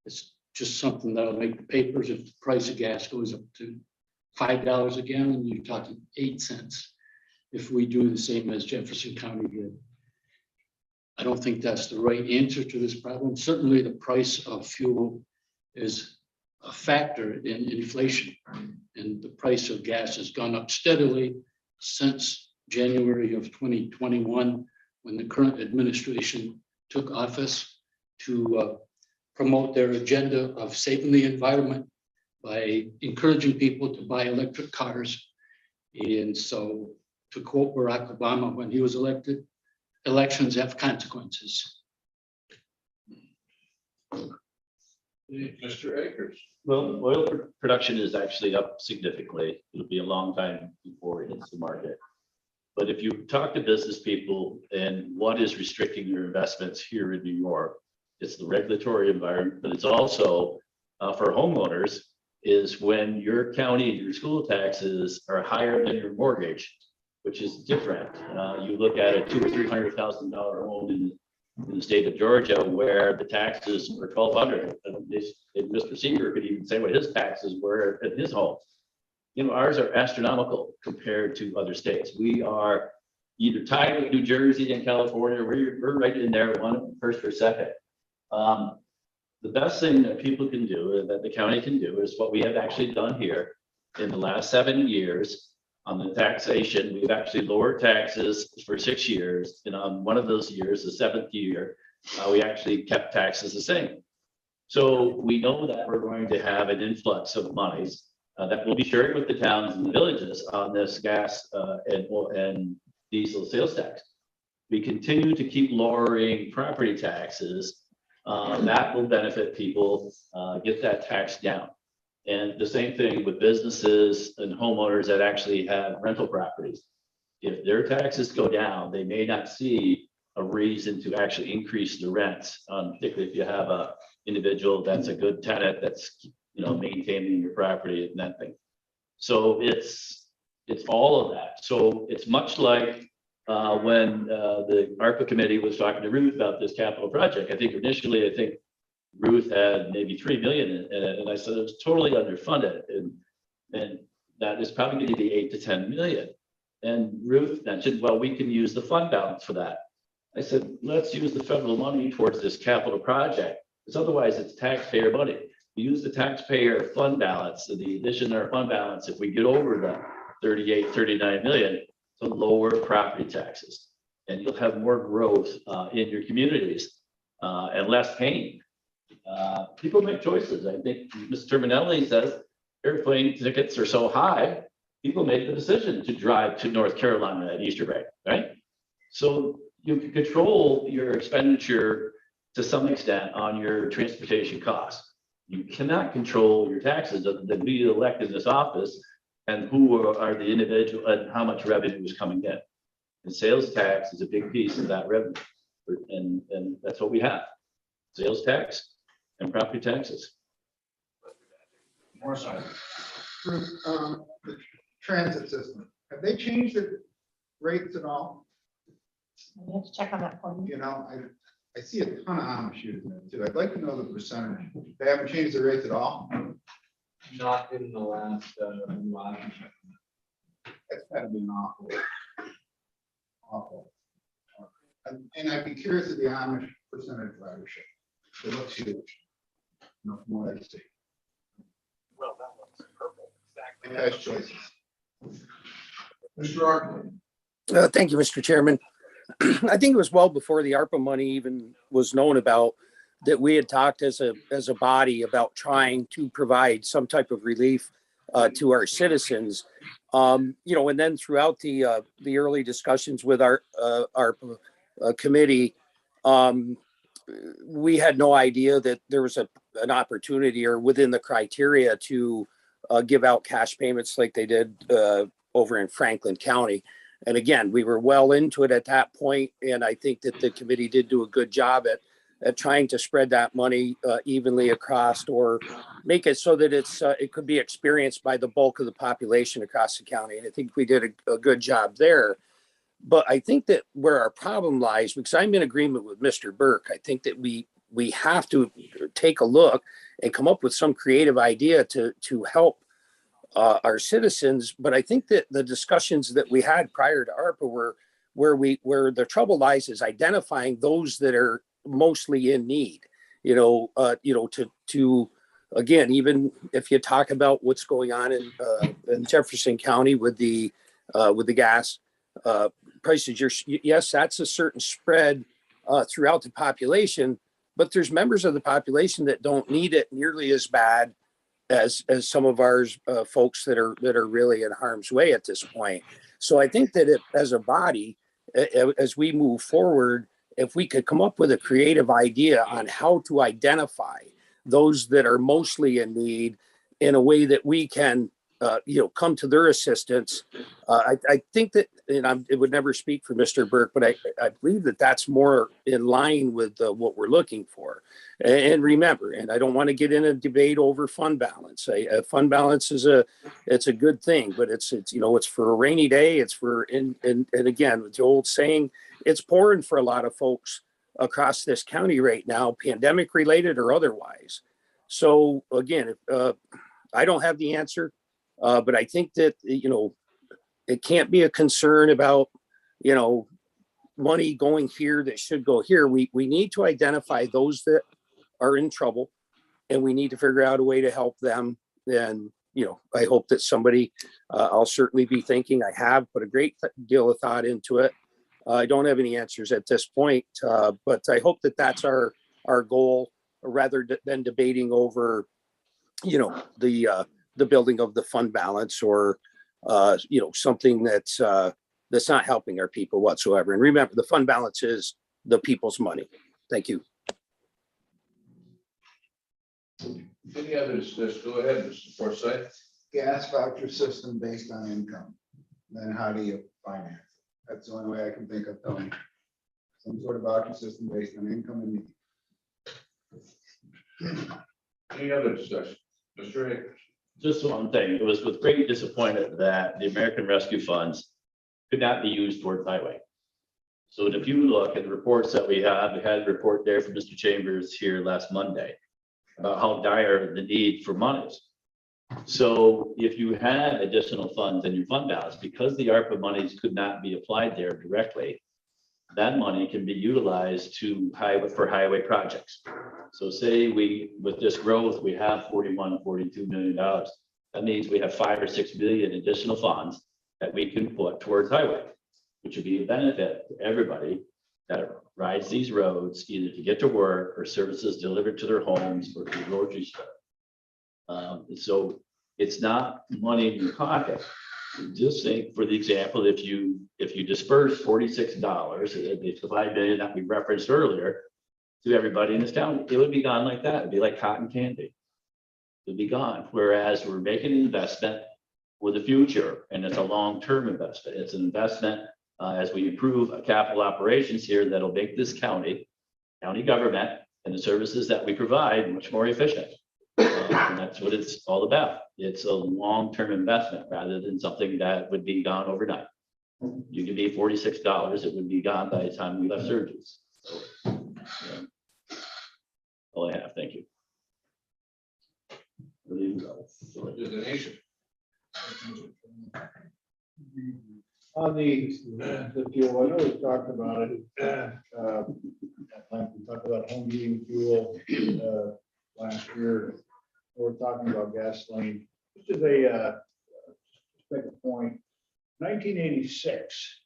It's just something that'll make the papers. If the price of gas goes up to $5 a gallon, you're talking 8 cents. If we do the same as Jefferson County did. I don't think that's the right answer to this problem. Certainly the price of fuel is a factor in inflation. And the price of gas has gone up steadily since January of 2021, when the current administration took office to promote their agenda of saving the environment by encouraging people to buy electric cars. And so, to quote Barack Obama when he was elected, elections have consequences. Mr. Akers. Well, oil production is actually up significantly. It'll be a long time before it hits the market. But if you talk to business people and what is restricting your investments here in New York, it's the regulatory environment, but it's also for homeowners is when your county and your school taxes are higher than your mortgage, which is different. You look at a $200,000 or $300,000 home in the state of Georgia, where the taxes were $1,200. And Mr. Seeger could even say what his taxes were at his home. You know, ours are astronomical compared to other states. We are either tied with New Jersey and California, we're right in there, one first or second. The best thing that people can do, that the county can do, is what we have actually done here in the last 7 years. On the taxation, we've actually lowered taxes for 6 years. And on one of those years, the 7th year, we actually kept taxes the same. So we know that we're going to have an influx of monies that we'll be sharing with the towns and the villages on this gas and diesel sales tax. We continue to keep lowering property taxes. That will benefit people, get that tax down. And the same thing with businesses and homeowners that actually have rental properties. If their taxes go down, they may not see a reason to actually increase the rents, particularly if you have a individual that's a good tenant that's, you know, maintaining your property and that thing. So it's all of that. So it's much like when the ARPA committee was talking to Ruth about this capital project. I think initially, Ruth had maybe 3 million in it, and I said it was totally underfunded, and that is probably going to be 8 to 10 million. And Ruth mentioned, well, we can use the fund balance for that. I said, let's use the federal money towards this capital project, because otherwise it's taxpayer money. We use the taxpayer fund balance, so the addition to our fund balance, if we get over the 38, 39 million, to lower property taxes, and you'll have more growth in your communities and less pain. People make choices. I think Mr. Terminelli says airplane tickets are so high, people make the decision to drive to North Carolina at Easter break, right? So you can control your expenditure to some extent on your transportation costs. You cannot control your taxes that we elect in this office and who are the individual and how much revenue is coming in. And sales tax is a big piece of that revenue. And that's what we have. Sales tax and property taxes. More side. The transit system, have they changed the rates at all? You have to check on that for me. You know, I see a ton of Amish using it too. I'd like to know the percentage. They haven't changed the rates at all? not in the last, That's gotta be an awful. And I'd be curious of the Amish percentage ridership. It looks huge. No, from what I see. Well, that looks purple, exactly. It has choices. Mr. Arkin. Thank you, Mr. Chairman. I think it was well before the ARPA money even was known about, that we had talked as a body about trying to provide some type of relief to our citizens. And then throughout the early discussions with our committee, we had no idea that there was an opportunity or within the criteria to give out cash payments like they did over in Franklin County. And again, we were well into it at that point, and I think that the committee did do a good job at trying to spread that money evenly across, or make it so that it could be experienced by the bulk of the population across the county. And I think we did a good job there. But I think that where our problem lies, because I'm in agreement with Mr. Burke, I think that we have to take a look and come up with some creative idea to help our citizens. But I think that the discussions that we had prior to ARPA were where the trouble lies is identifying those that are mostly in need. To again, even if you talk about what's going on in Jefferson County with the gas prices, yes, that's a certain spread throughout the population, but there's members of the population that don't need it nearly as bad as some of our folks that are really in harm's way at this point. So I think that as a body, as we move forward, if we could come up with a creative idea on how to identify those that are mostly in need in a way that we can come to their assistance. I think that, and it would never speak for Mr. Burke, but I believe that that's more in line with what we're looking for. And remember, and I don't want to get in a debate over fund balance. A fund balance it's a good thing, but it's for a rainy day. It's and again, with the old saying, it's pouring for a lot of folks across this county right now, pandemic related or otherwise. So again, I don't have the answer. But I think that, it can't be a concern about, money going here that should go here. We need to identify those that are in trouble, and we need to figure out a way to help them. And, I hope that somebody, I'll certainly be thinking, I have put a great deal of thought into it. I don't have any answers at this point, but I hope that that's our goal, rather than debating over, the building of the fund balance or something that's not helping our people whatsoever. And remember, the fund balance is the people's money. Thank you. Any other discussion? Go ahead, Mr. Forsyth. Gas voucher system based on income. Then how do you finance it? That's the only way I can think of, Tony. Some sort of voucher system based on income and need. Any other discussion? Mr. Akers. Just one thing, it was with great disappointment that the American Rescue Funds could not be used towards highway. So if you look at the reports that we had a report there from Mr. Chambers here last Monday about how dire the need for money is. So if you had additional funds in your fund balance, because the ARPA monies could not be applied there directly, that money can be utilized for highway projects. So say with this growth, we have $42 million. That means we have 5 or 6 billion additional funds that we can put towards highway, which would be a benefit to everybody that rides these roads, either to get to work or services delivered to their homes or to the grocery store. So it's not money in your pocket. Just think, for the example, if you disperse $46, the 5 billion that we referenced earlier, to everybody in this town, it would be gone like that. It'd be like cotton candy. It'd be gone. Whereas we're making an investment for the future, and it's a long-term investment. It's an investment as we improve capital operations here that'll make this county government and the services that we provide much more efficient. And that's what it's all about. It's a long-term investment rather than something that would be gone overnight. You give me $46, it would be gone by the time we left Surgeons. So, all I have. Thank you. The nation. On the fuel, I know we talked about it. We talked about home heating fuel last year. We're talking about gasoline. Just as a make a point, 1986,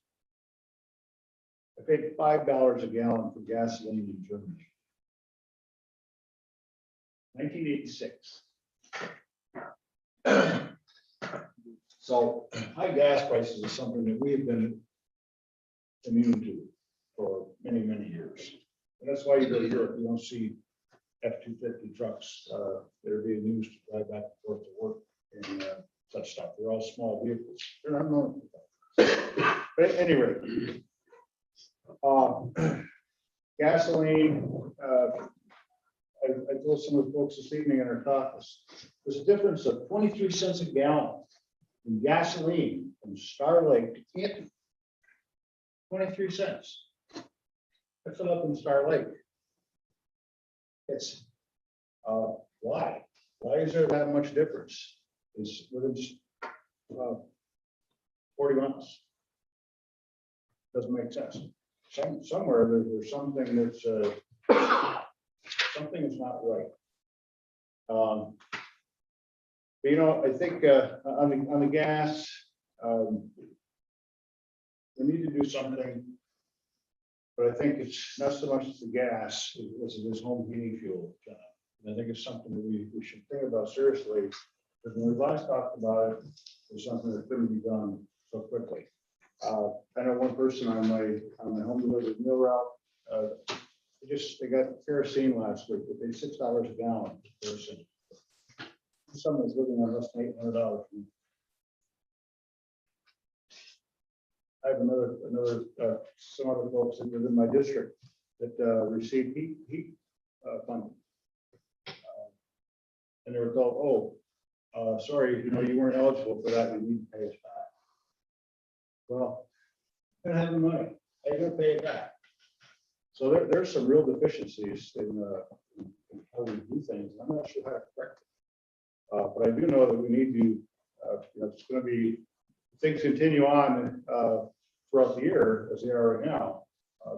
the paid $5 a gallon for gasoline in Germany. 1986. So high gas prices is something that we have been immune to for many, many years. And that's why you go to Europe, you don't see F-250 trucks that are being used to drive back and forth to work and such stuff. They're all small vehicles. They're not known. But at any rate, gasoline, I told some of the folks this evening in our caucus, there's a difference of 23 cents a gallon in gasoline from Star Lake to Canton. 23 cents. I fill up in Star Lake. It's why? Why is there that much difference? It's within 40 miles. Doesn't make sense. Somewhere there's something that's something is not right. But, you know, I think on the gas, we need to do something. But I think it's not so much as the gas as it is home heating fuel. And I think it's something that we should think about seriously. Because when we last talked about it, it was something that couldn't be done so quickly. I know one person on my home delivered meal route. They got kerosene last week, but they $6 a gallon per person. Someone's living on less than $800. I have some other folks that live in my district that receive heat funding. And they were told, oh, sorry, you know, you weren't eligible for that, you need to pay us back. Well, I don't have the money. How are you gonna pay it back? So there's some real deficiencies in how we do things. I'm not sure how to correct it. But I do know that we need to, you know, it's gonna be, things continue on throughout the year as they are right now.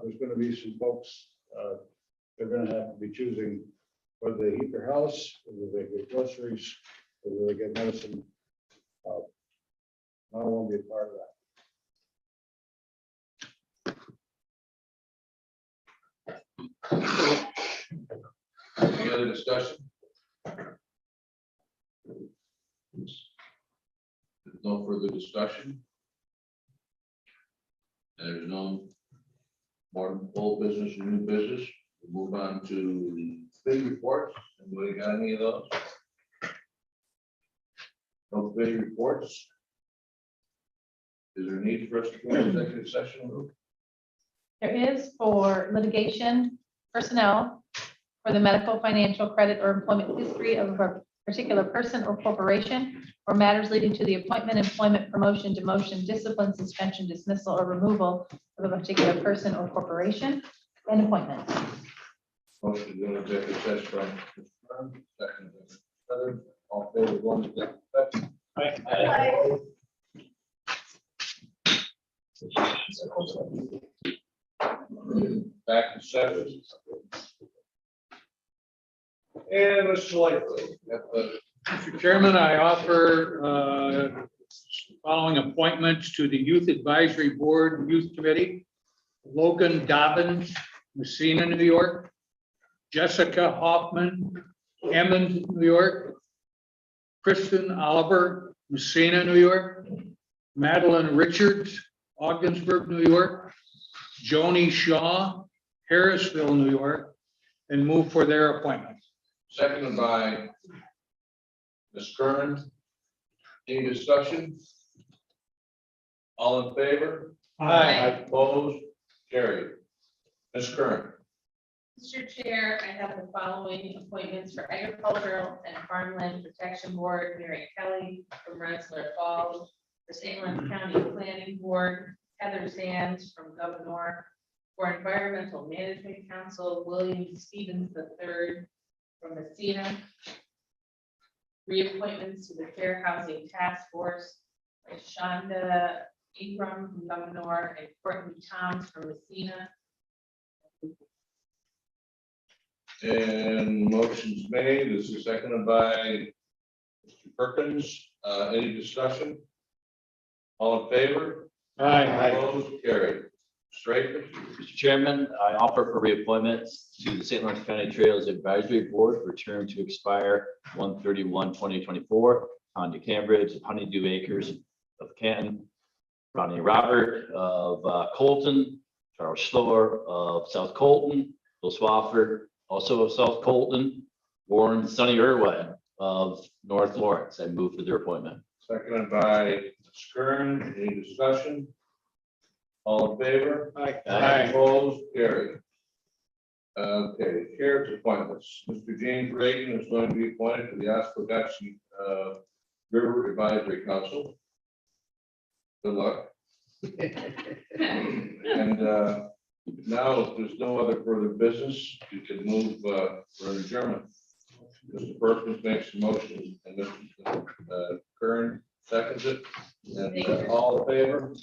There's gonna be some folks, they're gonna have to be choosing whether they heat their house, whether they get groceries, whether they get medicine. I don't want to be a part of that. Any other discussion? There's no further discussion. There's no more old business and new business. We'll move on to the big reports. Anybody got any of those? No big reports. Is there a need for us to go into executive session? There is for litigation, personnel, for the medical, financial, credit, or employment history of a particular person or corporation, or matters leading to the appointment, employment, promotion, demotion, discipline, suspension, dismissal, or removal of a particular person or corporation, and appointment. Motion to go into executive session from Mr. Brown, second. Heather, all in favor of going to executive session? Back to session. And Mr. Lightfoot. Mr. Chairman, I offer following appointments to the Youth Advisory Board Youth Committee. Logan Dobbins, Messina, New York. Jessica Hoffman, Emmons, New York. Kristen Oliver, Messina, New York. Madeline Richards, Ogdensburg, New York. Joni Shaw, Harrisville, New York, and move for their appointments. Seconded by Ms. Curran. Any discussion? All in favor? Aye. Opposed? Carried. Ms. Curran. Mr. Chair, I have the following appointments for Agricultural and Farmland Protection Board: Mary Kelly from Rensselaer Falls; for St. Lawrence County Planning Board, Heather Sands from Governor; for Environmental Management Council, William Stevens III from Messina; reappointments to the Fair Housing Task Force, by Shonda Ingram from Governor and Courtney Toms from Messina. And motion's made. This is seconded by Mr. Perkins. Any discussion? All in favor? Aye. Opposed? Carried. Straker. Mr. Chairman, I offer for reappointments to the St. Lawrence County Trails Advisory Board for term to expire 1/31/2024. On to Cambridge, Honeydew Acres of Canton, Ronnie Robert of Colton, Charles Schloer of South Colton, Bill Swafford, also of South Colton, Warren Sonny Irwin of North Lawrence. I move for their appointment. Seconded by Kern. Any discussion? All in favor? Aye. Opposed? Carried. Okay, chair's appointments. Mr. James Reagan is going to be appointed to the Oscogatchee River Advisory Council. Good luck. And now, if there's no other further business, you can move for an adjournment. Mr. Perkins makes the motion and Mr. Kern seconds it. And all in favor?